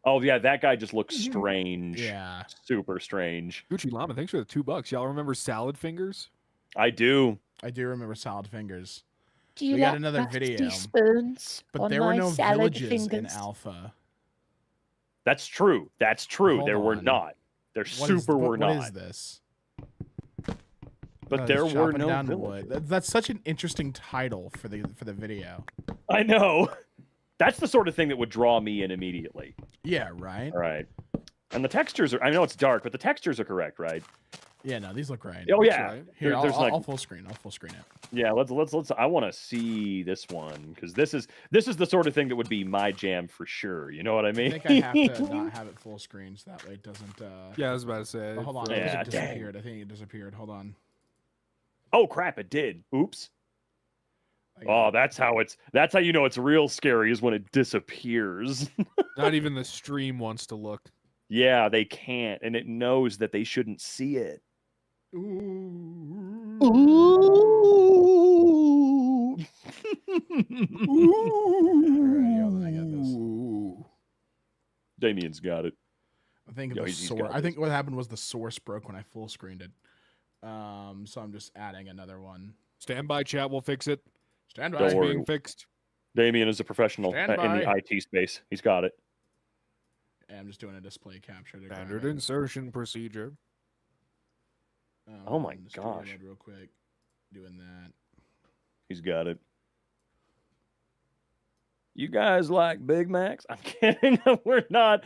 S2: Oh yeah, that guy just looks strange.
S1: Yeah.
S2: Super strange.
S3: Gucci Llama, thanks for the $2. Y'all remember Salad Fingers?
S2: I do.
S1: I do remember Salad Fingers.
S4: Do you
S1: We got
S4: like
S1: another
S4: crusty
S1: video,
S4: spoons
S1: But
S4: on
S1: there were
S4: my
S1: no
S4: salad
S1: villages in
S4: fingers?
S1: Alpha.
S2: That's true. That's true.
S1: Hold
S2: there were
S1: on.
S2: not. There
S1: What is-
S2: super were
S1: what
S2: not.
S1: is this?
S2: But
S1: Oh,
S2: there
S1: he's
S2: were
S1: chopping
S2: no
S1: down
S2: villages.
S1: wood. That's such an interesting title for the video.
S2: I know. That's the sort of thing that would draw me in immediately.
S1: Yeah, right.
S2: All right. And the textures are, I know it's dark, but the textures are correct, right?
S1: Yeah, no, these look right.
S2: Oh, yeah.
S3: right.
S1: Here,
S2: There-
S1: I'll,
S2: there's
S1: I'll,
S2: like,
S1: I'll full screen. I'll full screen it.
S2: yeah, let's, I want to see this one because this is the sort of thing that would be my jam for sure. You know what I
S1: I
S2: mean?
S1: think I have to not have it full screen so that way it doesn't.
S3: Yeah, I was about to say.
S1: Oh, hold on.
S2: Yeah,
S1: I think it
S2: dang.
S1: disappeared. I think it disappeared. Hold on.
S2: Oh, crap. It did. Oops. Oh, that's how you know it's real scary is when it disappears.
S3: Not even the stream wants to look.
S2: Yeah, they can't, and it knows that they shouldn't see it.
S1: Ooh.
S2: Ooh.
S1: Alrighty, hold on, I got this.
S2: Damien's got it.
S1: I think
S2: Yo,
S1: the
S2: he's
S1: source.
S2: got
S1: I
S2: this.
S1: think what happened was the source broke when I full screened it. So I'm just adding another one.
S3: Stand by, chat. We'll fix it.
S1: Stand by.
S2: Don't
S3: It's
S2: worry.
S3: being fixed.
S2: Damien is a professional
S1: Stand
S2: in the
S1: by.
S2: IT space. He's got it.
S1: Yeah, I'm just doing a display capture. To
S3: Standard
S1: grab it.
S3: insertion procedure.
S2: Oh my
S1: Just doing
S2: gosh.
S1: it real quick. Doing that.
S2: He's got it. You guys like Big Macs? I'm kidding. We're not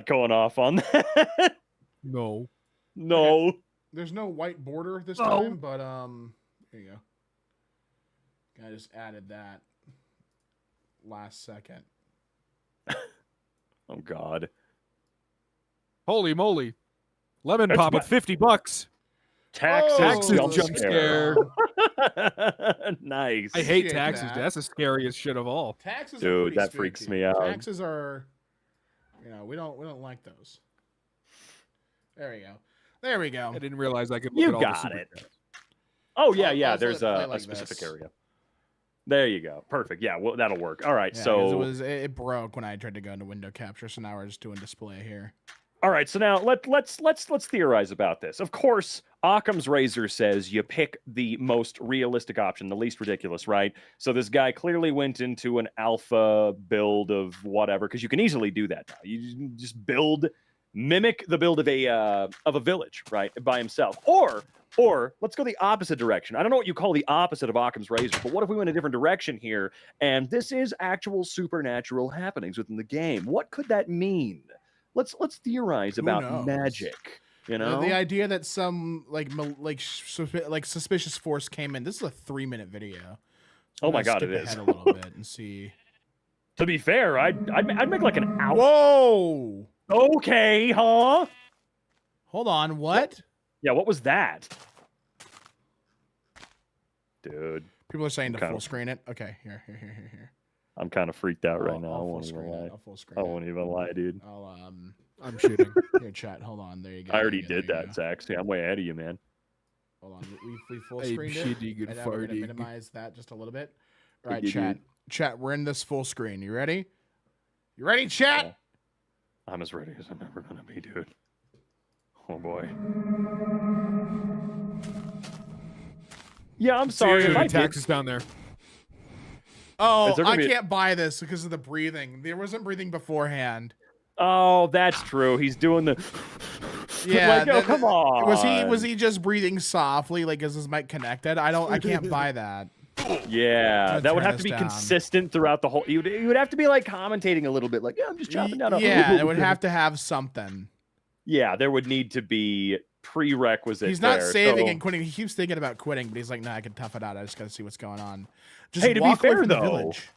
S2: going off on that.
S3: No.
S2: No.
S1: There's no white border this
S3: Oh.
S1: time, but here you go. I just added that last second.
S2: Oh God.
S3: Holy moly. Lemon
S2: That's
S3: pop
S2: my-
S3: at $50.
S2: Taxes,
S1: Taxes
S3: jump scare.
S2: Nice.
S3: I hate
S1: Shit,
S3: taxes.
S1: Matt.
S3: That's the scariest shit of all.
S1: Taxes
S2: Dude,
S1: are pretty
S2: that freaks
S1: spooky.
S2: me out.
S1: Taxes are, we don't like those. There we go. There we go.
S3: I didn't realize I could look
S2: You
S3: at all the
S2: got
S3: super
S2: it.
S3: chats.
S2: Oh yeah,
S1: I'll
S2: yeah.
S1: let
S2: There's
S1: it play
S2: a
S1: like
S2: specific
S1: this.
S2: area. There you go. Perfect. Yeah, well, that'll work. All right.
S1: Yeah, 'cause
S2: So
S1: it broke when I tried to go into window capture, so now we're just doing display here.
S2: all right. So now let's theorize about this. Of course, Occam's razor says you pick the most realistic option, the least ridiculous, right? So this guy clearly went into an alpha build of whatever, because you can easily do that now. You just mimic the build of a village, right, by himself. Or let's go the opposite direction. I don't know what you call the opposite of Occam's razor, but what if we went a different direction here? And this is actual supernatural happenings within the game. What could that mean? Let's theorize
S1: Who
S2: about
S1: knows?
S2: magic. You know,
S1: The idea that some like suspicious force came in. This is a 3-minute video. So
S2: Oh
S1: I'm
S2: my
S1: gonna
S2: God, it
S1: skip
S2: is.
S1: ahead a little bit and see.
S2: to be fair, I'd make like an hour.
S1: Whoa!
S2: Okay, huh?
S1: Hold on. What?
S2: Yeah, what was that? Dude,
S1: People are saying to
S2: Kind
S1: full
S2: of-
S1: screen it. Okay, here.
S2: I'm kind of freaked out right
S1: I'll-
S2: now.
S1: I'll
S2: I
S1: full
S2: won't even
S1: screen it.
S2: lie.
S1: I'll full screen
S2: I
S1: it.
S2: won't even lie, dude.
S1: I'll
S3: I'm shitting.
S1: here chat. Hold on. There you go.
S2: I already
S1: there you
S2: did
S1: go,
S2: that,
S1: there you
S2: Zach. See, I'm way ahead of you, man.
S1: go. Hold on. We full
S3: I'm
S1: screened it.
S3: shitting and
S1: And now we're gonna
S3: farting.
S1: minimize that just a little bit. All right,
S2: you
S1: chat. Chat. We're in this full screen. You ready? You ready, chat?
S2: Yeah. I'm as ready as I'm ever gonna be, dude. Oh boy. Yeah, I'm sorry. If I did,
S3: taxes down there.
S1: Oh,
S2: Is there
S1: I
S2: gonna be-
S1: can't buy this because of the breathing. There wasn't breathing beforehand.
S2: oh, that's true. He's doing the.
S1: Yeah,
S2: like, oh, come on.
S1: Was he just breathing softly, like is his mic connected? I can't buy that.
S2: Yeah,
S1: Gonna
S2: that would
S1: turn
S2: have
S1: this
S2: to be
S1: down.
S2: consistent throughout the whole. You would have to be like commentating a little bit, like, yeah, I'm just chopping down.
S1: Yeah, it would have to have something.
S2: Yeah, there would need to be prerequisites.
S1: He's not
S2: there,
S1: saving
S2: so-
S1: and quitting. He keeps thinking about quitting, but he's like, nah, I can tough it out. I just gotta see what's going on. Just
S2: Hey, to be
S1: walk away
S2: fair,
S1: from the
S2: though,
S1: village.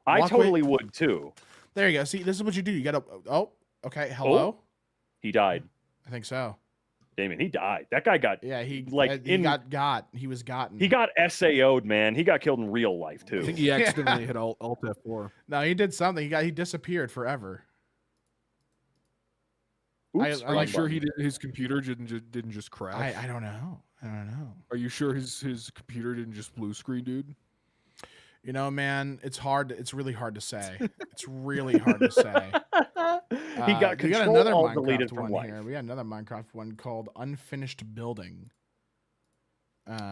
S2: I
S1: Walk away-
S2: totally would too.
S1: There you go. See, this is what you do. You gotta. Oh, okay. Hello.
S2: He died.
S1: I think so.
S2: Damien, he died. That guy got
S1: Yeah, he
S2: Like,
S1: he
S2: in-
S1: got. He was gotten.
S2: he got SAO'd, man. He got killed in real life
S3: I
S2: too.
S3: think he accidentally hit Alt F4.
S1: No, he did something. He disappeared forever.
S2: Oops,
S1: I
S3: Are
S1: like
S3: you sure his computer didn't just crash?
S1: I don't know. I don't know.
S3: Are you sure his computer didn't just blue screen, dude?
S1: You know, man, it's hard. It's really hard to say. It's really hard to say.
S2: He got
S1: we got
S2: control
S1: another
S2: all
S1: Minecraft
S2: deleted from
S1: one
S2: life.
S1: here. We got another Minecraft one called Unfinished Building.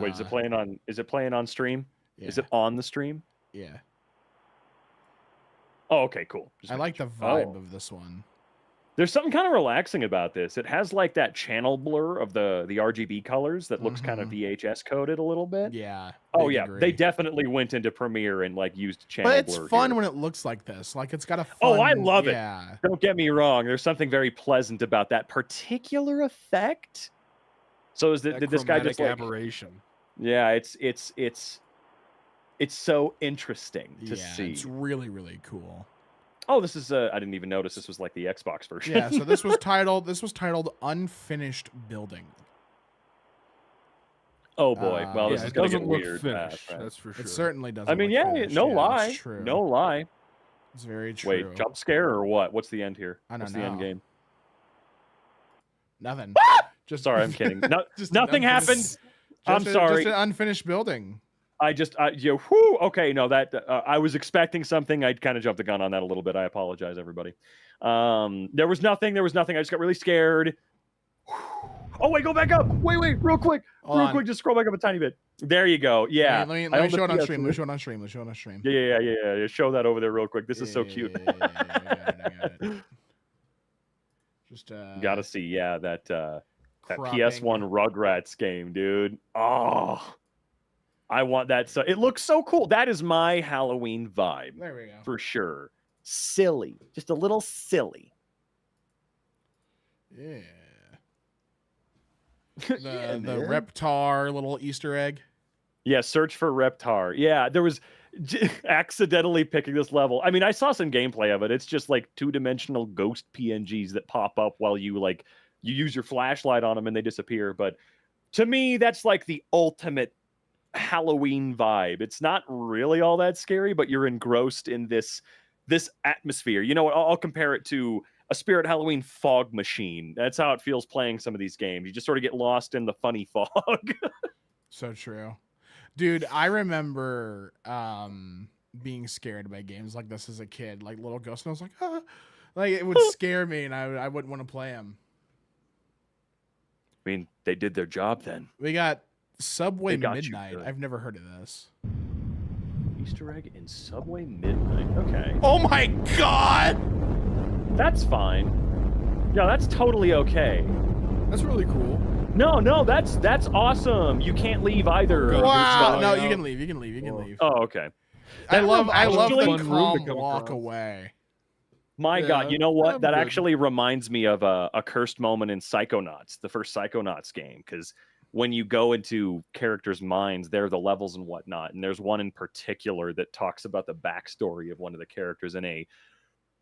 S2: Wait, is it playing on? Is it playing on stream?
S1: Yeah,
S2: Is it on the stream?
S1: Yeah.
S2: Oh, okay, cool. Just
S1: I
S2: making
S1: like the
S2: sure.
S1: vibe
S2: Oh.
S1: of this one.
S2: There's something kind of relaxing about this. It has like that channel blur of the RGB colors that looks kind of VHS coded a little bit.
S1: Yeah.
S2: Oh
S1: big
S2: yeah,
S1: degree.
S2: they definitely went into Premiere and like used channel
S1: But it's
S2: blur.
S1: fun
S2: here.
S1: when it looks like this. Like it's got a fun.
S2: Oh, I love it.
S1: Yeah.
S2: Don't get me wrong. There's something very pleasant about that particular effect. So is
S3: That
S2: did this guy just
S3: chromatic
S2: like?
S3: aberration?
S2: Yeah, it's so interesting to
S1: Yeah,
S2: see.
S1: it's really really cool.
S2: Oh, this is I didn't even notice this was like the Xbox version.
S1: Yeah, so this was titled Unfinished Building.
S2: Oh boy. Well,
S1: Yeah,
S2: this
S3: Yeah,
S2: is
S3: it
S2: gonna get
S3: doesn't look
S2: weird.
S3: finished.
S2: Right.
S3: That's for sure.
S1: It certainly doesn't.
S2: I mean,
S1: look
S2: yeah,
S1: finished.
S2: no
S1: Yeah,
S2: lie,
S1: it's true.
S2: no lie.
S1: It's very true.
S2: Wait, jump scare or what? What's the end here?
S1: I don't
S2: What's the end
S1: know.
S2: game?
S1: Nothing. Just
S2: Sorry, I'm kidding. No,
S1: just an
S2: nothing
S1: unfinished-
S2: happened. I'm sorry.
S1: Just an unfinished building.
S2: Whew, okay, no, that I was expecting something. I kind of jumped the gun on that a little bit. I apologize, everybody. There was nothing. I just got really scared. Oh wait, go back up. Wait, real quick, just scroll back up a tiny bit. There you go. Yeah.
S1: Let me
S2: I own
S1: show
S2: the
S1: it on
S2: PS.
S1: stream. Let me show it on stream. Let's show it on stream.
S2: Yeah. Show that over there real quick. This is so cute.
S1: I got it. Just
S2: Gotta see, yeah, that
S1: cropping.
S2: PS1 Rugrats game, dude. Oh, I want that. So it looks so cool. That is my Halloween vibe
S1: There we go.
S2: for sure. Silly, just a little silly.
S1: Yeah.
S2: Yeah,
S1: The
S2: man.
S1: Reptar little Easter egg.
S2: Yeah, search for Reptar. Yeah, there was accidentally picking this level. I mean, I saw some gameplay of it. It's just like 2-dimensional ghost PNGs that pop up while you use your flashlight on them and they disappear. But to me, that's like the ultimate Halloween vibe. It's not really all that scary, but you're engrossed in this atmosphere. You know, I'll compare it to a Spirit Halloween fog machine. That's how it feels playing some of these games. You just sort of get lost in the funny fog.
S1: So true. Dude, I remember being scared by games like this as a kid, like Little Ghost, and I was like, ah. Like it would scare me, and I wouldn't want to play them.
S2: I mean, they did their job then.
S1: We got Subway
S2: They got you
S1: Midnight.
S2: good.
S1: I've never heard of this.
S2: Easter egg in Subway Midnight. Okay.
S1: Oh my god!
S2: That's fine. Yeah, that's totally okay.
S3: That's really cool.
S2: No, that's awesome. You can't leave either.
S3: God,
S1: Wow!
S3: going
S1: No,
S3: out.
S1: you can leave. You can leave. You can leave.
S2: Oh, okay.
S1: I love the
S2: actually-
S3: Fun room to
S1: calm
S3: come
S1: walk
S3: across.
S1: away.
S2: My
S3: Yeah,
S2: God, you know what?
S3: I'm
S2: That
S3: good.
S2: actually reminds me of a cursed moment in Psychonauts, the first Psychonauts game, because when you go into characters' minds, they're the levels and whatnot. And there's one in particular that talks about the backstory of one of the characters in a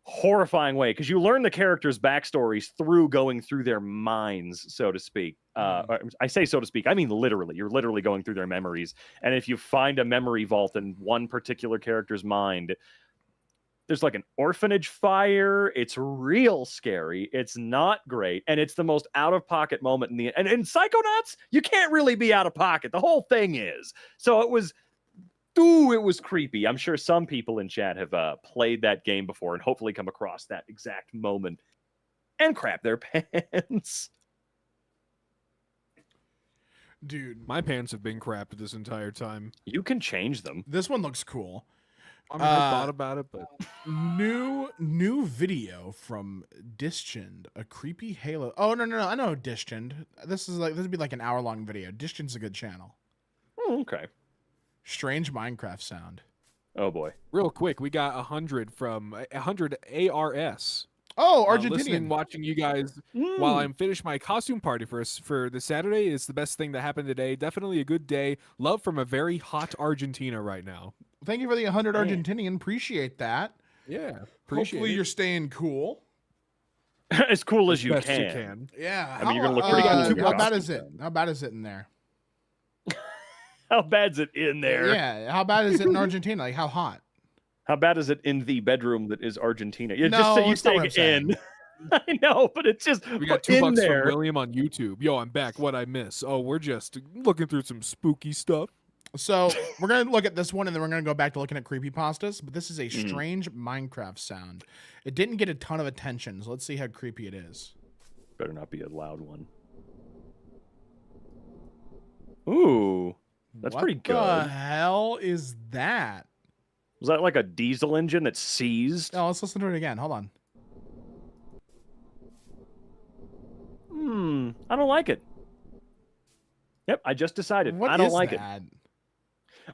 S2: horrifying way, because you learn the characters' backstories through going through their minds, so to speak. I say so to speak, I mean literally. You're literally going through their memories. And if you find a memory vault in one particular character's mind, there's like an orphanage fire. It's real scary. It's not great. And it's the most out-of-pocket moment in the... And in Psychonauts, you can't really be out of pocket. The whole thing is. So it was... Ooh, it was creepy. I'm sure some people in chat have played that game before and hopefully come across that exact moment and crap their pants.
S1: Dude,
S3: My pants have been crapped this entire time.
S2: You can change them.
S1: this one looks cool.
S3: I mean, I thought about it, but
S1: New video from Dischind, a creepy Halo. Oh no, I know Dischind. This would be like an hour-long video. Dischind's a good channel.
S2: Oh, okay.
S1: Strange Minecraft sound.
S2: Oh boy.
S3: real quick, we got 100 from 100 ARS.
S1: Oh,
S3: Listening,
S1: Argentinian.
S3: watching you guys while I'm finished my costume party for the Saturday is the best thing that happened today. Definitely a good day. Love from a very hot Argentina right now.
S1: Thank you for the 100
S2: Man.
S1: Argentinian. Appreciate that.
S3: Yeah, appreciate
S1: Hopefully
S3: it.
S1: you're staying cool.
S2: As cool as you
S3: Best
S2: can.
S1: Yeah.
S2: I mean, you're gonna look pretty
S3: cool in your
S1: How bad
S2: costume,
S1: is it? How bad is it in there?
S2: How bad's it in there?
S1: Yeah. How bad is it in Argentina? Like how hot?
S2: How bad is it in the bedroom that is Argentina? You
S1: No,
S2: just say you
S1: that's not what
S2: say
S1: I'm
S2: in. I know, but it's just
S3: We got
S2: in
S3: $2
S2: there.
S3: from William on YouTube. Yo, I'm back. What I miss? Oh, we're just looking through some spooky stuff.
S1: So we're gonna look at this one, and then we're gonna go back to looking at creepypastas. But this is a
S2: Mm-hmm.
S1: strange Minecraft sound. It didn't get a ton of attention, so let's see how creepy it is.
S2: Better not be a loud one. Ooh, that's
S1: What
S2: pretty
S1: the
S2: good.
S1: hell is that?
S2: Was that like a diesel engine that seized?
S1: Oh, let's listen to it again. Hold on.
S2: I don't like it. Yep, I just decided.
S1: What
S2: I don't
S1: is
S2: like it.
S1: that?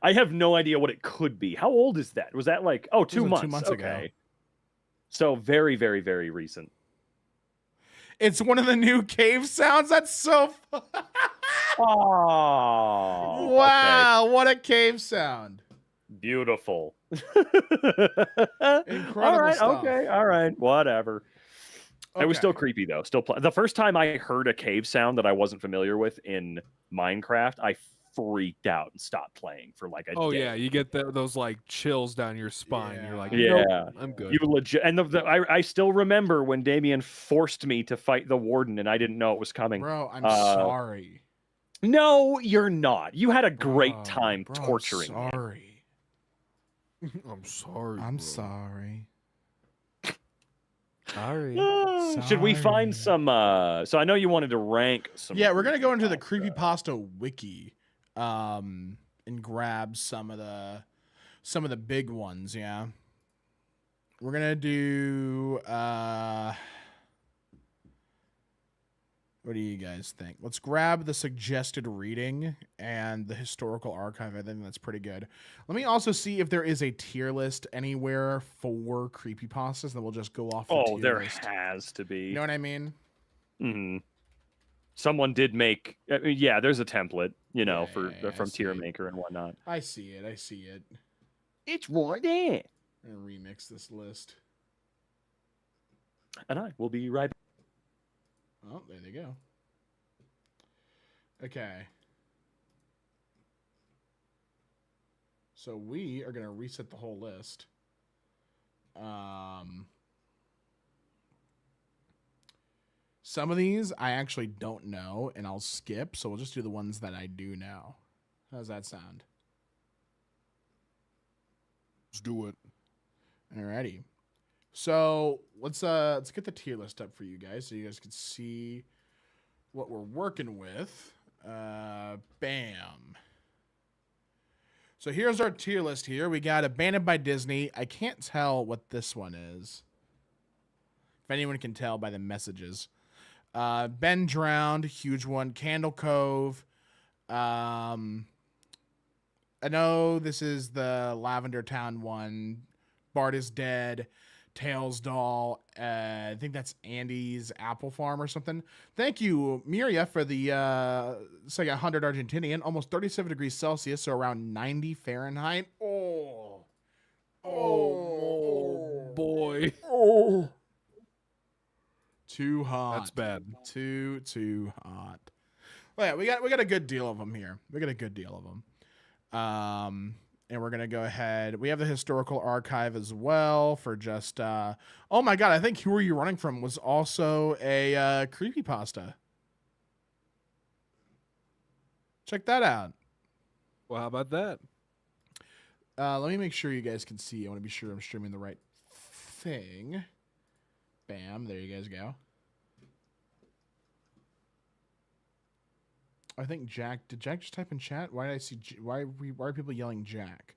S2: I have no idea what it could be. How old is that? Was that like, oh, 2
S1: was
S2: months?
S1: 2 months ago.
S2: Okay. So very, very, very recent.
S1: It's one of the new cave sounds. That's so.
S2: Oh,
S1: Wow! What a cave sound.
S2: Beautiful.
S1: Incredible
S2: All right,
S1: stuff.
S2: okay, all right, whatever. It was still
S1: Okay.
S2: creepy though. The first time I heard a cave sound that I wasn't familiar with in Minecraft, I freaked out and stopped playing for like a
S3: Oh
S2: day.
S3: yeah, you get those like chills down your spine. You're like,
S2: Yeah.
S3: nope, I'm good.
S2: You legit, and I still remember when Damien forced me to fight the warden, and I didn't know it was coming.
S1: Bro, I'm sorry.
S2: No, you're not. You had a great
S1: Bro,
S2: time
S1: bro,
S2: torturing me.
S1: sorry.
S3: I'm sorry.
S1: I'm
S3: bro.
S1: sorry.
S3: Sorry.
S2: Should we find
S1: Sorry.
S2: some? So I know you wanted to rank some.
S1: Yeah, we're gonna go into the creepypasta wiki, and grab some of the big ones. Yeah, we're gonna do. What do you guys think? Let's grab the suggested reading and the historical archive. I think that's pretty good. Let me also see if there is a tier list anywhere for creepypastas, and then we'll just go off the
S2: Oh,
S1: tier
S2: there
S1: list.
S2: has to be.
S1: You know what I mean?
S2: Mhm. Someone did make. Yeah, there's a template. You know,
S1: Yeah,
S2: from
S1: I see
S2: Tier
S1: it.
S2: Maker and whatnot.
S1: I see it. I see it.
S2: It's right there.
S1: I'm gonna remix this list.
S2: And I will be right back.
S1: Oh, there they go. Okay. So we are going to reset the whole list. Some of these I actually don't know, and I'll skip, so we'll just do the ones that I do know. How's that sound?
S3: Let's do it.
S1: Alrighty. So let's get the tier list up for you guys so you guys can see what we're working with. Bam. So here's our tier list here. We got Abandoned by Disney. I can't tell what this one is. If anyone can tell by the messages. Ben Drowned, huge one. Candle Cove. I know this is the Lavender Town one. Bart is Dead. Tails Doll. I think that's Andy's Apple Farm or something. Thank you, Miria, for the it's like 100 Argentinian, almost 37 degrees Celsius, so around 90 Fahrenheit. Oh
S3: boy.
S1: Oh. Too hot.
S3: That's bad.
S1: Too hot. Well, yeah, we got a good deal of them here. We got a good deal of them. And we're gonna go ahead. We have the historical archive as well for just. Oh my god! I think Who Are You Running From was also a creepypasta. Check that out.
S3: Well, how about that?
S1: Let me make sure you guys can see. I want to be sure I'm streaming the right thing. Bam! There you guys go. I think Jack. Did Jack just type in chat? Why did I see? Why are people yelling Jack?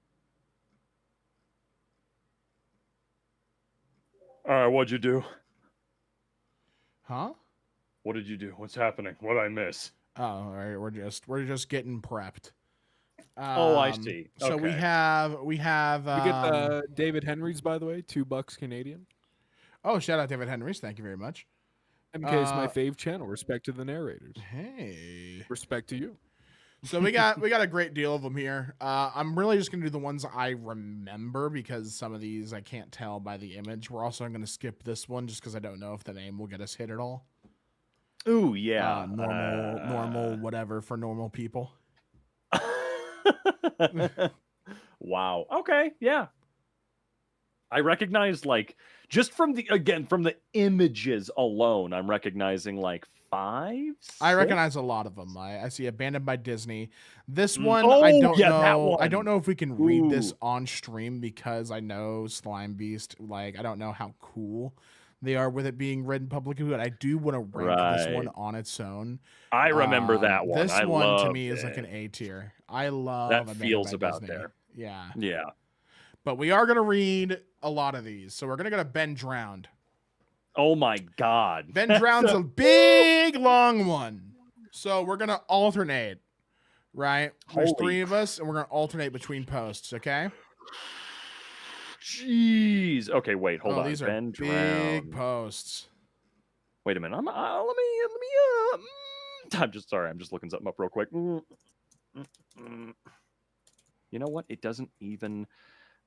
S2: All right, what'd you do?
S1: Huh?
S2: What did you do? What's happening? What did I miss?
S1: Oh, all right. We're just getting prepped.
S2: Oh, I see.
S1: So we
S2: Okay.
S1: have.
S3: We get David Henry's, by the way, $2 Canadian.
S1: Oh, shout out David Henry's. Thank you very much.
S3: MK is my fave channel. Respect to the narrators.
S1: Hey.
S3: Respect to you.
S1: So we got a great deal of them here. I'm really just gonna do the ones I remember because some of these I can't tell by the image. We're also gonna skip this one just because I don't know if the name will get us hit at all.
S2: Ooh, yeah.
S1: Normal, whatever for normal people.
S2: Wow. Okay. Yeah. I recognize just from the images alone, I'm recognizing 5.
S1: I
S2: 6?
S1: recognize a lot of them. I see Abandoned by Disney. This one,
S2: Oh,
S1: I don't
S2: yeah,
S1: know.
S2: that one.
S1: I don't know if we can read this
S2: Ooh.
S1: on stream because I know Slime Beast. I don't know how cool they are with it being read in public, but I do want to rank this one
S2: Right.
S1: on its own.
S2: I remember that one.
S1: This
S2: I
S1: one to
S2: loved
S1: me is like
S2: it.
S1: an A tier. I love
S2: That
S1: Abandoned
S2: feels
S1: by
S2: about
S1: Disney.
S2: there.
S1: Yeah,
S2: Yeah.
S1: but we are gonna read a lot of these, so we're gonna go to Ben Drowned.
S2: Oh my God.
S1: Ben Drowned's a big long one, so we're gonna alternate. Right, there's
S2: Holy
S1: 3 of us, and we're gonna alternate between posts. Okay.
S2: Jeez. Okay, wait, hold on.
S1: These are
S2: Ben
S1: big
S2: Drowned.
S1: posts.
S2: Wait a minute. I'm just sorry. I'm just looking something up real quick. You know what? It doesn't even.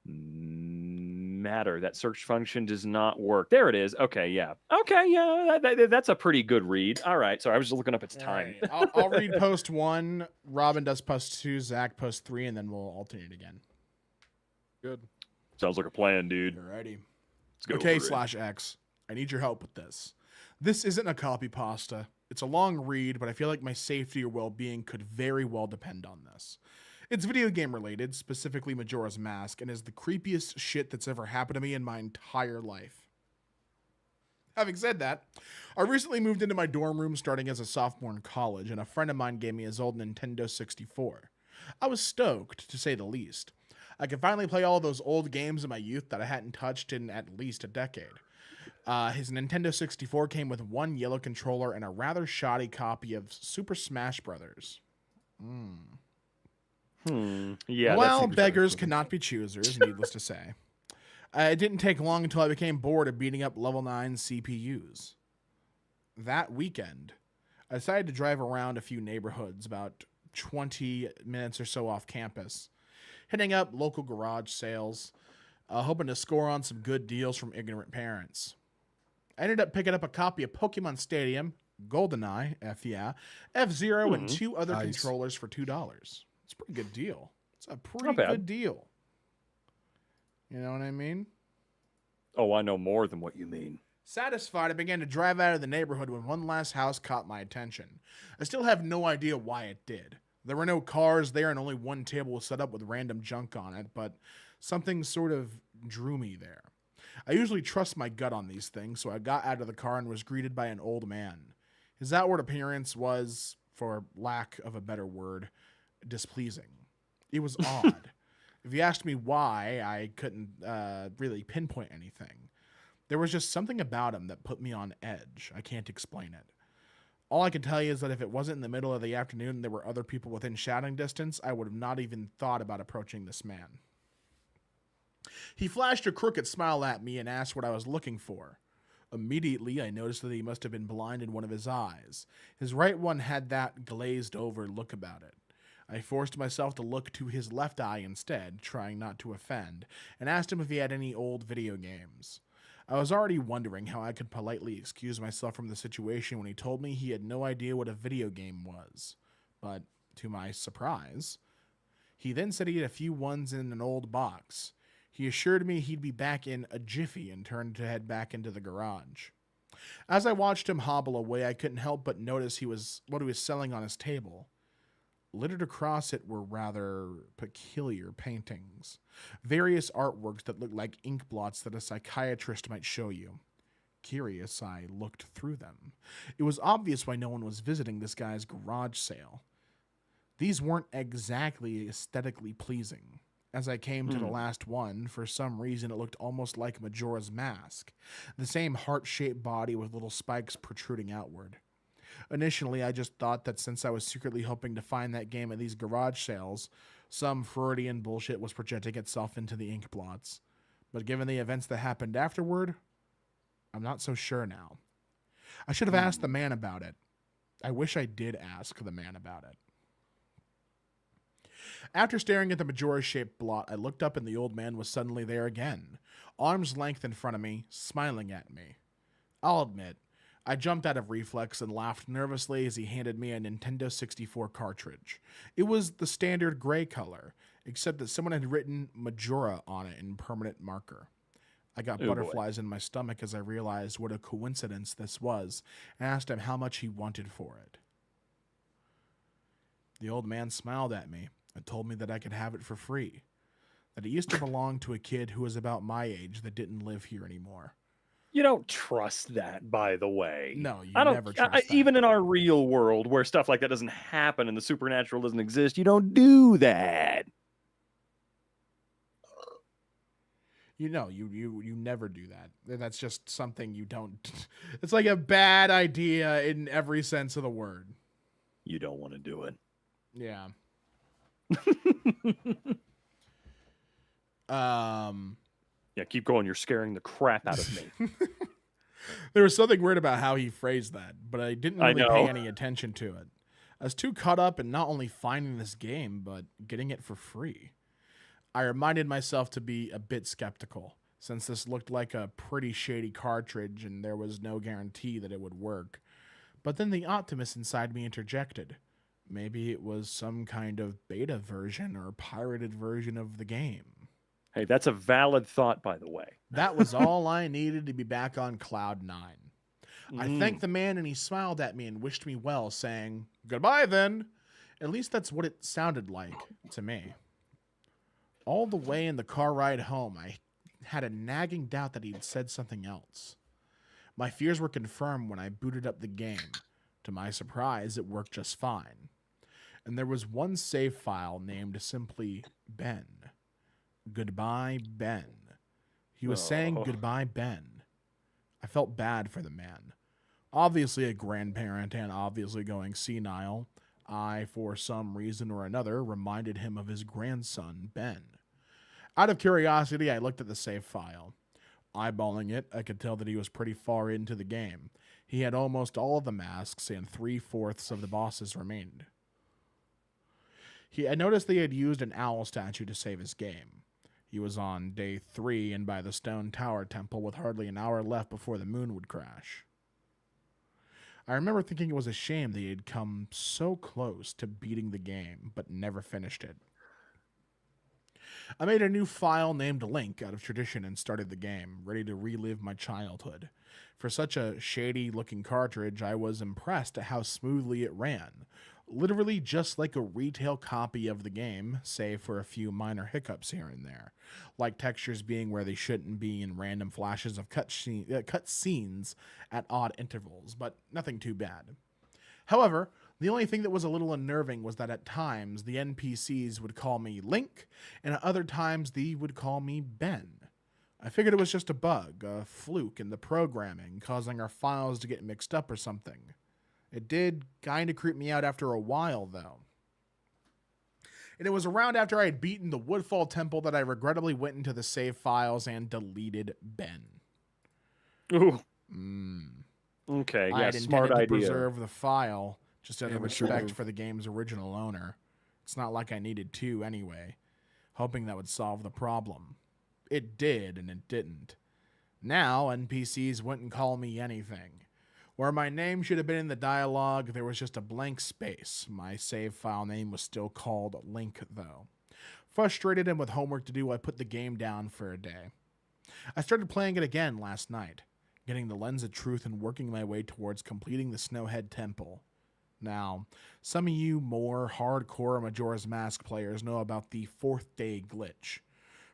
S2: matter. That search function does not work. There it is. Okay, yeah. Okay, yeah. That's a pretty good read. All right. Sorry, I was just looking up its time.
S1: Right. I'll read post 1. Robin does post 2. Zach post 3, and then we'll alternate again.
S3: Good.
S2: Sounds like a plan, dude.
S1: Alrighty.
S2: Let's go.
S1: Okay,
S2: for it.
S1: /X. I need your help with this. This isn't a copy pasta. It's a long read, but I feel like my safety or well-being could very well depend on this. It's video game related, specifically Majora's Mask, and is the creepiest shit that's ever happened to me in my entire life. Having said that, I recently moved into my dorm room starting as a sophomore in college, and a friend of mine gave me his old Nintendo 64. I was stoked, to say the least. I could finally play all those old games of my youth that I hadn't touched in at least a decade. His Nintendo 64 came with one yellow controller and a rather shoddy copy of Super Smash Brothers.
S2: Yeah.
S1: Well, beggars cannot be choosers, needless to say. It didn't take long until I became bored of beating up level 9 CPUs. That weekend, I decided to drive around a few neighborhoods about 20 minutes or so off campus, hitting up local garage sales, hoping to score on some good deals from ignorant parents. I ended up picking up a copy of Pokemon Stadium, GoldenEye, F-Zero, and 2 other controllers for $2. It's a pretty good deal. It's a pretty good deal. You know what I mean?
S2: Oh, I know more than what you mean.
S1: Satisfied, I began to drive out of the neighborhood when one last house caught my attention. I still have no idea why it did. There were no cars there and only one table was set up with random junk on it, but something sort of drew me there. I usually trust my gut on these things, so I got out of the car and was greeted by an old man. His outward appearance was, for lack of a better word, displeasing. It was odd. If you asked me why, I couldn't really pinpoint anything. There was just something about him that put me on edge. I can't explain it. All I can tell you is that if it wasn't in the middle of the afternoon and there were other people within shouting distance, I would have not even thought about approaching this man. He flashed a crooked smile at me and asked what I was looking for. Immediately, I noticed that he must have been blind in one of his eyes. His right one had that glazed-over look about it. I forced myself to look to his left eye instead, trying not to offend, and asked him if he had any old video games. I was already wondering how I could politely excuse myself from the situation when he told me he had no idea what a video game was. But, to my surprise, he then said he had a few ones in an old box. He assured me he'd be back in a jiffy and turned to head back into the garage. As I watched him hobble away, I couldn't help but notice what he was selling on his table. Littered across it were rather peculiar paintings, various artworks that looked like ink blots that a psychiatrist might show you. Curious, I looked through them. It was obvious why no one was visiting this guy's garage sale. These weren't exactly aesthetically pleasing. As I came to the last one, for some reason it looked almost like Majora's Mask, the same heart-shaped body with little spikes protruding outward. Initially, I just thought that since I was secretly hoping to find that game at these garage sales, some Freudian bullshit was projecting itself into the ink blots. But given the events that happened afterward, I'm not so sure now. I should have asked the man about it. I wish I did ask the man about it. After staring at the Majora-shaped blot, I looked up and the old man was suddenly there again, arm's length in front of me, smiling at me. I'll admit, I jumped out of reflex and laughed nervously as he handed me a Nintendo 64 cartridge. It was the standard gray color, except that someone had written Majora on it in permanent marker. I got butterflies in my stomach as I realized what a coincidence this was and asked him how much he wanted for it. The old man smiled at me and told me that I could have it for free, that it used to belong to a kid who was about my age that didn't live here anymore.
S2: You don't trust that, by the way.
S1: No, you never trust that.
S2: Even in our real world, where stuff like that doesn't happen and the supernatural doesn't exist, you don't do that.
S1: You know, you never do that. That's just something you don't. It's like a bad idea in every sense of the word.
S2: You don't want to do it.
S1: Yeah.
S2: Yeah, keep going. You're scaring the crap out of me.
S1: There was something weird about how he phrased that, but I didn't really pay any attention to it. I was too caught up in not only finding this game, but getting it for free. I reminded myself to be a bit skeptical, since this looked like a pretty shady cartridge and there was no guarantee that it would work. But then the optimist inside me interjected. Maybe it was some kind of beta version or pirated version of the game.
S2: Hey, that's a valid thought, by the way.
S1: That was all I needed to be back on Cloud 9. I thanked the man and he smiled at me and wished me well, saying, "Goodbye then." At least that's what it sounded like to me. All the way in the car ride home, I had a nagging doubt that he'd said something else. My fears were confirmed when I booted up the game. To my surprise, it worked just fine. And there was one save file named simply Ben. Goodbye, Ben. He was saying goodbye, Ben. I felt bad for the man. Obviously a grandparent and obviously going senile, I, for some reason or another, reminded him of his grandson, Ben. Out of curiosity, I looked at the save file. Eyeballing it, I could tell that he was pretty far into the game. He had almost all of the masks and 3/4 of the bosses remained. I noticed they had used an owl statue to save his game. He was on day 3 and by the stone tower temple with hardly an hour left before the moon would crash. I remember thinking it was a shame that he had come so close to beating the game, but never finished it. I made a new file named Link out of tradition and started the game, ready to relive my childhood. For such a shady-looking cartridge, I was impressed at how smoothly it ran. Literally just like a retail copy of the game, save for a few minor hiccups here and there, like textures being where they shouldn't be and random flashes of cut scenes at odd intervals, but nothing too bad. However, the only thing that was a little unnerving was that at times the NPCs would call me Link, and at other times they would call me Ben. I figured it was just a bug, a fluke in the programming, causing our files to get mixed up or something. It did kind of creep me out after a while, though. And it was around after I had beaten the Woodfall Temple that I regrettably went into the save files and deleted Ben.
S2: Ooh. Okay, yeah,
S1: I had
S2: smart
S1: intended to
S2: idea.
S1: preserve the file, just out of
S3: Amateur
S1: respect
S3: move.
S1: for the game's original owner. It's not like I needed to anyway, hoping that would solve the problem. It did, and it didn't. Now, NPCs wouldn't call me anything. Where my name should have been in the dialogue, there was just a blank space. My save file name was still called Link, though. Frustrated and with homework to do, I put the game down for a day. I started playing it again last night, getting the Lens of Truth and working my way towards completing the Snowhead Temple. Now, some of you more hardcore Majora's Mask players know about the 4th day glitch.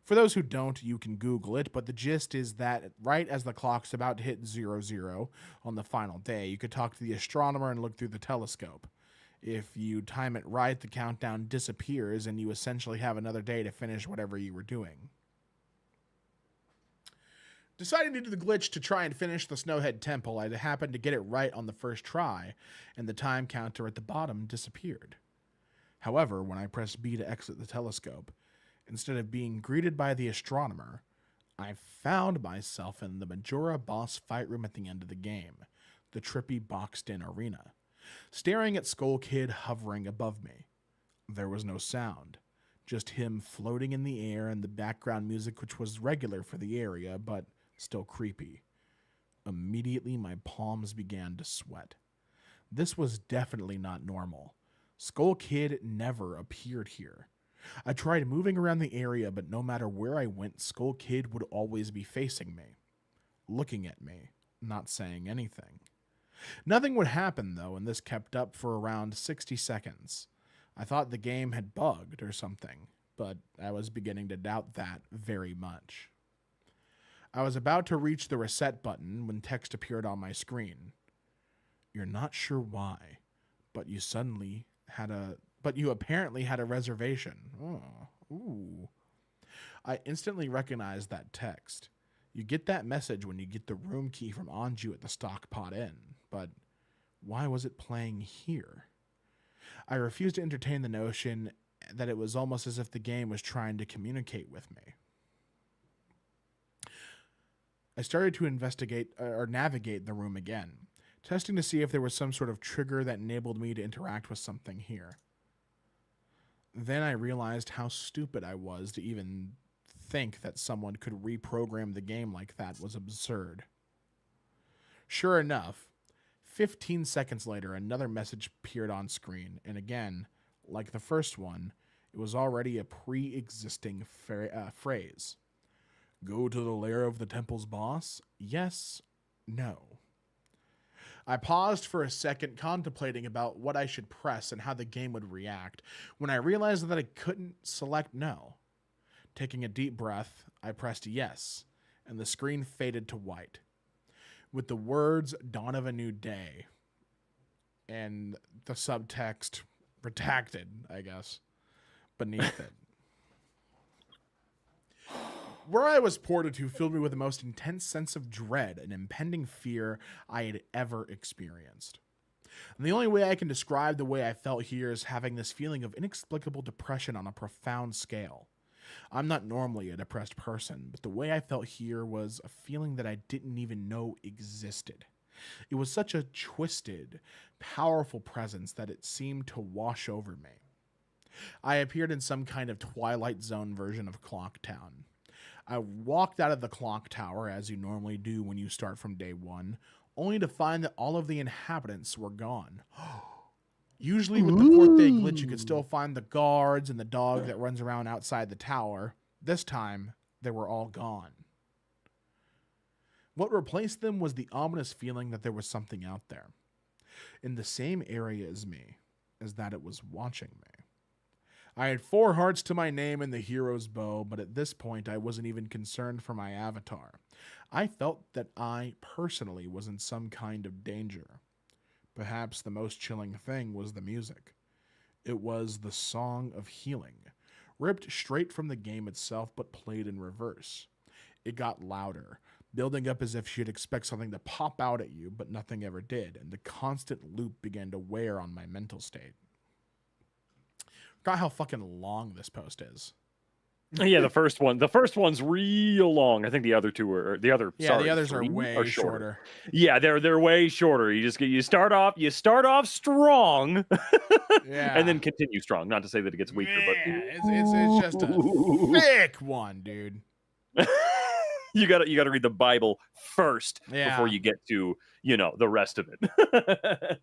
S1: For those who don't, you can Google it, but the gist is that right as the clock's about to hit 00 on the final day, you could talk to the astronomer and look through the telescope. If you time it right, the countdown disappears and you essentially have another day to finish whatever you were doing. Deciding to do the glitch to try and finish the Snowhead Temple, I happened to get it right on the first try, and the time counter at the bottom disappeared. However, when I pressed B to exit the telescope, instead of being greeted by the astronomer, I found myself in the Majora boss fight room at the end of the game, the trippy boxed-in arena, staring at Skull Kid hovering above me. There was no sound, just him floating in the air and the background music which was regular for the area, but still creepy. Immediately, my palms began to sweat. This was definitely not normal. Skull Kid never appeared here. I tried moving around the area, but no matter where I went, Skull Kid would always be facing me, looking at me, not saying anything. Nothing would happen, though, and this kept up for around 60 seconds. I thought the game had bugged or something, but I was beginning to doubt that very much. I was about to reach the reset button when text appeared on my screen. You're not sure why, but you apparently had a reservation. Oh, ooh. I instantly recognized that text. You get that message when you get the room key from Anju at the Stockpot Inn, but why was it playing here? I refused to entertain the notion that it was almost as if the game was trying to communicate with me. I started to navigate the room again, testing to see if there was some sort of trigger that enabled me to interact with something here. Then I realized how stupid I was to even think that someone could reprogram the game like that was absurd. Sure enough, 15 seconds later, another message appeared on screen, and again, like the first one, it was already a pre-existing phrase. Go to the lair of the temple's boss? Yes, no. I paused for a second, contemplating about what I should press and how the game would react, when I realized that I couldn't select no. Taking a deep breath, I pressed yes, and the screen faded to white, with the words "Dawn of a New Day" and the subtext redacted, I guess, beneath it. Where I was ported to filled me with the most intense sense of dread and impending fear I had ever experienced. And the only way I can describe the way I felt here is having this feeling of inexplicable depression on a profound scale. I'm not normally a depressed person, but the way I felt here was a feeling that I didn't even know existed. It was such a twisted, powerful presence that it seemed to wash over me. I appeared in some kind of Twilight Zone version of Clocktown. I walked out of the clock tower, as you normally do when you start from day one, only to find that all of the inhabitants were gone. Usually with the fourth day glitch, you could still find the guards and the dog that runs around outside the tower. This time, they were all gone. What replaced them was the ominous feeling that there was something out there, in the same area as me, as that it was watching me. I had 4 hearts to my name and the hero's bow, but at this point I wasn't even concerned for my avatar. I felt that I, personally, was in some kind of danger. Perhaps the most chilling thing was the music. It was the Song of Healing, ripped straight from the game itself but played in reverse. It got louder, building up as if you'd expect something to pop out at you, but nothing ever did, and the constant loop began to wear on my mental state. Forgot how fucking long this post is.
S2: Yeah, the first one's real long. I think the other two are the others
S1: are way shorter.
S2: Yeah, they're way shorter. You start off strong,
S1: yeah,
S2: and then continue strong. Not to say that it gets weaker, but
S1: it's just a thick one, dude.
S2: you gotta read the Bible first before you get to the rest of it.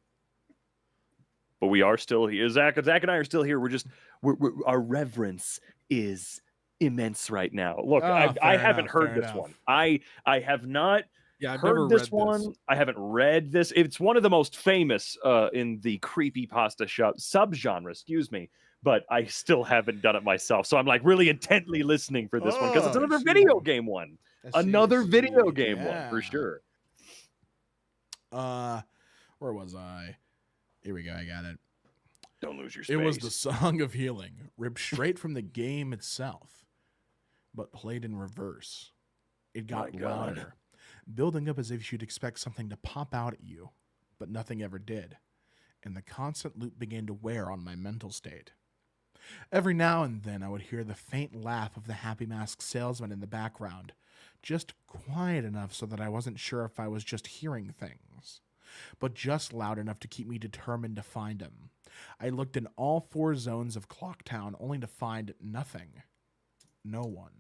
S2: But we are still here. Zach and I are still here. Our reverence is immense right now. Look, I haven't heard this one. I have not heard this one. I haven't read this. It's one of the most famous in the creepypasta subgenre, excuse me. But I still haven't done it myself. So I'm like really intently listening for this one because it's another video game one. Another video game one for sure.
S1: Where was I? Here we go. I got it.
S2: Don't lose your space.
S1: It was the Song of Healing, ripped straight from the game itself, but played in reverse. It got louder, building up as if you'd expect something to pop out at you, but nothing ever did, and the constant loop began to wear on my mental state. Every now and then I would hear the faint laugh of the Happy Mask salesman in the background, just quiet enough so that I wasn't sure if I was just hearing things, but just loud enough to keep me determined to find him. I looked in all 4 zones of Clocktown only to find nothing. No one.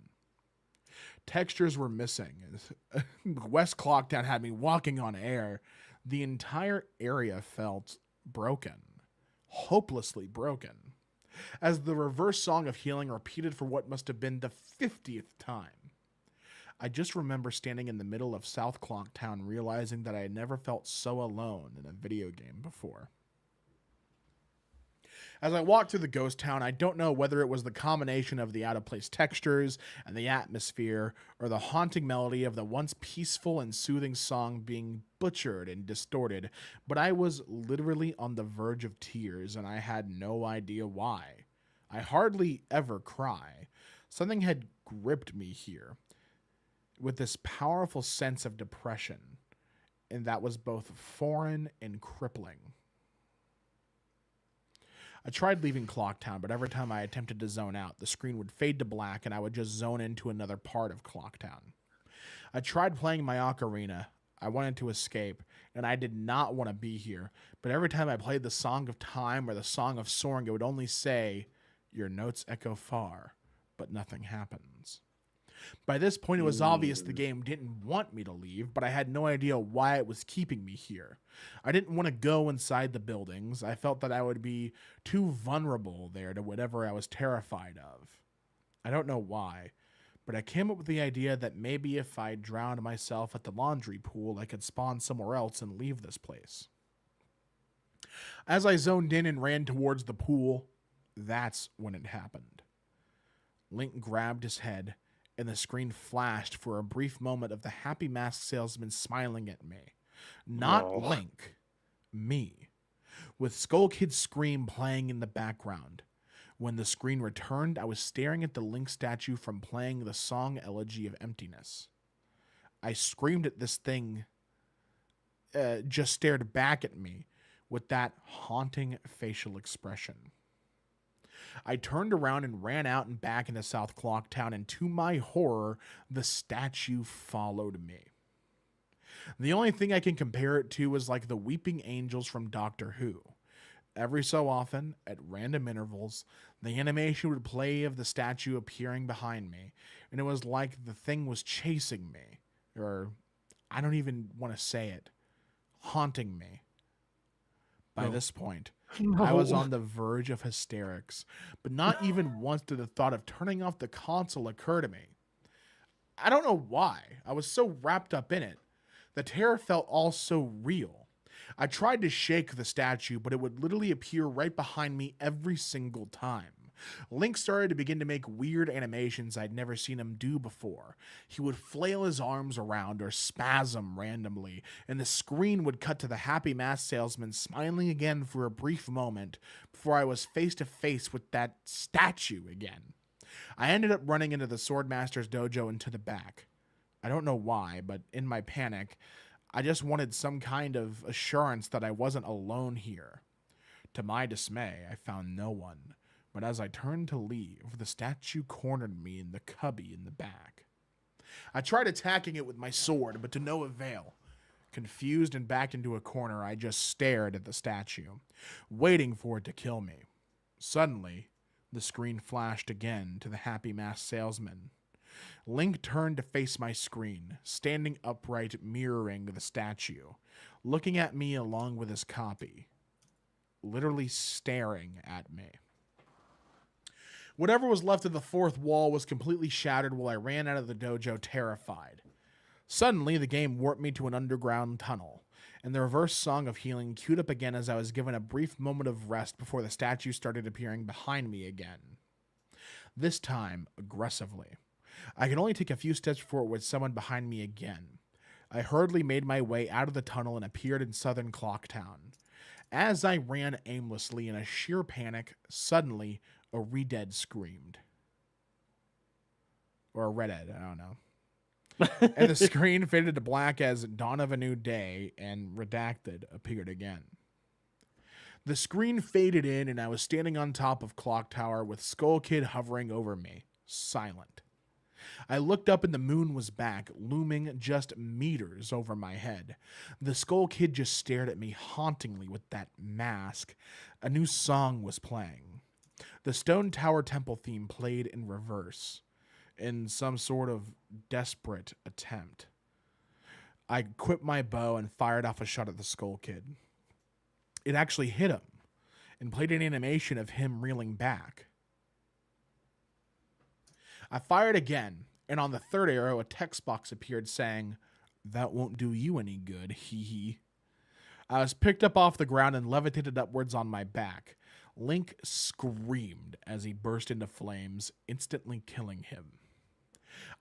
S1: Textures were missing. West Clocktown had me walking on air. The entire area felt broken. Hopelessly broken. As the reverse Song of Healing repeated for what must have been the 50th time. I just remember standing in the middle of South Clocktown realizing that I had never felt so alone in a video game before. As I walked through the ghost town, I don't know whether it was the combination of the out-of-place textures and the atmosphere or the haunting melody of the once peaceful and soothing song being butchered and distorted, but I was literally on the verge of tears and I had no idea why. I hardly ever cry. Something had gripped me here with this powerful sense of depression, and that was both foreign and crippling. I tried leaving Clocktown, but every time I attempted to zone out, the screen would fade to black and I would just zone into another part of Clocktown. I tried playing my ocarina. I wanted to escape, and I did not want to be here, but every time I played the Song of Time or the Song of Soaring, it would only say, Your notes echo far, but nothing happens. By this point, it was obvious the game didn't want me to leave, but I had no idea why it was keeping me here. I didn't want to go inside the buildings. I felt that I would be too vulnerable there to whatever I was terrified of. I don't know why, but I came up with the idea that maybe if I drowned myself at the laundry pool, I could spawn somewhere else and leave this place. As I zoned in and ran towards the pool, that's when it happened. Link grabbed his head, and the screen flashed for a brief moment of the happy masked salesman smiling at me. Not Link, me, with Skull Kid's scream playing in the background. When the screen returned, I was staring at the Link statue from playing the song Elegy of Emptiness. I screamed at this thing, just stared back at me with that haunting facial expression. I turned around and ran out and back into South Clocktown, and to my horror, the statue followed me. The only thing I can compare it to is like the weeping angels from Doctor Who. Every so often, at random intervals, the animation would play of the statue appearing behind me, and it was like the thing was chasing me, or I don't even want to say it, haunting me. By this point, I was on the verge of hysterics, but not even once did the thought of turning off the console occur to me. I don't know why. I was so wrapped up in it. The terror felt all so real. I tried to shake the statue, but it would literally appear right behind me every single time. Link started to begin to make weird animations I'd never seen him do before. He would flail his arms around or spasm randomly, and the screen would cut to the happy mask salesman smiling again for a brief moment before I was face to face with that statue again. I ended up running into the Swordmaster's dojo and to the back. I don't know why, but in my panic, I just wanted some kind of assurance that I wasn't alone here. To my dismay, I found no one. But as I turned to leave, the statue cornered me in the cubby in the back. I tried attacking it with my sword, but to no avail. Confused and backed into a corner, I just stared at the statue, waiting for it to kill me. Suddenly, the screen flashed again to the happy masked salesman. Link turned to face my screen, standing upright, mirroring the statue, looking at me along with his copy, literally staring at me. Whatever was left of the fourth wall was completely shattered while I ran out of the dojo terrified. Suddenly, the game warped me to an underground tunnel, and the reverse song of healing queued up again as I was given a brief moment of rest before the statue started appearing behind me again. This time, aggressively. I could only take a few steps forward with someone behind me again. I hurriedly made my way out of the tunnel and appeared in southern Clocktown. As I ran aimlessly in a sheer panic, suddenly, a Redead screamed. Or a Redhead, I don't know. And the screen faded to black as Dawn of a New Day and Redacted appeared again. The screen faded in and I was standing on top of Clock Tower with Skull Kid hovering over me, silent. I looked up and the moon was back, looming just meters over my head. The Skull Kid just stared at me hauntingly with that mask. A new song was playing. The Stone Tower Temple theme played in reverse, in some sort of desperate attempt. I equipped my bow and fired off a shot at the Skull Kid. It actually hit him, and played an animation of him reeling back. I fired again, and on the third arrow, a text box appeared saying, "That won't do you any good, hee hee." I was picked up off the ground and levitated upwards on my back. Link screamed as he burst into flames, instantly killing him.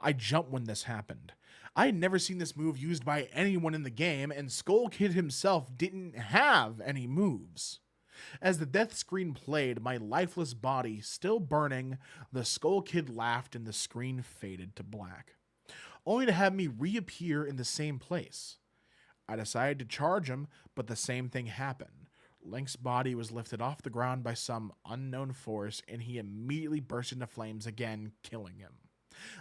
S1: I jumped when this happened. I had never seen this move used by anyone in the game, and Skull Kid himself didn't have any moves. As the death screen played, my lifeless body still burning, the Skull Kid laughed and the screen faded to black, only to have me reappear in the same place. I decided to charge him, but the same thing happened. Link's body was lifted off the ground by some unknown force, and he immediately burst into flames again, killing him.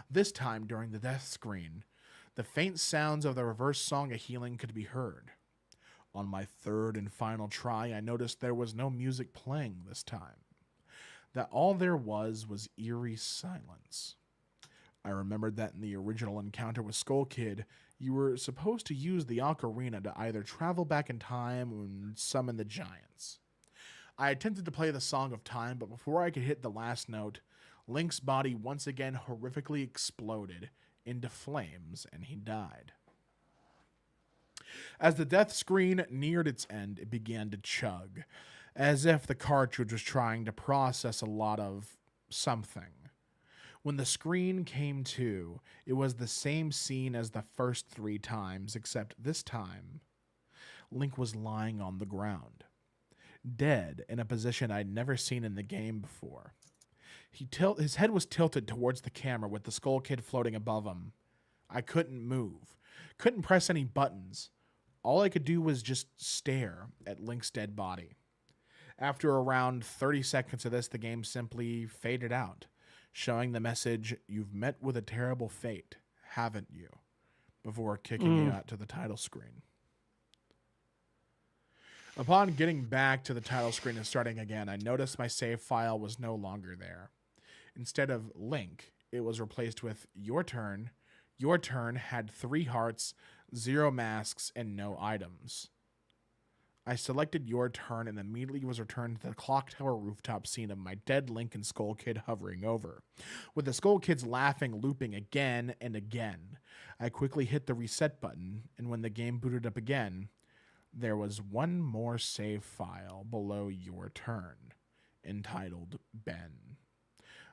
S1: This time, during the death screen, the faint sounds of the reverse song of healing could be heard. On my third and final try, I noticed there was no music playing this time. that all there was eerie silence. I remembered that in the original encounter with Skull Kid, you were supposed to use the ocarina to either travel back in time or summon the giants. I attempted to play the Song of Time, but before I could hit the last note, Link's body once again horrifically exploded into flames, and he died. As the death screen neared its end, it began to chug, as if the cartridge was trying to process a lot of something. When the screen came to, it was the same scene as the first 3 times, except this time, Link was lying on the ground, dead in a position I'd never seen in the game before. His head was tilted towards the camera with the Skull Kid floating above him. I couldn't move, couldn't press any buttons. All I could do was just stare at Link's dead body. After around 30 seconds of this, the game simply faded out, showing the message, "You've met with a terrible fate, haven't you?" before kicking you out to the title screen. Upon getting back to the title screen and starting again, I noticed my save file was no longer there. Instead of Link, it was replaced with "Your turn." Your turn had 3 hearts, 0 masks, and no items. I selected Your Turn and immediately was returned to the clock tower rooftop scene of my dead Link and Skull Kid hovering over, with the Skull Kids laughing, looping again and again. I quickly hit the reset button, and when the game booted up again, there was one more save file below Your Turn, entitled Ben.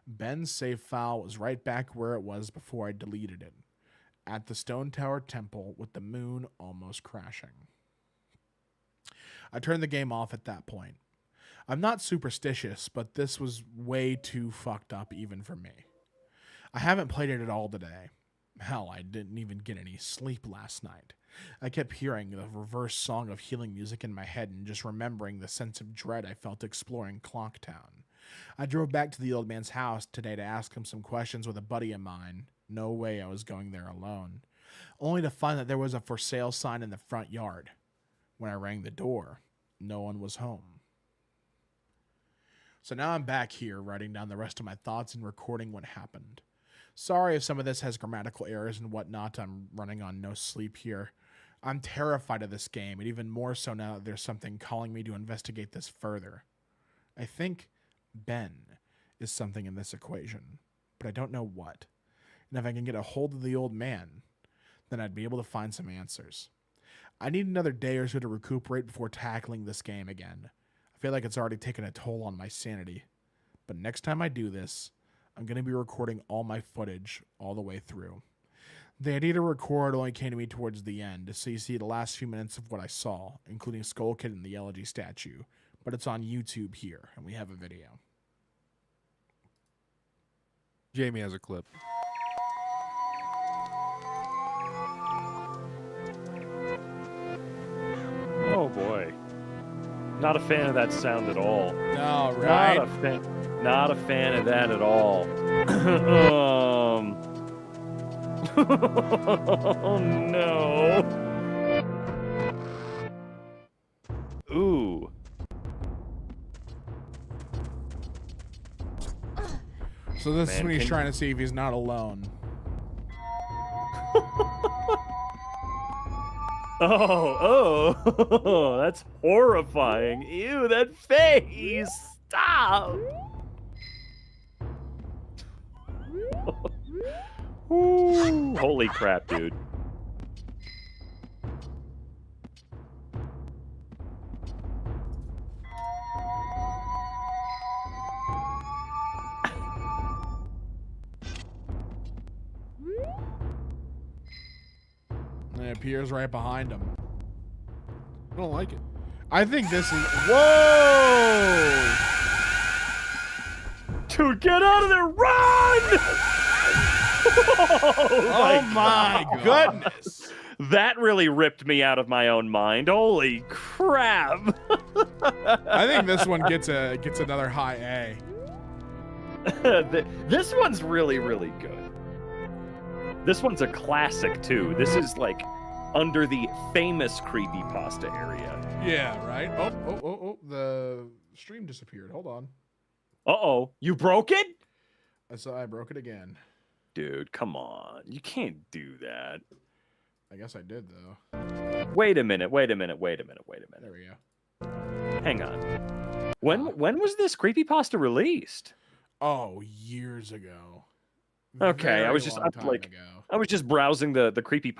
S1: Ben's save file was right back where it was before I deleted it, at the Stone Tower Temple with the moon almost crashing. I turned the game off at that point. I'm not superstitious, but this was way too fucked up even for me. I haven't played it at all today. Hell, I didn't even get any sleep last night. I kept hearing the reverse song of healing music in my head and just remembering the sense of dread I felt exploring Clocktown. I drove back to the old man's house today to ask him some questions with a buddy of mine. No way I was going there alone. Only to find that there was a for sale sign in the front yard. When I rang the door, no one was home. So now I'm back here writing down the rest of my thoughts and recording what happened. Sorry if some of this has grammatical errors and whatnot. I'm running on no sleep here. I'm terrified of this game, and even more so now that there's something calling me to investigate this further. I think Ben is something in this equation, but I don't know what. And if I can get a hold of the old man, then I'd be able to find some answers. I need another day or so to recuperate before tackling this game again. I feel like it's already taken a toll on my sanity. But next time I do this, I'm going to be recording all my footage all the way through. The idea to record only came to me towards the end, so you see the last few minutes of what I saw, including Skull Kid and the elegy statue. But it's on YouTube here, and we have a video.
S3: Jamie has a clip.
S2: Oh boy. Not a fan of that sound at all.
S1: No, right?
S2: Not a fan of that at all. Oh no. Ooh.
S1: So this is
S2: Man,
S1: when he's
S2: can-
S1: trying to see if he's not alone.
S2: Oh, that's horrifying. Ew, that face. Stop. Ooh, holy crap, dude.
S1: And it appears right behind him.
S3: I don't like it.
S1: I think this is... Whoa!
S2: Dude, get out of there! Run!
S1: Oh my goodness!
S2: That really ripped me out of my own mind. Holy crap!
S1: I think this one gets another high A.
S2: This one's really, really good. This one's a classic, too. This is, like, under the famous creepypasta area.
S1: Yeah, right? Oh, the stream disappeared. Hold on.
S2: Uh-oh. You broke it?
S1: So I broke it again.
S2: Dude, come on. You can't do that.
S1: I guess I did, though.
S2: Wait a minute.
S1: There we go.
S2: Hang on. When was this creepypasta released?
S1: Oh, years ago.
S2: Okay, I was
S1: Very
S2: just
S1: long time ago.
S2: I was just browsing the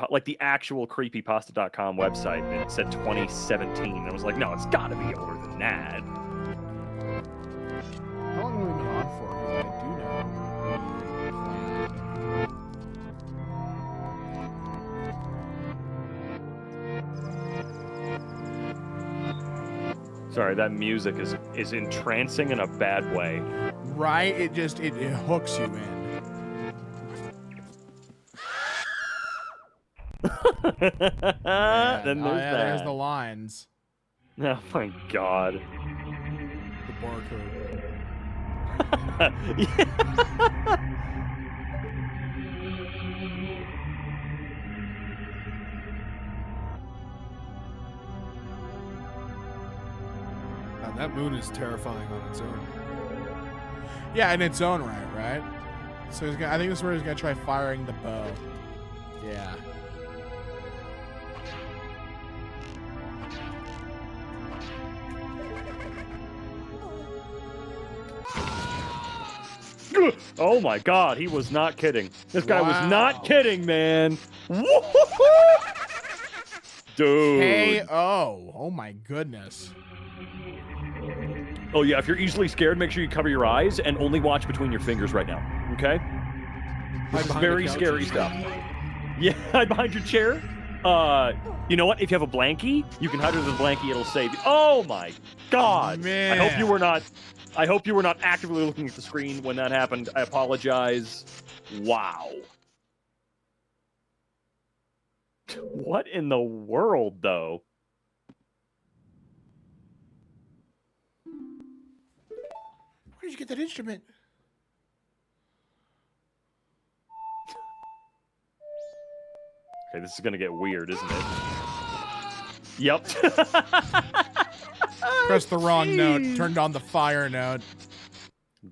S2: like the actual creepypasta.com website, and it said 2017. I was like, no, it's got to be older than that.
S1: How long have we been on for? 'Cause I do know we planned.
S2: Sorry, that music is entrancing in a bad way.
S1: Right? It hooks you in.
S2: Then there's that.
S1: There's the lines.
S2: Oh my god.
S3: The barcode. Now, that moon is terrifying on its own.
S1: Yeah, in its own right? So I think this is where he's gonna try firing the bow. Yeah.
S2: Oh my god, he was not kidding. This guy was
S1: Wow.
S2: not kidding, man. Dude.
S1: Oh my goodness.
S2: Oh yeah, if you're easily scared, make sure you cover your eyes and only watch between your fingers right now. Okay? This is
S3: behind the
S2: very
S3: couch.
S2: scary stuff. Yeah, hide behind your chair. You know what? If you have a blankie, you can hide under the blankie. It'll save you. Oh my god!
S1: Man.
S2: I hope you were not actively looking at the screen when that happened. I apologize. Wow. What in the world, though?
S1: Where did you get that instrument?
S2: Okay, this is gonna get weird, isn't it? Yep.
S1: Pressed the wrong note.
S2: Jeez.
S1: Turned on the fire note.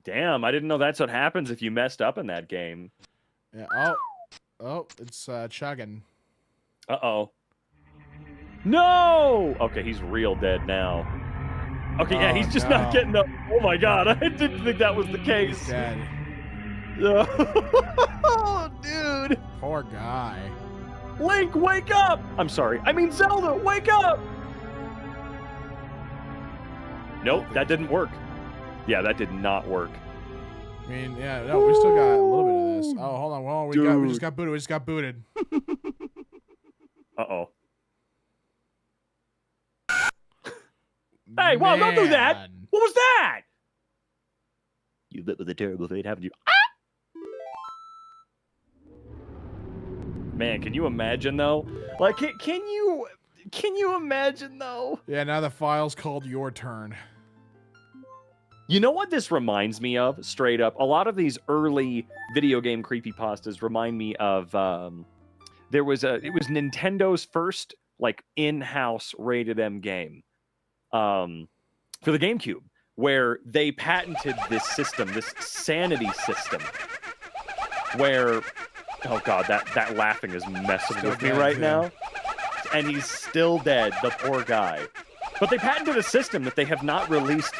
S2: Damn, I didn't know that's what happens if you messed up in that game.
S1: Yeah. Oh, it's chugging.
S2: Uh-oh. No! Okay, he's real dead now. Okay, yeah,
S1: Oh,
S2: he's just
S1: no.
S2: not getting up. Oh my god, I didn't think that was the
S1: He's
S2: case.
S1: dead.
S2: Oh, dude.
S1: Poor guy.
S2: Link, wake up! I'm sorry. I mean, Zelda, wake up! Nope, that didn't work. Yeah, that did not work.
S1: I mean, yeah, no, we still got a little bit of this. Oh, hold on. We
S2: Dude.
S1: just got booted. We just got booted.
S2: Uh-oh. Hey, wow, don't do that!
S1: Man.
S2: What was that? You bit with a terrible fate, haven't you? Ah! Man, can you imagine though? Like, can you imagine though?
S1: Yeah, now the file's called Your Turn.
S2: You know what this reminds me of? Straight up, a lot of these early video game creepypastas remind me of. It was Nintendo's first like in-house rated M game, for the GameCube, where they patented this system, this sanity system, where. Oh god, that laughing is messing
S1: Still
S2: with me
S1: dead,
S2: right
S1: too.
S2: now. And he's still dead, the poor guy. But they patented a system that they have not released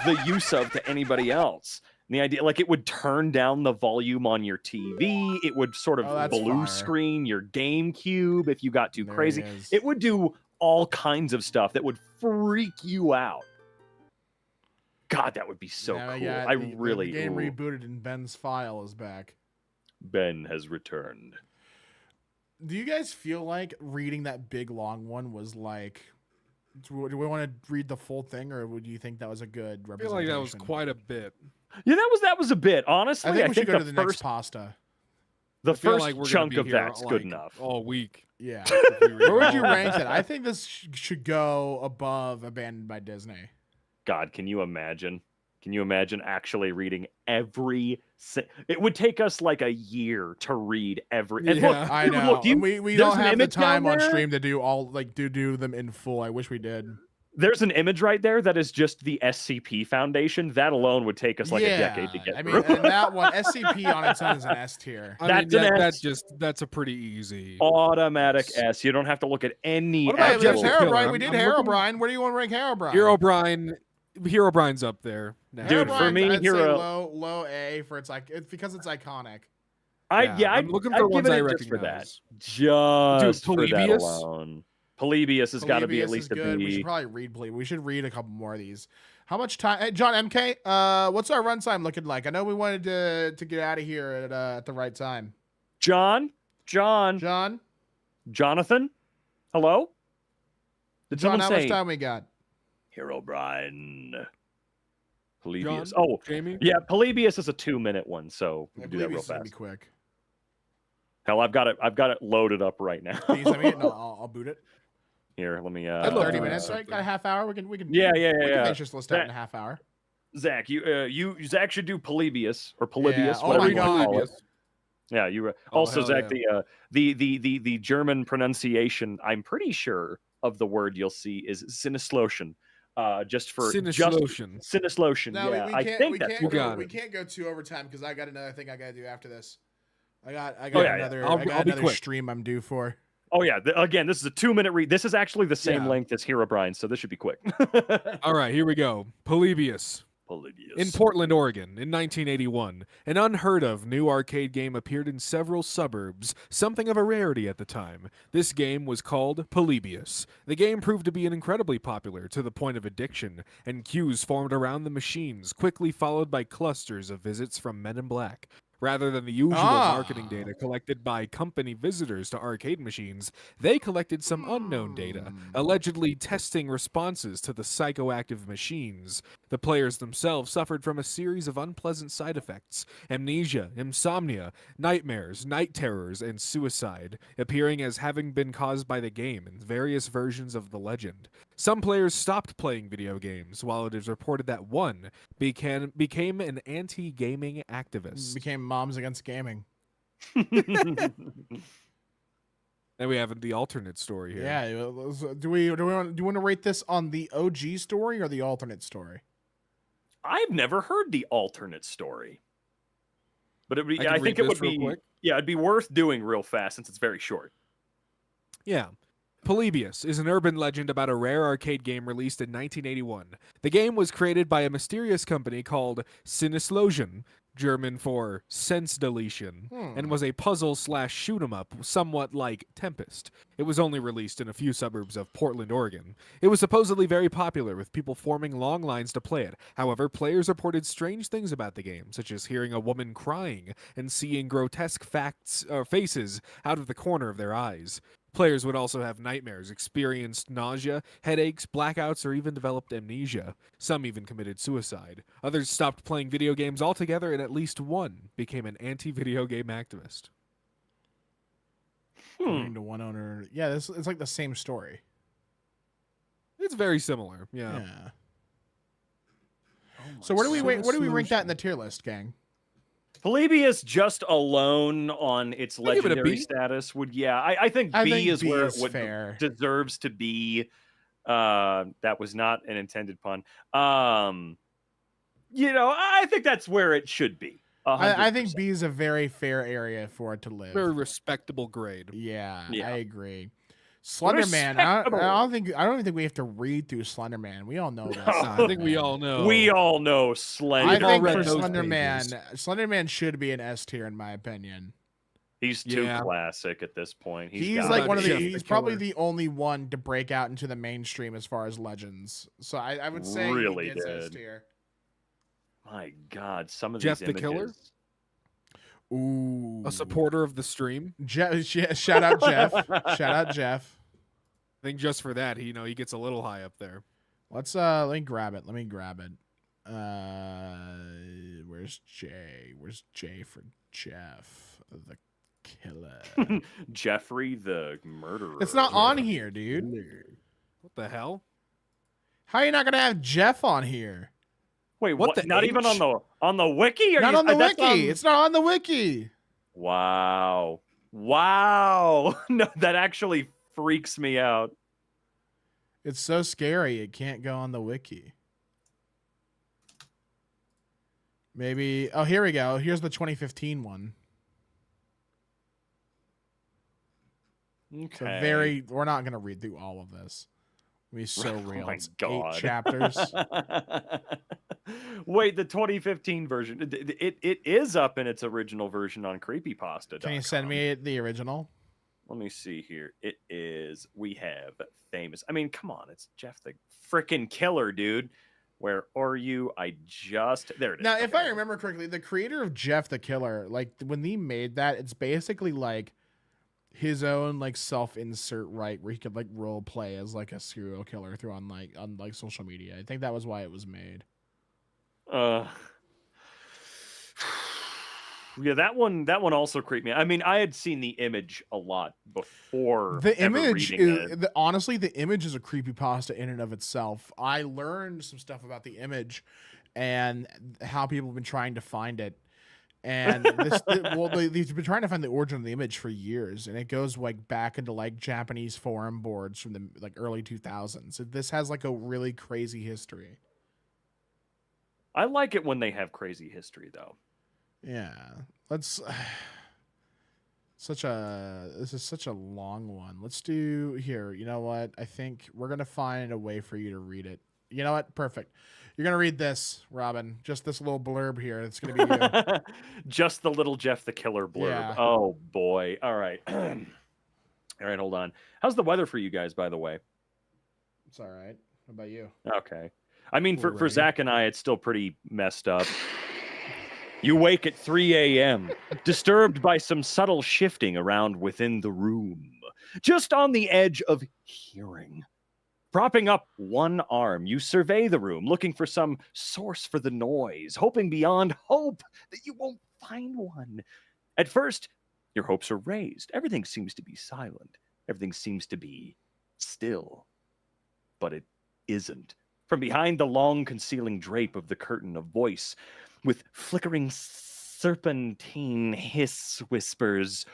S2: the use of to anybody else. And the idea, like, it would turn down the volume on your TV. It would sort of
S1: Oh, that's
S2: blue
S1: fire.
S2: screen your GameCube if you got too
S1: There
S2: crazy.
S1: he is.
S2: It would do all kinds of stuff that would freak you out. God, that would be so
S1: Now we
S2: cool.
S1: got
S2: I
S1: the
S2: really.
S1: game
S2: ooh.
S1: rebooted and Ben's file is back.
S2: Ben has returned.
S1: Do you guys feel like reading that big long one was like? Do we want to read the full thing, or would you think that was a good
S3: I feel
S1: representation?
S3: like that was quite a bit.
S2: Yeah, that was a bit. Honestly,
S1: I think we should go to the next
S2: first
S1: pasta.
S2: the
S3: I feel
S2: first
S3: like we're gonna
S2: chunk
S3: be
S2: of
S3: here,
S2: that's good
S3: like,
S2: enough.
S3: all week.
S1: Yeah.
S3: if we read
S1: Where would you
S3: all of
S1: rank it? I think this should go above Abandoned by Disney.
S2: God, can you imagine? Can you imagine actually reading every? It would take us like a year to read every. And
S3: Yeah.
S2: look,
S1: I
S2: dude,
S1: know.
S2: look,
S1: we
S2: there's
S1: don't
S2: an
S1: have the
S2: image down
S1: time on
S2: there?
S1: stream to do all do them in full. I wish we did.
S2: There's an image right there that is just the SCP Foundation. That alone would take us like a decade to get
S1: I
S2: through.
S1: mean, and that one SCP on its own is an S tier.
S3: I mean,
S2: That's an S.
S3: that's a pretty easy.
S2: Automatic S. You don't have to look at any
S3: What about
S1: Hey,
S2: actual.
S1: there's
S3: Jeff the
S1: Herobrine.
S3: Killer?
S1: We did
S3: I'm looking-
S1: Herobrine. Where do you want to rank Herobrine?
S3: Herobrine's up there. Now.
S2: Dude, for me,
S1: I'd say
S2: Hero-
S1: low A for it's because it's iconic.
S3: I'm looking for
S2: I'd
S3: ones
S2: give
S3: I
S2: it just for that.
S3: recognize.
S2: Just for that
S3: Polybius?
S2: alone. Polybius has got to be at
S1: Polybius
S2: least
S1: is
S2: a
S1: good. We should
S2: B.
S1: probably read Polybius. We should read a couple more of these. How much time? Hey, John MK, what's our runtime looking like? I know we wanted to get out of here at the right time.
S2: John,
S1: John,
S2: Jonathan, hello. Did
S1: John,
S2: someone
S1: how
S2: say
S1: much time we got?
S2: Herobrine? Polybius.
S3: John?
S2: Oh,
S3: Jamie?
S2: yeah, Polybius is a 2-minute one, so we
S1: I
S2: can do that
S1: believe
S2: real
S1: it's gonna be
S2: fast.
S1: quick.
S2: Hell, I've got it loaded up right now.
S1: Can you send me it? No, I'll boot it.
S2: Here, let me.
S3: I'd love
S1: 30
S3: to
S1: minutes,
S3: read
S1: right? Got a half hour. We can.
S2: Yeah.
S1: We can finish this list out
S2: That-
S1: in a half hour.
S2: Zach, Zach should do Polybius or Polybius,
S1: Oh
S2: whatever
S1: my
S2: you want to call it.
S3: Polybius.
S2: Yeah,
S3: Oh,
S2: also
S3: hell
S2: Zach, the German pronunciation, I'm pretty sure of the word you'll see is Sinneslotion. Just for
S3: Sinneslotion.
S2: Sinneslotion.
S1: No,
S2: yeah,
S1: we
S2: I
S1: can't.
S2: think
S1: We
S2: that's
S1: can't
S3: You
S2: what
S1: go.
S3: got
S1: We
S3: it.
S1: can't go to overtime because I got another thing I gotta do after this. I got
S2: Oh, yeah, yeah.
S1: another.
S3: I'll
S1: I
S3: be
S1: got another
S3: quick.
S1: stream I'm due for.
S2: Oh yeah, again, this is a 2-minute read. This is actually the same
S3: Yeah.
S2: length as Herobrine, so this should be quick.
S3: All right, here we go. Polybius.
S2: Polybius.
S3: In Portland, Oregon, in 1981, an unheard of new arcade game appeared in several suburbs, something of a rarity at the time. This game was called Polybius. The game proved to be incredibly popular to the point of addiction, and queues formed around the machines, quickly followed by clusters of visits from Men in Black. Rather than the usual marketing data collected by company visitors to arcade machines, they collected some unknown data, allegedly testing responses to the psychoactive machines. The players themselves suffered from a series of unpleasant side effects: amnesia, insomnia, nightmares, night terrors, and suicide, appearing as having been caused by the game in various versions of the legend. Some players stopped playing video games, while it is reported that one became an anti-gaming activist.
S1: Became Moms Against Gaming.
S3: And we have the alternate story here.
S1: Yeah. Do we want to rate this on the OG story or the alternate story?
S2: I've never heard the alternate story, but
S3: I can
S2: I
S3: read
S2: think it
S3: this
S2: would
S3: real
S2: be
S3: quick.
S2: yeah, it'd be worth doing real fast since it's very short.
S3: Yeah. Polybius is an urban legend about a rare arcade game released in 1981. The game was created by a mysterious company called Sinneslosion, German for sense deletion, and was a puzzle/shoot 'em up, somewhat like Tempest. It was only released in a few suburbs of Portland, Oregon. It was supposedly very popular, with people forming long lines to play it. However, players reported strange things about the game, such as hearing a woman crying and seeing grotesque faces out of the corner of their eyes. Players would also have nightmares, experienced nausea, headaches, blackouts, or even developed amnesia. Some even committed suicide. Others stopped playing video games altogether, and at least one became an anti-video game activist.
S1: According to one owner. Yeah, it's like the same story.
S3: It's very similar, yeah.
S1: Yeah. So where do we wait? Where do we rank that in the tier list, gang?
S2: Polybius just alone on its
S3: I'll give it a
S2: legendary
S3: B.
S2: status would I think
S1: I
S2: B
S1: think
S2: is
S1: B
S2: where
S1: is
S2: it would
S1: fair.
S2: deserves to be. That was not an intended pun. I think that's where it should be.
S1: I think
S2: 100%.
S1: B is a very fair area for it to live.
S3: Very respectable grade.
S1: Yeah,
S2: Yeah.
S1: I agree. Slender Man. I don't even think we have to read through Slender Man. We all know this.
S3: I think we all know.
S2: We all know Slender.
S1: I
S3: We've all
S1: think
S3: read
S1: for
S3: those
S1: Slender Man,
S3: pages.
S1: Slender Man should be an S tier in my opinion.
S2: He's too
S3: Yeah.
S2: classic at this point.
S1: He's
S2: got
S1: like
S2: it.
S1: one of the.
S3: Jeff the
S1: He's probably
S3: Killer.
S1: the only one to break out into the mainstream as far as legends. So I would say
S2: Really
S1: he gets S
S2: did.
S1: tier.
S2: My God, some of
S3: Jeff
S2: these
S3: the Killer?
S2: images.
S1: Ooh,
S3: A supporter of the stream.
S1: Shout out Jeff. Shout out Jeff.
S3: I think just for that, he gets a little high up there.
S1: Let me grab it. Where's Jay? Where's Jay for Jeff the Killer?
S2: Jeffrey the murderer.
S1: It's not on here, dude.
S3: What the hell?
S1: How are you not gonna have Jeff on here?
S2: Wait,
S3: What
S2: what?
S3: the
S2: Not even
S3: H?
S2: on the wiki?
S1: Not on the wiki. It's not on the wiki.
S2: Wow. No, that actually freaks me out.
S1: It's so scary it can't go on the wiki. Maybe. Oh, here we go. Here's the 2015 one.
S2: Okay.
S1: So very. We're not gonna read through all of this. It'll be so
S2: Oh
S1: real.
S2: my
S1: It's
S2: God.
S1: 8 chapters.
S2: Wait, the 2015 version. It is up in its original version on creepypasta.
S1: Can you send me the original?
S2: Let me see here. It is. We have famous. I mean, come on. It's Jeff the frickin' Killer, dude. Where are you? I just. There it is.
S1: Now, if
S2: Okay.
S1: I remember correctly, the creator of Jeff the Killer, like when he made that, it's basically like his own like self-insert, right, where he could like role play as like a serial killer through on like social media. I think that was why it was made.
S2: Yeah, that one also creeped me. I mean, I had seen the image a lot before.
S1: The
S2: ever
S1: image
S2: reading
S1: is
S2: it.
S1: honestly, the image is a creepypasta in and of itself. I learned some stuff about the image and how people have been trying to find it. And they've been trying to find the origin of the image for years, and it goes like back into like Japanese forum boards from the like early 2000s. So this has like a really crazy history.
S2: I like it when they have crazy history, though.
S1: Yeah, let's. This is such a long one. Let's do here. You know what? I think we're gonna find a way for you to read it. You know what? Perfect. You're gonna read this, Robin. Just this little blurb here. It's gonna be you.
S2: Just the little Jeff the Killer blurb.
S1: Yeah.
S2: Oh boy. All right. All right. Hold on. How's the weather for you guys, by the way?
S1: It's all right. How about you?
S2: Okay. I mean,
S1: We're
S2: for
S1: ready.
S2: Zach and I, it's still pretty messed up. You wake at 3 a.m., disturbed by some subtle shifting around within the room, just on the edge of hearing. Propping up one arm, you survey the room, looking for some source for the noise, hoping beyond hope that you won't find one. At first, your hopes are raised. Everything seems to be silent. Everything seems to be still. But it isn't. From behind the long concealing drape of the curtain, a voice with flickering serpentine hiss whispers,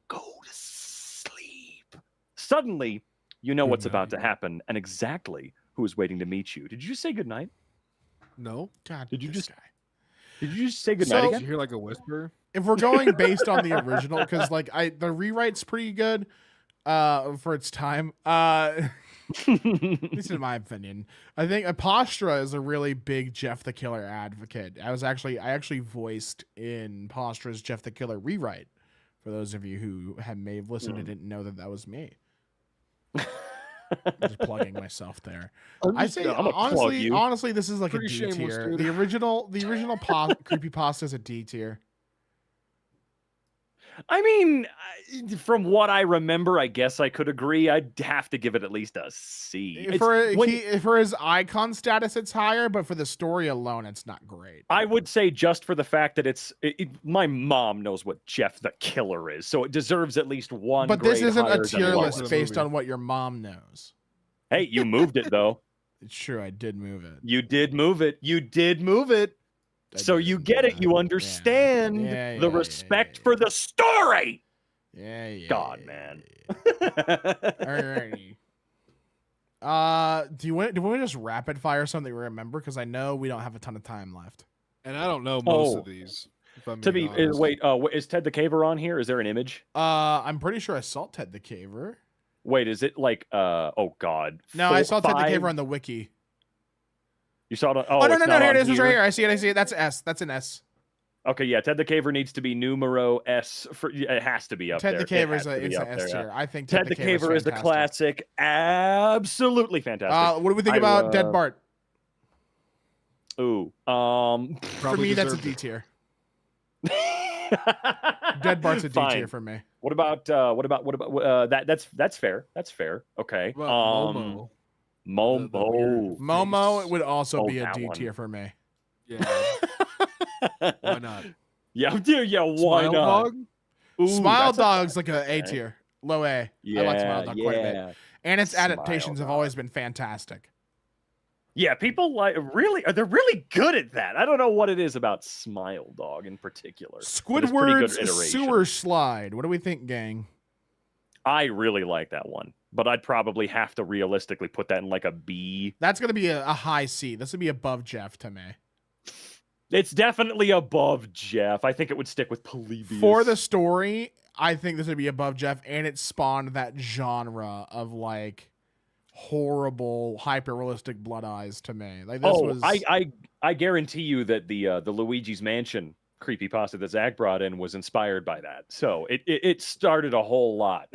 S2: "Go to sleep." Suddenly, you know what's about to happen and exactly who is waiting to meet you. Did you say goodnight?
S3: No.
S1: God,
S2: Did you
S1: this
S2: just-
S1: guy.
S2: Did you just say goodnight
S1: So-
S3: Did you
S2: again?
S3: hear like a whisper?
S1: If we're going based on the original, because like the rewrite's pretty good for its time. This is my opinion. I think Apostra is a really big Jeff the Killer advocate. I actually voiced in Apostra's Jeff the Killer rewrite. For those of you who may have listened and didn't know that was me. I'm just plugging myself there. I say
S2: I'm gonna plug you.
S1: honestly, this is like
S3: Pretty
S1: a D
S3: shameless,
S1: tier.
S3: dude.
S1: The original creepypasta is a D tier.
S2: I mean, from what I remember, I guess I could agree. I'd have to give it at least a C. It's-
S1: For his icon status, it's higher, but for the story alone, it's not great.
S2: I would say just for the fact that my mom knows what Jeff the Killer is, so it deserves at least one.
S1: But this
S2: grade
S1: isn't
S2: higher
S1: a
S2: than
S1: tier
S2: the
S1: list
S2: lowest.
S1: based
S3: movie.
S1: on what your mom knows.
S2: Hey, you moved it though.
S1: It's true, I did move it.
S2: You did move it. You did move it.
S1: I
S2: So
S1: did,
S2: you get it.
S1: yeah.
S2: You understand
S1: Yeah,
S2: the
S1: yeah,
S2: respect
S1: yeah.
S2: for the story.
S1: Yeah.
S2: God, man.
S1: Alrighty. Do you want to just rapid fire something we remember? Because I know we don't have a ton of time left.
S3: And I don't know most
S2: Oh.
S3: of these. If I'm
S2: To
S3: being
S2: be
S3: honest.
S2: wait, is Ted the Caver on here? Is there an image?
S1: I'm pretty sure I saw Ted the Caver.
S2: Wait, is it like oh god?
S1: No, I saw Ted the
S2: 5?
S1: Caver on the wiki.
S2: You saw it?
S1: Oh, no,
S2: it's
S1: no,
S2: not
S1: here
S2: on
S1: it is. It's right here. I see it. That's S. That's an S.
S2: Okay, yeah, Ted the Caver needs to be numero S. It has to be up
S1: Ted
S2: there.
S1: the Caver
S2: It has to be
S1: is an
S2: up
S1: S
S2: there, yeah.
S1: tier. I think
S2: Ted the Caver is a
S1: fantastic.
S2: classic. Absolutely fantastic.
S1: What do we think
S2: I,
S1: about Dead Bart?
S2: Ooh.
S1: For
S3: Probably
S1: me, that's a
S3: deserved
S1: D
S3: it.
S1: tier. Dead Bart's a D
S2: Fine.
S1: tier for me.
S2: What about that? That's fair. That's fair. Okay.
S3: What about Momo?
S2: Momo.
S3: The weird
S1: Momo
S3: face.
S1: would also
S2: Oh,
S1: be a
S2: that
S1: D
S2: one.
S1: tier for me.
S3: Yeah. Why not?
S2: Yeah, dude. Yeah. Why
S3: Smile
S2: not?
S3: Dog?
S2: Ooh,
S1: Smile
S2: that's
S1: Dog's like a A
S2: okay.
S1: tier, low A.
S2: Yeah,
S1: I like Smile Dog quite a bit,
S2: yeah.
S1: and its
S2: Smile
S1: adaptations have
S2: Dog.
S1: always been fantastic.
S2: Yeah, people they're really good at that. I don't know what it is about Smile Dog in particular. but it's pretty good
S1: Squidward's
S2: iteration.
S1: Sewer Slide. What do we think, gang?
S2: I really like that one. but I'd probably have to realistically put that in like a B.
S1: That's gonna be a high C. This would be above Jeff to me.
S2: It's definitely above Jeff. I think it would stick with Polybius.
S1: For the story, I think this would be above Jeff, and it spawned that genre of like horrible, hyper realistic blood eyes to me. Like this was.
S2: I guarantee you that the Luigi's Mansion creepypasta that Zach brought in was inspired by that. So it started a whole lot.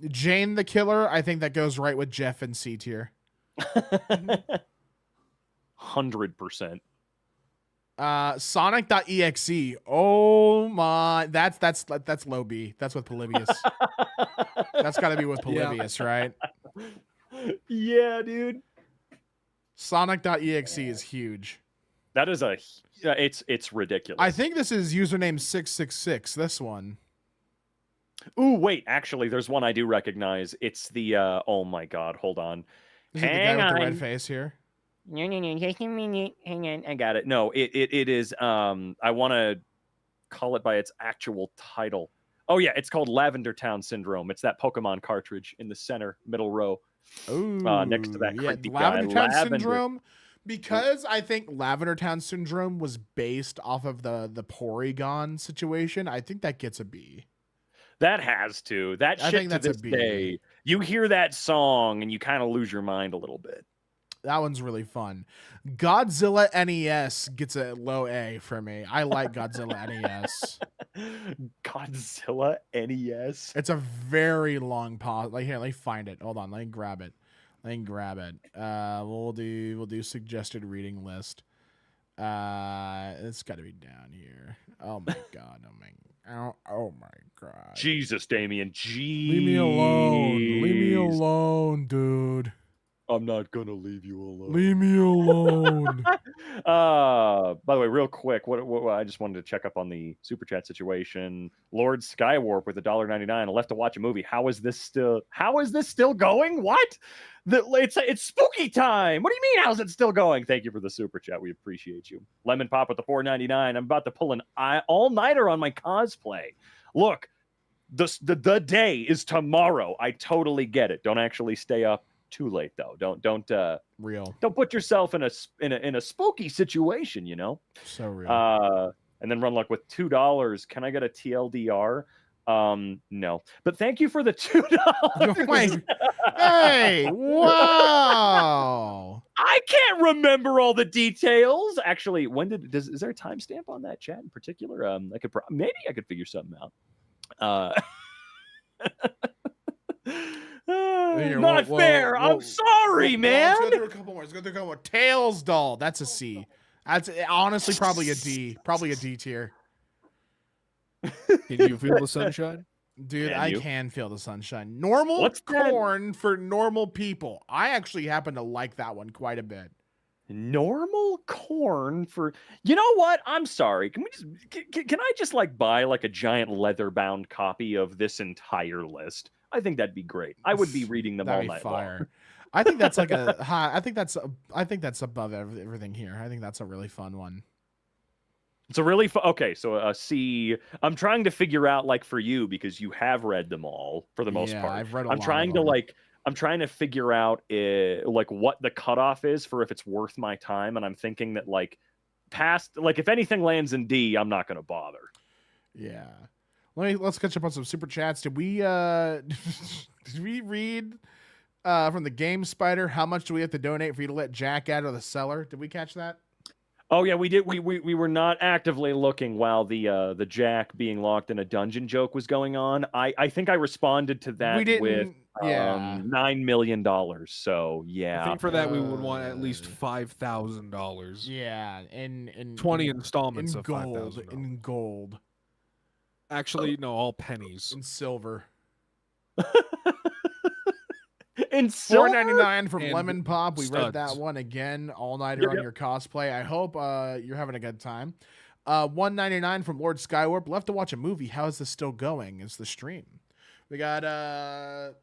S1: Jane the Killer, I think that goes right with Jeff in C tier.
S2: 100%.
S1: Sonic.exe. Oh my, that's low B. That's with Polybius. That's got to be with Polybius, right?
S2: Yeah, dude.
S1: Sonic.exe is huge.
S2: That is it's ridiculous.
S1: I think this is username 666. This one.
S2: Ooh, wait. Actually, there's one I do recognize. It's the oh my god. Hold on.
S1: Is it the guy with the red face here?
S2: No, just a minute. Hang on, I got it. No, it is. I want to call it by its actual title. Oh yeah, it's called Lavender Town Syndrome. It's that Pokemon cartridge in the center middle row, next to that creepy guy.
S1: Lavender Town Syndrome. Because I think Lavender Town Syndrome was based off of the Porygon situation. I think that gets a B.
S2: That has to. That
S1: I
S2: shit
S1: think
S2: to
S1: that's a
S2: this
S1: B.
S2: day. You hear that song and you kind of lose your mind a little bit.
S1: That one's really fun. Godzilla NES gets a low A for me. I like Godzilla NES.
S2: Godzilla NES.
S1: It's a very long pause. Like here, let me find it. Hold on, let me grab it. We'll do suggested reading list. It's got to be down here. Oh my god. Oh my god.
S2: Jesus, Damien. Jeez.
S1: Leave me alone. Leave me alone, dude.
S2: I'm not gonna leave you alone.
S1: Leave me alone.
S2: By the way, real quick, what I just wanted to check up on the super chat situation. Lord Skywarp with $1.99. I left to watch a movie. How is this still going? What? It's spooky time. What do you mean? How's it still going? Thank you for the super chat. We appreciate you. Lemon Pop with the $4.99. I'm about to pull an all-nighter on my cosplay. Look, the day is tomorrow. I totally get it. Don't actually stay up too late though. Don't put yourself in a spooky situation, you know. So real. And then Run Luck with $2. Can I get a TLDR? No. But thank you for the $2.
S1: Hey, wow.
S2: I can't remember all the details. Actually, is there a timestamp on that chat in particular? Maybe I could figure something out. Not fair. I'm sorry, man.
S1: Let's go through a couple more. Let's go through a couple more. Tails doll. That's a C. That's honestly probably a D. Probably a D tier.
S3: Can you feel the sunshine?
S1: Dude, I can feel the sunshine. Normal corn for normal people. I actually happen to like that one quite a bit.
S2: Normal corn for, you know what? I'm sorry. Can I just like buy like a giant leather bound copy of this entire list? I think that'd be great. I would be reading them all night long.
S1: I think that's like a high. I think that's above everything here. I think that's a really fun one.
S2: It's a really fun. Okay, so a C. I'm trying to figure out, like, for you, because you have read them all for the most part.
S1: I've read a
S2: lot
S1: of them.
S2: I'm trying to figure out like what the cutoff is for if it's worth my time, and I'm thinking that like if anything lands in D, I'm not going to bother.
S1: Yeah. Let's catch up on some super chats. Did we read from the Game Spider? How much do we have to donate for you to let Jack out of the cellar? Did we catch that?
S2: Oh yeah, we did. We were not actively looking while the Jack being locked in a dungeon joke was going on. I think I responded to that with $9 million. So yeah,
S3: I think for that we would want at least $5,000.
S1: Yeah, in
S3: 20 installments
S1: in
S3: of
S1: gold.
S3: $5,000.
S1: In gold.
S3: Actually, no, all pennies.
S1: In silver.
S2: In silver?
S1: $4.99 from
S3: And
S1: Lemon Pop. We read
S3: studs.
S1: that one again. All nighter on your cosplay. I hope you're having a good time. $1.99 from Lord Skywarp. Left to watch a movie. How is this still going? Is the stream? We got the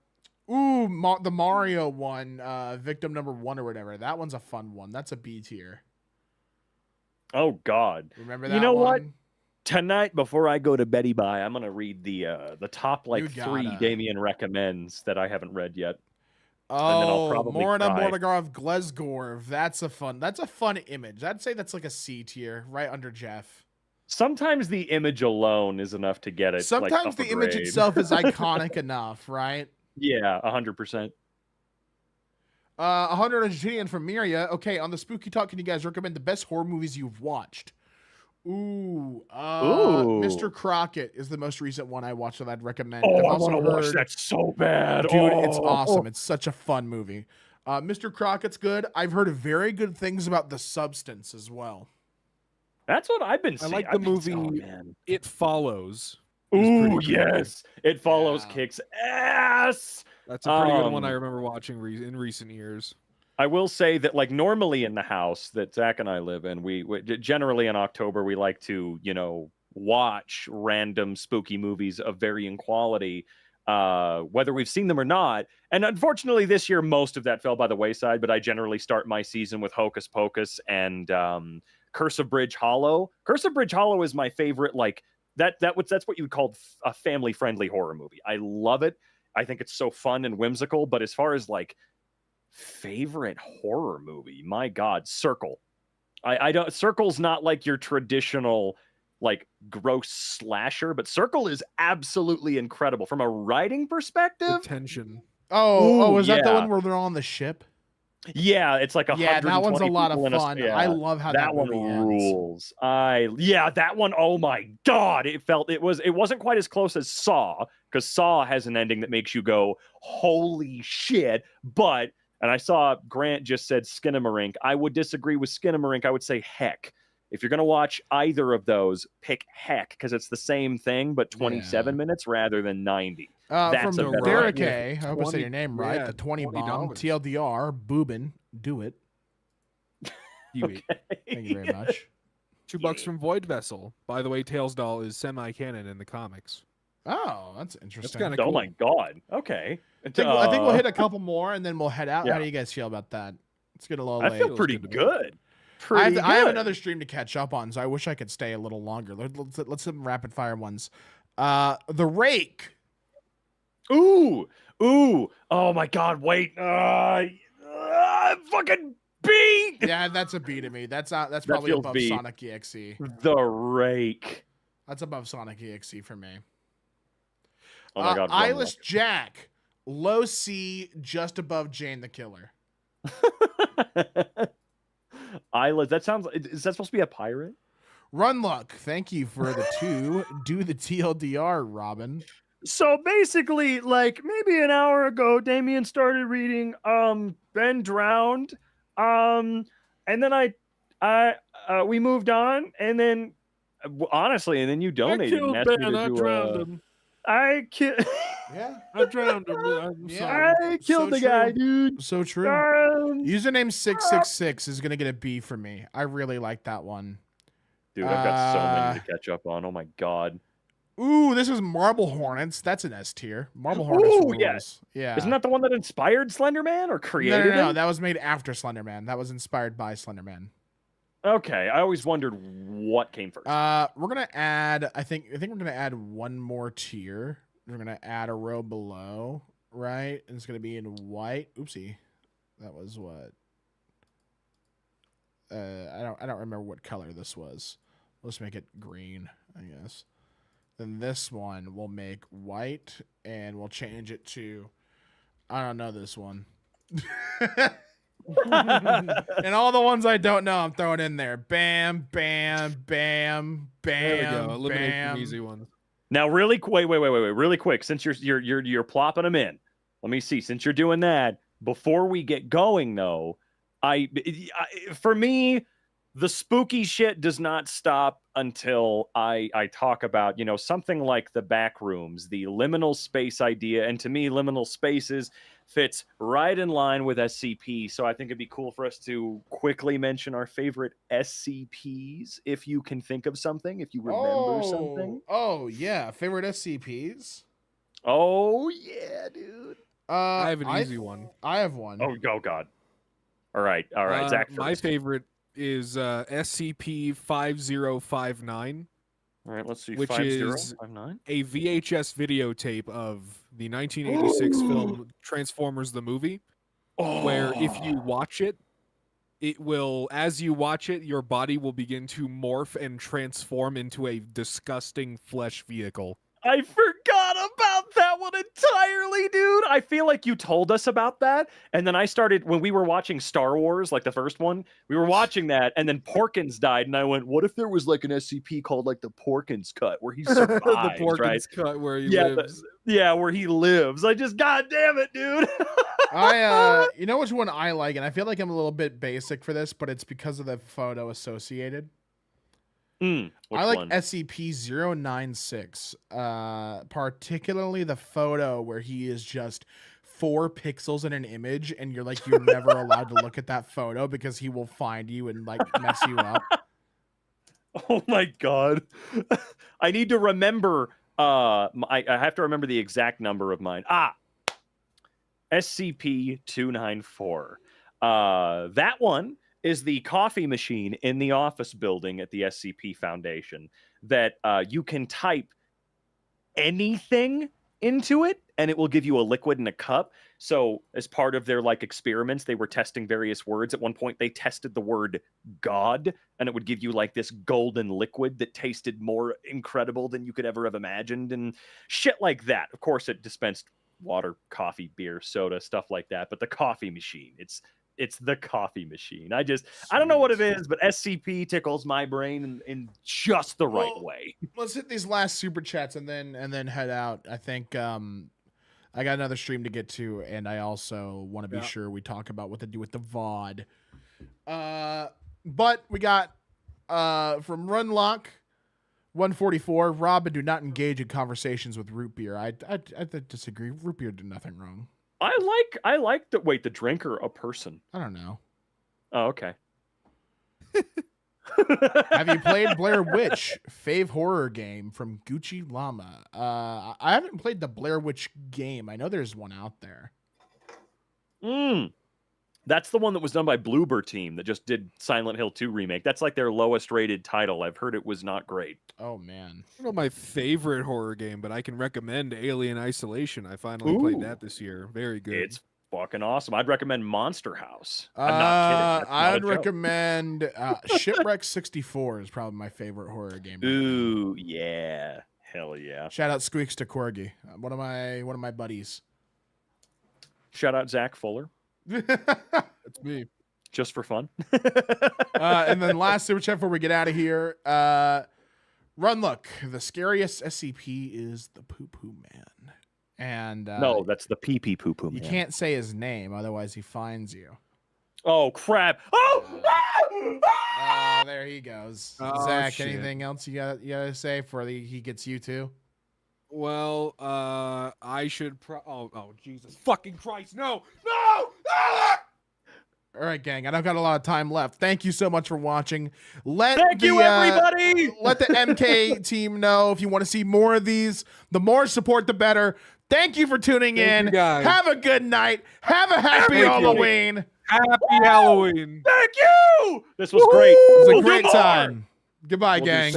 S1: Mario one. Victim number 1 or whatever. That one's a fun one. That's a B tier.
S2: Oh God.
S1: Remember that?
S2: You know
S1: one?
S2: what? Tonight, before I go to Betty Bye, I'm gonna read the top like
S1: You
S2: 3
S1: gotta.
S2: Damien recommends that I haven't read yet. And then I'll
S1: Oh,
S2: probably
S1: Morna
S2: cry.
S1: Mornagov Glesgorv. That's a fun image. I'd say that's like a C tier, right under Jeff.
S2: Sometimes the image alone is enough to get it.
S1: Sometimes
S2: like, up
S1: the
S2: a
S1: image
S2: grade.
S1: itself is iconic enough, right?
S2: Yeah, 100%.
S1: 100 Argentinian from Miria. Okay, on the Spooky Talk, can you guys recommend the best horror movies you've watched? Ooh, Mr. Crockett is the most recent one I watched that I'd recommend.
S2: Oh,
S1: I've
S2: I
S1: also
S2: want to watch
S1: heard-
S2: that so bad.
S1: Dude,
S2: oh,
S1: it's awesome. It's such a fun movie. Mr. Crockett's good. I've heard very good things about The Substance as well.
S2: That's what I've been
S3: I
S2: seeing.
S3: like the movie
S2: man.
S3: It Follows.
S2: Ooh,
S3: pretty creepy.
S2: yes. It follows
S1: Yeah.
S2: kicks ass.
S3: That's a pretty good one I
S2: Um,
S3: remember watching in recent years.
S2: I will say that, like, normally in the house that Zach and I live in, we generally in October, we like to, watch random spooky movies of varying quality, whether we've seen them or not. And unfortunately, this year, most of that fell by the wayside, but I generally start my season with Hocus Pocus and Curse of Bridge Hollow. Curse of Bridge Hollow is my favorite, like, that's what you would call a family-friendly horror movie. I love it. I think it's so fun and whimsical, but as far as, like, favorite horror movie, my God, Circle. I don't. Circle's not like your traditional, like, gross slasher, but Circle is absolutely incredible from a writing
S3: The
S2: perspective.
S3: tension.
S1: Oh, is that the
S2: yeah.
S1: one where they're on the ship?
S2: Yeah, it's like
S1: Yeah, that one's a
S2: 120
S1: lot of
S2: people in
S1: fun.
S2: yeah,
S1: I love how
S2: that one
S1: movie ends.
S2: rules. That one. Oh my God, it wasn't quite as close as Saw, because Saw has an ending that makes you go, holy shit. But, and I saw Grant just said Skinamarink. I would disagree with Skinamarink. I would say Heck. If you're going to watch either of those, pick Heck, because it's the same thing, but 27 minutes rather than 90. That's
S1: From
S2: a
S1: the
S2: better
S1: Derek
S2: idea.
S1: A. I hope I said
S3: 20
S1: your name right.
S3: yeah,
S1: The 20 bomb.
S3: $20.
S1: TLDR. Boobin. Do it.
S3: You eat.
S1: Thank you very much.
S3: $2 from Void Vessel. By the way, Tails Doll is semi-canon in the comics.
S1: Oh, that's interesting.
S3: kinda
S2: Oh
S3: cool.
S2: my God. Okay.
S1: I think we'll hit a couple more and then we'll head out.
S2: Yeah.
S1: How do you guys feel about that? Let's get a little
S2: I
S1: late.
S2: feel
S3: Feels
S2: pretty
S3: good to me.
S2: good.
S1: I have another stream to catch up on, so I wish I could stay a little longer. Let's some rapid fire ones. The Rake.
S2: Ooh. Oh my God. Wait. Fucking B.
S1: Yeah, that's a B to me. That's probably
S2: feels
S1: above
S2: B.
S1: Sonic EXE.
S2: The Rake.
S1: That's above Sonic EXE for me.
S2: Oh my God.
S1: Eyeless Jack. Low C, just above Jane the Killer.
S2: Eyeless. That sounds. Is that supposed to be a pirate?
S1: Run Luck. Thank you for the 2. Do the TLDR, Robin.
S2: So basically, like, maybe an hour ago, Damien started reading Ben Drowned. And then we moved on, and then honestly, and then you donated. and asked me to do,
S3: him.
S2: I killed.
S1: Yeah.
S3: I drowned him. I'm
S1: Yeah.
S3: sorry.
S2: I killed
S1: So
S2: the guy,
S1: true.
S2: dude.
S1: So true. Username 666 is gonna get a B for me. I really like that one.
S2: Dude, I've got so many to catch up on. Oh my God.
S1: Ooh, this is Marble Hornets. That's an S tier. Marble Hornets
S2: Ooh,
S1: rules.
S2: yes.
S1: Yeah.
S2: Isn't that the one that inspired Slenderman or
S1: no,
S2: created
S1: no.
S2: him?
S1: That was made after Slenderman. That was inspired by Slenderman.
S2: Okay, I always wondered what came first.
S1: We're gonna add. I think we're gonna add one more tier. We're gonna add a row below, right? And it's gonna be in white. Oopsie, that was what. I don't remember what color this was. Let's make it green, I guess. Then this one we'll make white, and we'll change it to. I don't know this one. And all the ones I don't know, I'm throwing in there. Bam, bam, bam,
S3: There we
S1: bam,
S3: go. Eliminate
S1: bam.
S3: some easy ones.
S2: Now, really, wait, really quick. Since you're plopping them in, let me see. Since you're doing that, before we get going, though, for me, the spooky shit does not stop until I talk about, something like the back rooms, the liminal space idea, and to me, liminal spaces fits right in line with SCP. So I think it'd be cool for us to quickly mention our favorite SCPs, if you can think of something, if you remember something.
S1: Oh yeah, favorite SCPs.
S2: Oh yeah, dude.
S3: I have an easy one.
S1: I have one.
S2: Oh God. All right, Zach.
S3: My
S2: First.
S3: favorite is SCP-5059.
S2: All right, let's see.
S3: Which
S2: 5059.
S3: a VHS videotape of the 1986 film Transformers the movie, where if you watch it, it will, as you watch it, your body will begin to morph and transform into a disgusting flesh vehicle.
S2: I forgot about that one entirely, dude. I feel like you told us about that. And then I started, when we were watching Star Wars, like the first one, we were watching that, and then Porkins died, and I went, what if there was like an SCP called like the Porkins cut, where he survives,
S3: The Porkins
S2: right?
S3: cut where he
S2: Yeah,
S3: lives.
S2: where he lives. I just, god damn it, dude.
S1: You know which one I like, and I feel like I'm a little bit basic for this, but it's because of the photo associated.
S2: Which
S1: I like
S2: one?
S1: SCP-096, particularly the photo where he is just 4 pixels in an image, and you're never allowed to look at that photo because he will find you and like mess you up.
S2: Oh my god. I need to remember, I have to remember the exact number of mine. SCP-294. That one is the coffee machine in the office building at the SCP Foundation that you can type anything into it and it will give you a liquid in a cup. So as part of their like experiments, they were testing various words. At one point they tested the word God, and it would give you like this golden liquid that tasted more incredible than you could ever have imagined and shit like that. Of course it dispensed water, coffee, beer, soda, stuff like that, but the coffee machine, it's the coffee machine. I don't know what it is, but SCP tickles my brain in just the right way.
S1: Let's hit these last super chats and then head out. I think I got another stream to get to, and I also want to be sure we talk about what to do with the VOD. But we got from Runlock 144, Robin, do not engage in conversations with root beer. I disagree. Root beer did nothing wrong.
S2: I like the wait, the drinker, a person.
S1: I don't know.
S2: Oh, okay.
S1: Have you played Blair Witch? Fave horror game from Gucci Llama. I haven't played the Blair Witch game. I know there's one out there.
S2: That's the one that was done by Bloober Team that just did Silent Hill 2 remake. That's like their lowest rated title. I've heard it was not great.
S1: Oh man.
S3: I don't know my favorite horror game, but I can recommend Alien Isolation. I finally played that this year. Very good.
S2: It's fucking awesome. I'd recommend Monster House. I'm not kidding. That's not
S1: I
S2: a
S1: would
S2: joke.
S1: recommend Shipwreck 64 is probably my favorite horror game.
S2: Ooh, yeah. Hell yeah.
S1: Shout out Squeaks to Corgi. One of my buddies.
S2: Shout out Zach Fuller.
S3: That's me.
S2: Just for fun.
S1: And then last super chat before we get out of here. Run look. The scariest SCP is the Poo Poo Man. And
S2: no, that's the pee pee poo poo man.
S1: You can't say his name, otherwise he finds you.
S2: Oh crap! Oh,
S1: there he goes.
S3: Oh,
S1: Zach,
S3: shit.
S1: anything else you gotta say before he gets you too?
S3: Well, I should oh Jesus fucking Christ, no!
S1: All right, gang. I don't got a lot of time left. Thank you so much for watching.
S2: Thank you, everybody.
S1: Let the MK team know if you want to see more of these. The more support, the better. Thank you for tuning in.
S3: You guys.
S1: Have a good night. Have a happy Halloween.
S3: Happy Halloween.
S2: Thank you. This was great.
S1: It was a
S2: We'll do
S1: great
S2: more.
S1: time. Goodbye,
S3: We'll do
S1: gang.